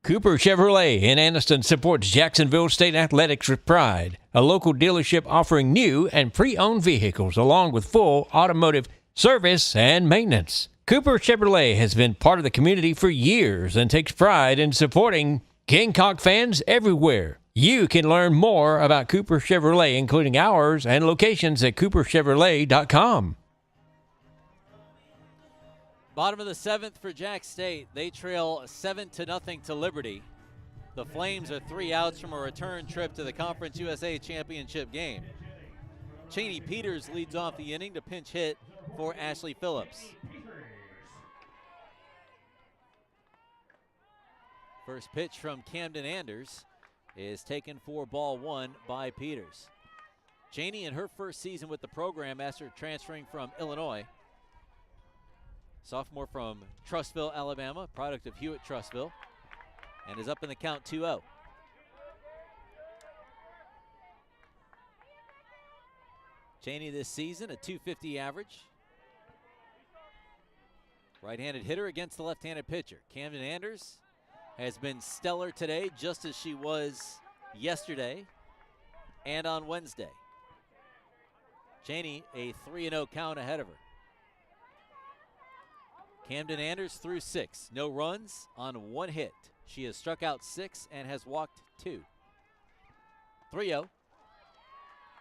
Cooper Chevrolet in Anniston supports Jacksonville State Athletics with pride, a local dealership offering new and pre-owned vehicles along with full automotive service and maintenance. Cooper Chevrolet has been part of the community for years and takes pride in supporting Gamecock fans everywhere. You can learn more about Cooper Chevrolet, including hours and locations, at cooperchevrolet.com. Bottom of the 7th for Jack State. They trail 7-0 to Liberty. The Flames are 3 outs from a return trip to the Conference USA Championship game. Cheney Peters leads off the inning to pinch hit for Ashley Phillips. First pitch from Camden Anders is taken for ball 1 by Peters. Cheney in her first season with the program after transferring from Illinois. Sophomore from Trussville, Alabama, product of Hewitt-Trussville, and is up in the count 2-0. Cheney this season, a .250 average. Right-handed hitter against the left-handed pitcher. Camden Anders has been stellar today, just as she was yesterday and on Wednesday. Cheney, a 3-0 count ahead of her. Camden Anders threw 6. No runs on 1 hit. She has struck out 6 and has walked 2. 3-0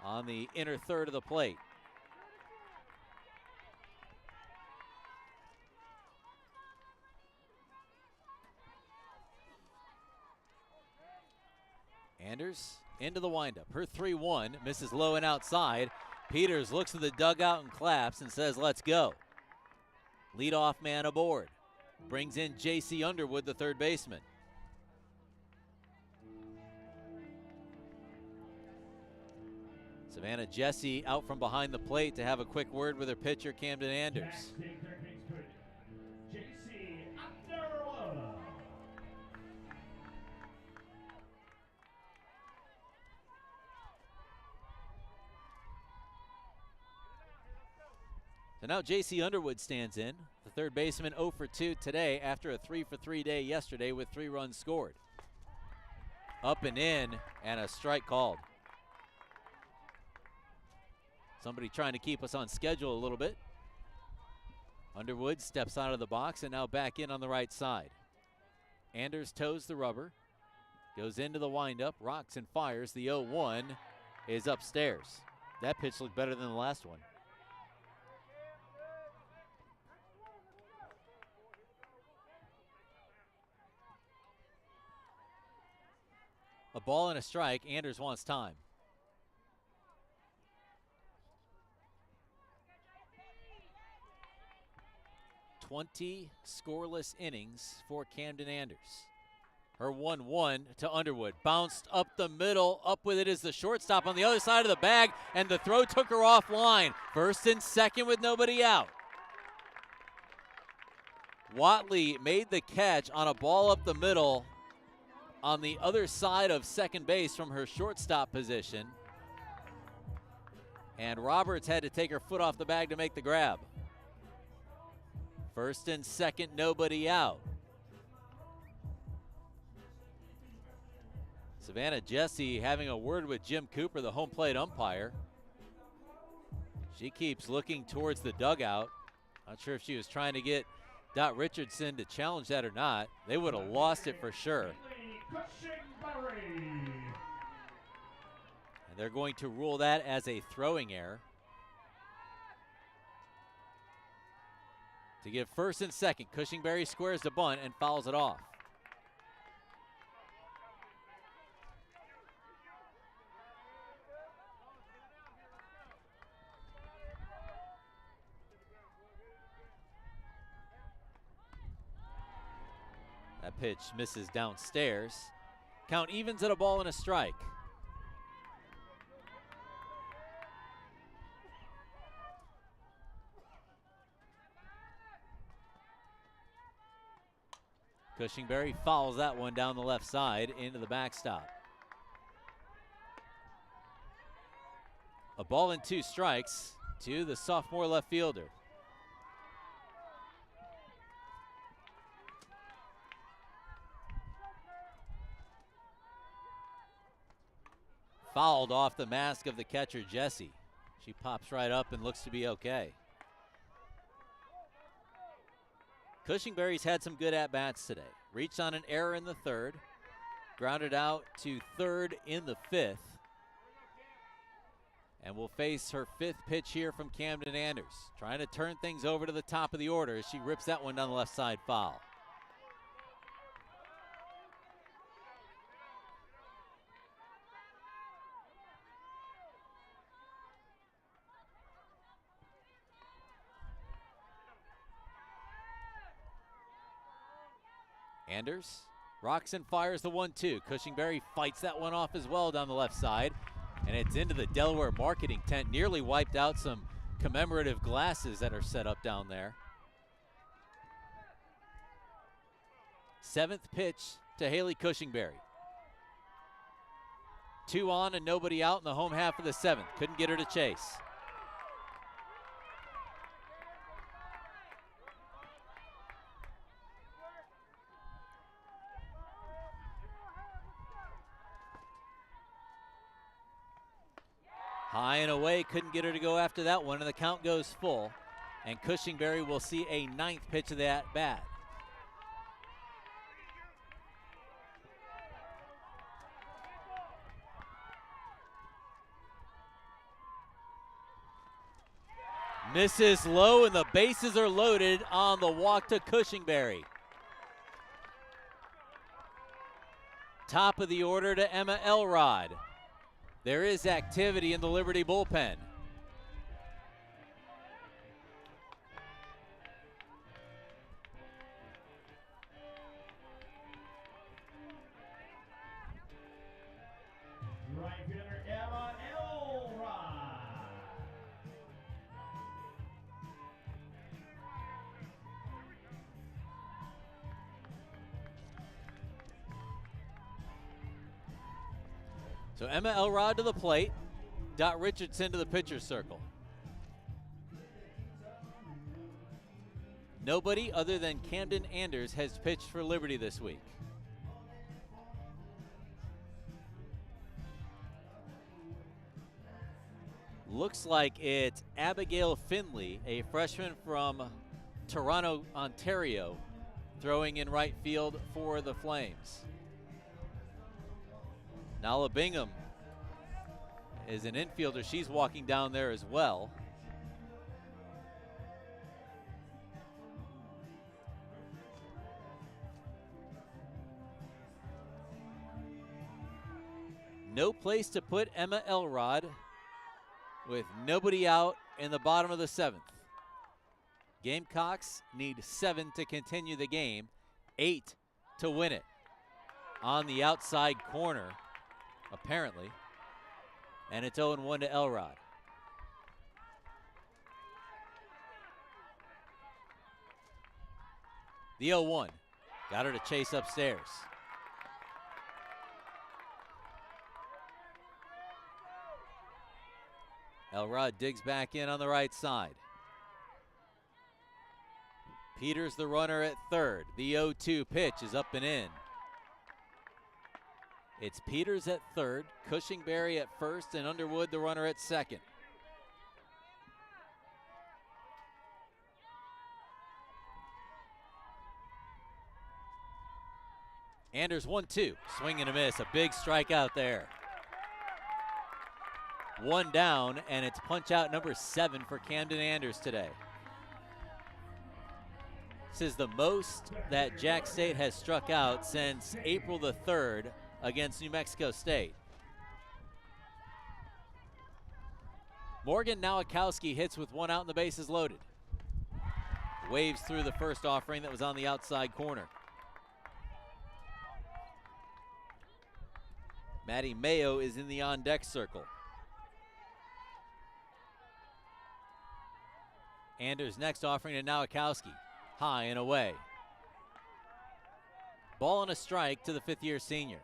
on the inner third of the plate. Anders into the windup. Her 3-1 misses low and outside. Peters looks at the dugout and claps and says, "Let's go." Leadoff man aboard. Brings in J.C. Underwood, the third baseman. Savannah Jesse out from behind the plate to have a quick word with her pitcher, Camden Anders. now J.C. Underwood stands in. The third baseman 0 for 2 today after a 3 for 3 day yesterday with 3 runs scored. Up and in, and a strike called. Somebody trying to keep us on schedule a little bit. Underwood steps out of the box and now back in on the right side. Anders toes the rubber, goes into the windup, rocks and fires. The 0-1 is upstairs. That pitch looked better than the last one. A ball and a strike. Anders wants time. "20 scoreless innings for Camden Anders." Her 1-1 to Underwood. Bounced up the middle. Up with it is the shortstop on the other side of the bag, and the throw took her offline. First and second with nobody out. Watley made the catch on a ball up the middle on the other side of second base from her shortstop position. And Roberts had to take her foot off the bag to make the grab. First and second, nobody out. Savannah Jesse having a word with Jim Cooper, the home plate umpire. She keeps looking towards the dugout. Not sure if she was trying to get Dot Richardson to challenge that or not. They would have lost it for sure. And they're going to rule that as a throwing error. To give first and second, Cushingberry squares the bunt and fouls it off. That pitch misses downstairs. Count evens at a ball and a strike. Cushingberry fouls that one down the left side into the backstop. A ball and 2 strikes to the sophomore left fielder. Fouled off the mask of the catcher, Jesse. She pops right up and looks to be okay. Cushingberry's had some good at-bats today. Reached on an error in the third. Grounded out to third in the 5th. And will face her 5th pitch here from Camden Anders. Trying to turn things over to the top of the order as she rips that one down the left side foul. Anders rocks and fires the 1-2. Cushingberry fights that one off as well down the left side. And it's into the Delaware marketing tent. Nearly wiped out some commemorative glasses that are set up down there. 7th pitch to Haley Cushingberry. 2 on and nobody out in the home half of the 7th. Couldn't get her to chase. High and away, couldn't get her to go after that one, and the count goes full. And Cushingberry will see a 9th pitch of that bat. Misses low, and the bases are loaded on the walk to Cushingberry. Top of the order to Emma Elrod. There is activity in the Liberty bullpen. Right fielder Emma Elrod. So Emma Elrod to the plate. Dot Richardson to the pitcher's circle. Nobody other than Camden Anders has pitched for Liberty this week. Looks like it's Abigail Finley, a freshman from Toronto, Ontario, throwing in right field for the Flames. Nala Bingham is an infielder. She's walking down there as well. No place to put Emma Elrod with nobody out in the bottom of the 7th. Gamecocks need 7 to continue the game, 8 to win it. On the outside corner, apparently. And it's 0-1 to Elrod. The 0-1. Got her to chase upstairs. Elrod digs back in on the right side. Peters the runner at third. The 0-2 pitch is up and in. It's Peters at third, Cushingberry at first, and Underwood the runner at second. Anders 1-2, swing and a miss, a big strikeout there. One down, and it's punch out number 7 for Camden Anders today. This is the most that Jack State has struck out since April the 3rd against New Mexico State. Morgan Nowakowski hits with 1 out and the bases loaded. Waves through the first offering that was on the outside corner. Maddie Mayo is in the on-deck circle. Anders' next offering to Nowakowski. High and away. Ball and a strike to the 5th-year senior.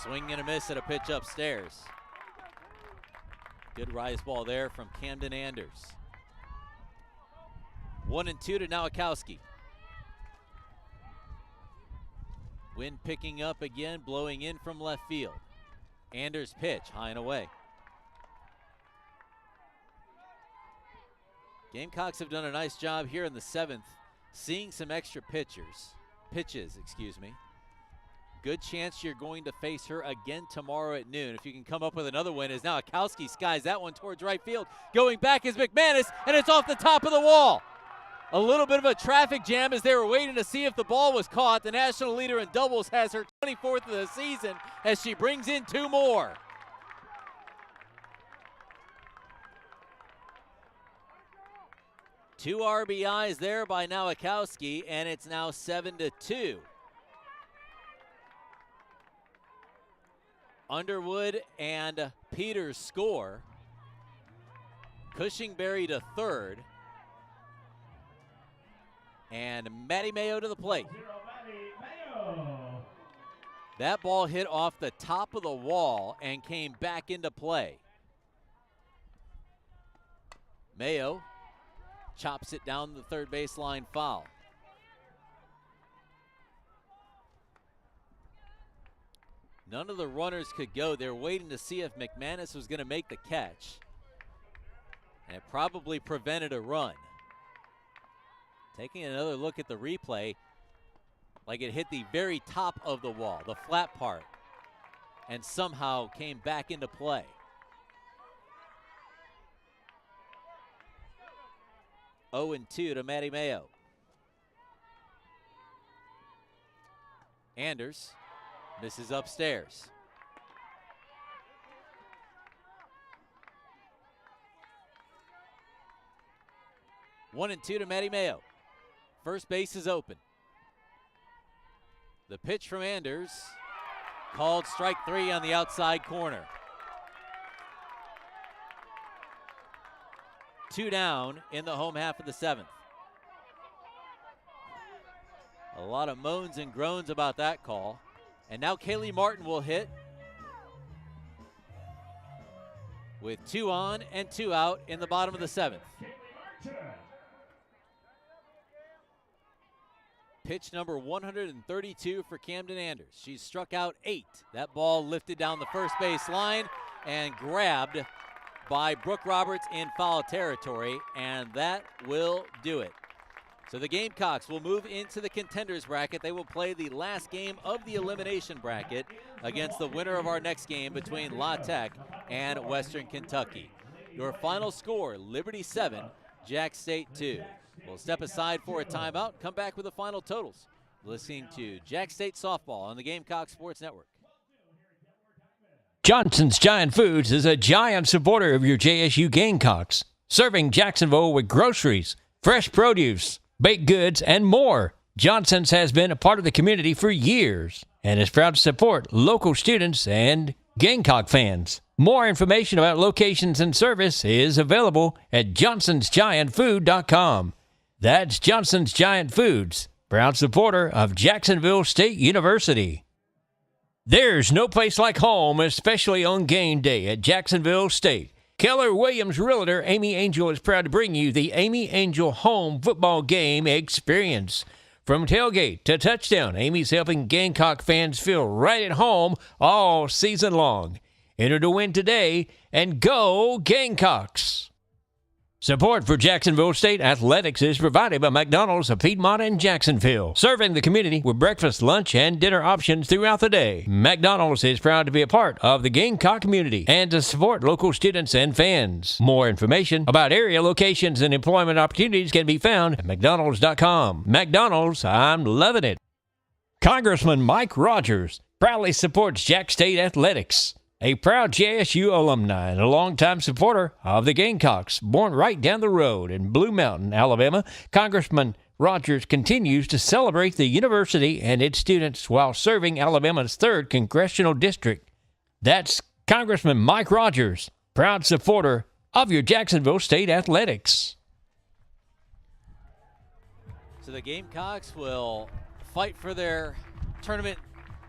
Swing and a miss at a pitch upstairs. Good rise ball there from Camden Anders. 1-2 to Nowakowski. Wind picking up again, blowing in from left field. Anders' pitch, high and away. Gamecocks have done a nice job here in the 7th, seeing some extra pitches. Good chance you're going to face her again tomorrow at noon. If you can come up with another win, as Nowakowski skies that one towards right field. Going back is McManus, and it's off the top of the wall. A little bit of a traffic jam as they were waiting to see if the ball was caught. The national leader in doubles has her 24th of the season as she brings in 2 more. Two RBIs there by Nowakowski, and it's now 7-2. Underwood and Peters score. Cushingberry to third. And Maddie Mayo to the plate. That ball hit off the top of the wall and came back into play. Mayo chops it down the third baseline foul. None of the runners could go. They're waiting to see if McManus was going to make the catch. And it probably prevented a run. Taking another look at the replay, like it hit the very top of the wall, the flat part, and somehow came back into play. Oh, 0-2 to Maddie Mayo. Anders misses upstairs. One and 2 to Maddie Mayo. First base is open. The pitch from Anders, called strike 3 on the outside corner. 2 down in the home half of the 7th. A lot of moans and groans about that call. And now Kaylee Martin will hit with 2 on and 2 out in the bottom of the 7th. Pitch number 132 for Camden Anders. She's struck out 8. That ball lifted down the first base line and grabbed by Brooke Roberts in foul territory, and that will do it. So the Gamecocks will move into the contenders bracket. They will play the last game of the elimination bracket against the winner of our next game between La Tech and Western Kentucky. Your final score, Liberty 7, Jack State 2. We'll step aside for a timeout, come back with the final totals. Listening to Jack State Softball on the Gamecock Sports Network. Johnson's Giant Foods is a giant supporter of your JSU Gamecocks, serving Jacksonville with groceries, fresh produce, baked goods, and more. Johnson's has been a part of the community for years and is proud to support local students and Gamecock fans. More information about locations and service is available at johnsonsgiantfood.com. That's Johnson's Giant Foods, proud supporter of Jacksonville State University. There's no place like home, especially on game day at Jacksonville State. Keller Williams Realtor Amy Angel is proud to bring you the Amy Angel Home Football Game Experience. From tailgate to touchdown, Amy's helping Gamecock fans feel right at home all season long. Enter to win today and go Gamecocks! Support for Jacksonville State Athletics is provided by McDonald's of Piedmont and Jacksonville, serving the community with breakfast, lunch, and dinner options throughout the day. McDonald's is proud to be a part of the Gamecock community and to support local students and fans. More information about area locations and employment opportunities can be found at McDonald's.com. McDonald's, I'm loving it. Congressman Mike Rogers proudly supports Jack State Athletics. A proud JSU alumni and a longtime supporter of the Gamecocks, born right down the road in Blue Mountain, Alabama, Congressman Rogers continues to celebrate the university and its students while serving Alabama's 3rd Congressional District. That's Congressman Mike Rogers, proud supporter of your Jacksonville State Athletics. So the Gamecocks will fight for their tournament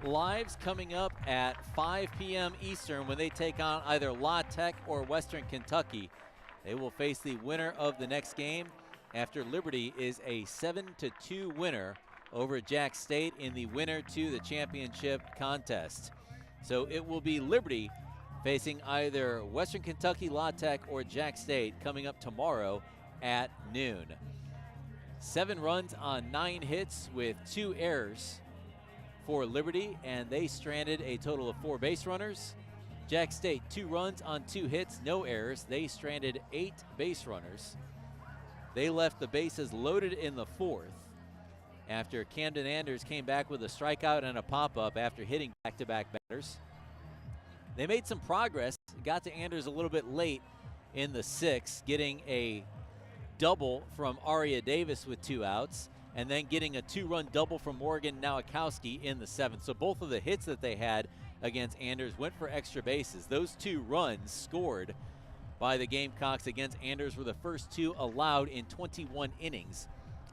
lives coming up at 5 p.m. Eastern when they take on either La Tech or Western Kentucky. They will face the winner of the next game after Liberty is a 7-2 winner over Jack State in the winner to the championship contest. So it will be Liberty facing either Western Kentucky, La Tech, or Jack State coming up tomorrow at noon. 7 runs on 9 hits with 2 errors for Liberty, and they stranded a total of 4 base runners. Jack State, 2 runs on 2 hits, no errors. They stranded 8 base runners. They left the bases loaded in the 4th after Camden Anders came back with a strikeout and a pop-up after hitting back-to-back batters. They made some progress, got to Anders a little bit late in the 6th, getting a double from Aria Davis with 2 outs, and then getting a 2-run double from Morgan Nowakowski in the 7th. So both of the hits that they had against Anders went for extra bases. Those 2 runs scored by the Gamecocks against Anders were the first 2 allowed in 21 innings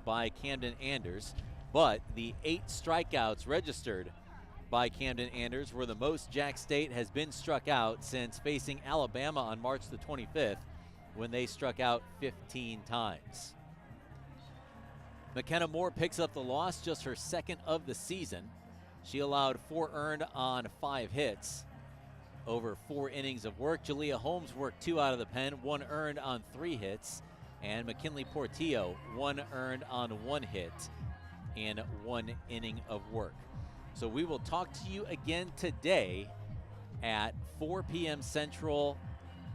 by Camden Anders. But the 8 strikeouts registered by Camden Anders were the most Jack State has been struck out since facing Alabama on March the 25th when they struck out 15 times. McKenna Moore picks up the loss, just her 2nd of the season. She allowed 4 earned on 5 hits over 4 innings of work. Jalea Holmes worked 2 out of the pen, 1 earned on 3 hits. And McKinley Portillo, 1 earned on 1 hit in 1 inning of work. So we will talk to you again today at 4 p.m. Central.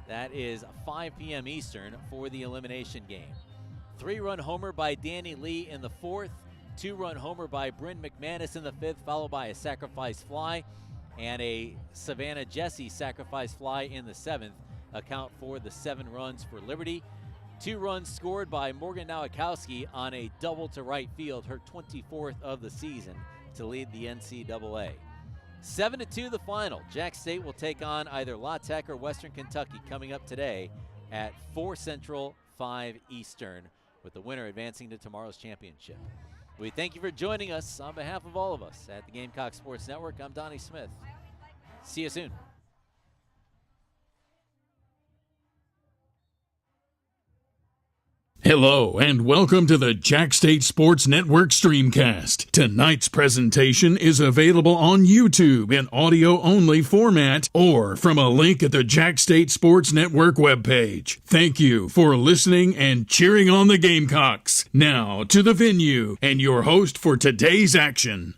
That is 5 p.m. Eastern for the elimination game. 3-run homer by Danny Lee in the 4th, 2-run homer by Bryn McManus in the 5th, followed by a sacrifice fly, and a Savannah Jesse sacrifice fly in the 7th account for the 7 runs for Liberty. 2 runs scored by Morgan Nowakowski on a double to right field, her 24th of the season, to lead the NCAA. 7-2 the final. Jack State will take on either La Tech or Western Kentucky coming up today at 4 Central, 5 Eastern, with the winner advancing to tomorrow's championship. We thank you for joining us on behalf of all of us at the Gamecock Sports Network. I'm Donnie Smith. See you soon. Hello and welcome to the Jack State Sports Network Streamcast. Tonight's presentation is available on YouTube in audio-only format or from a link at the Jack State Sports Network webpage. Thank you for listening and cheering on the Gamecocks. Now to the venue and your host for today's action.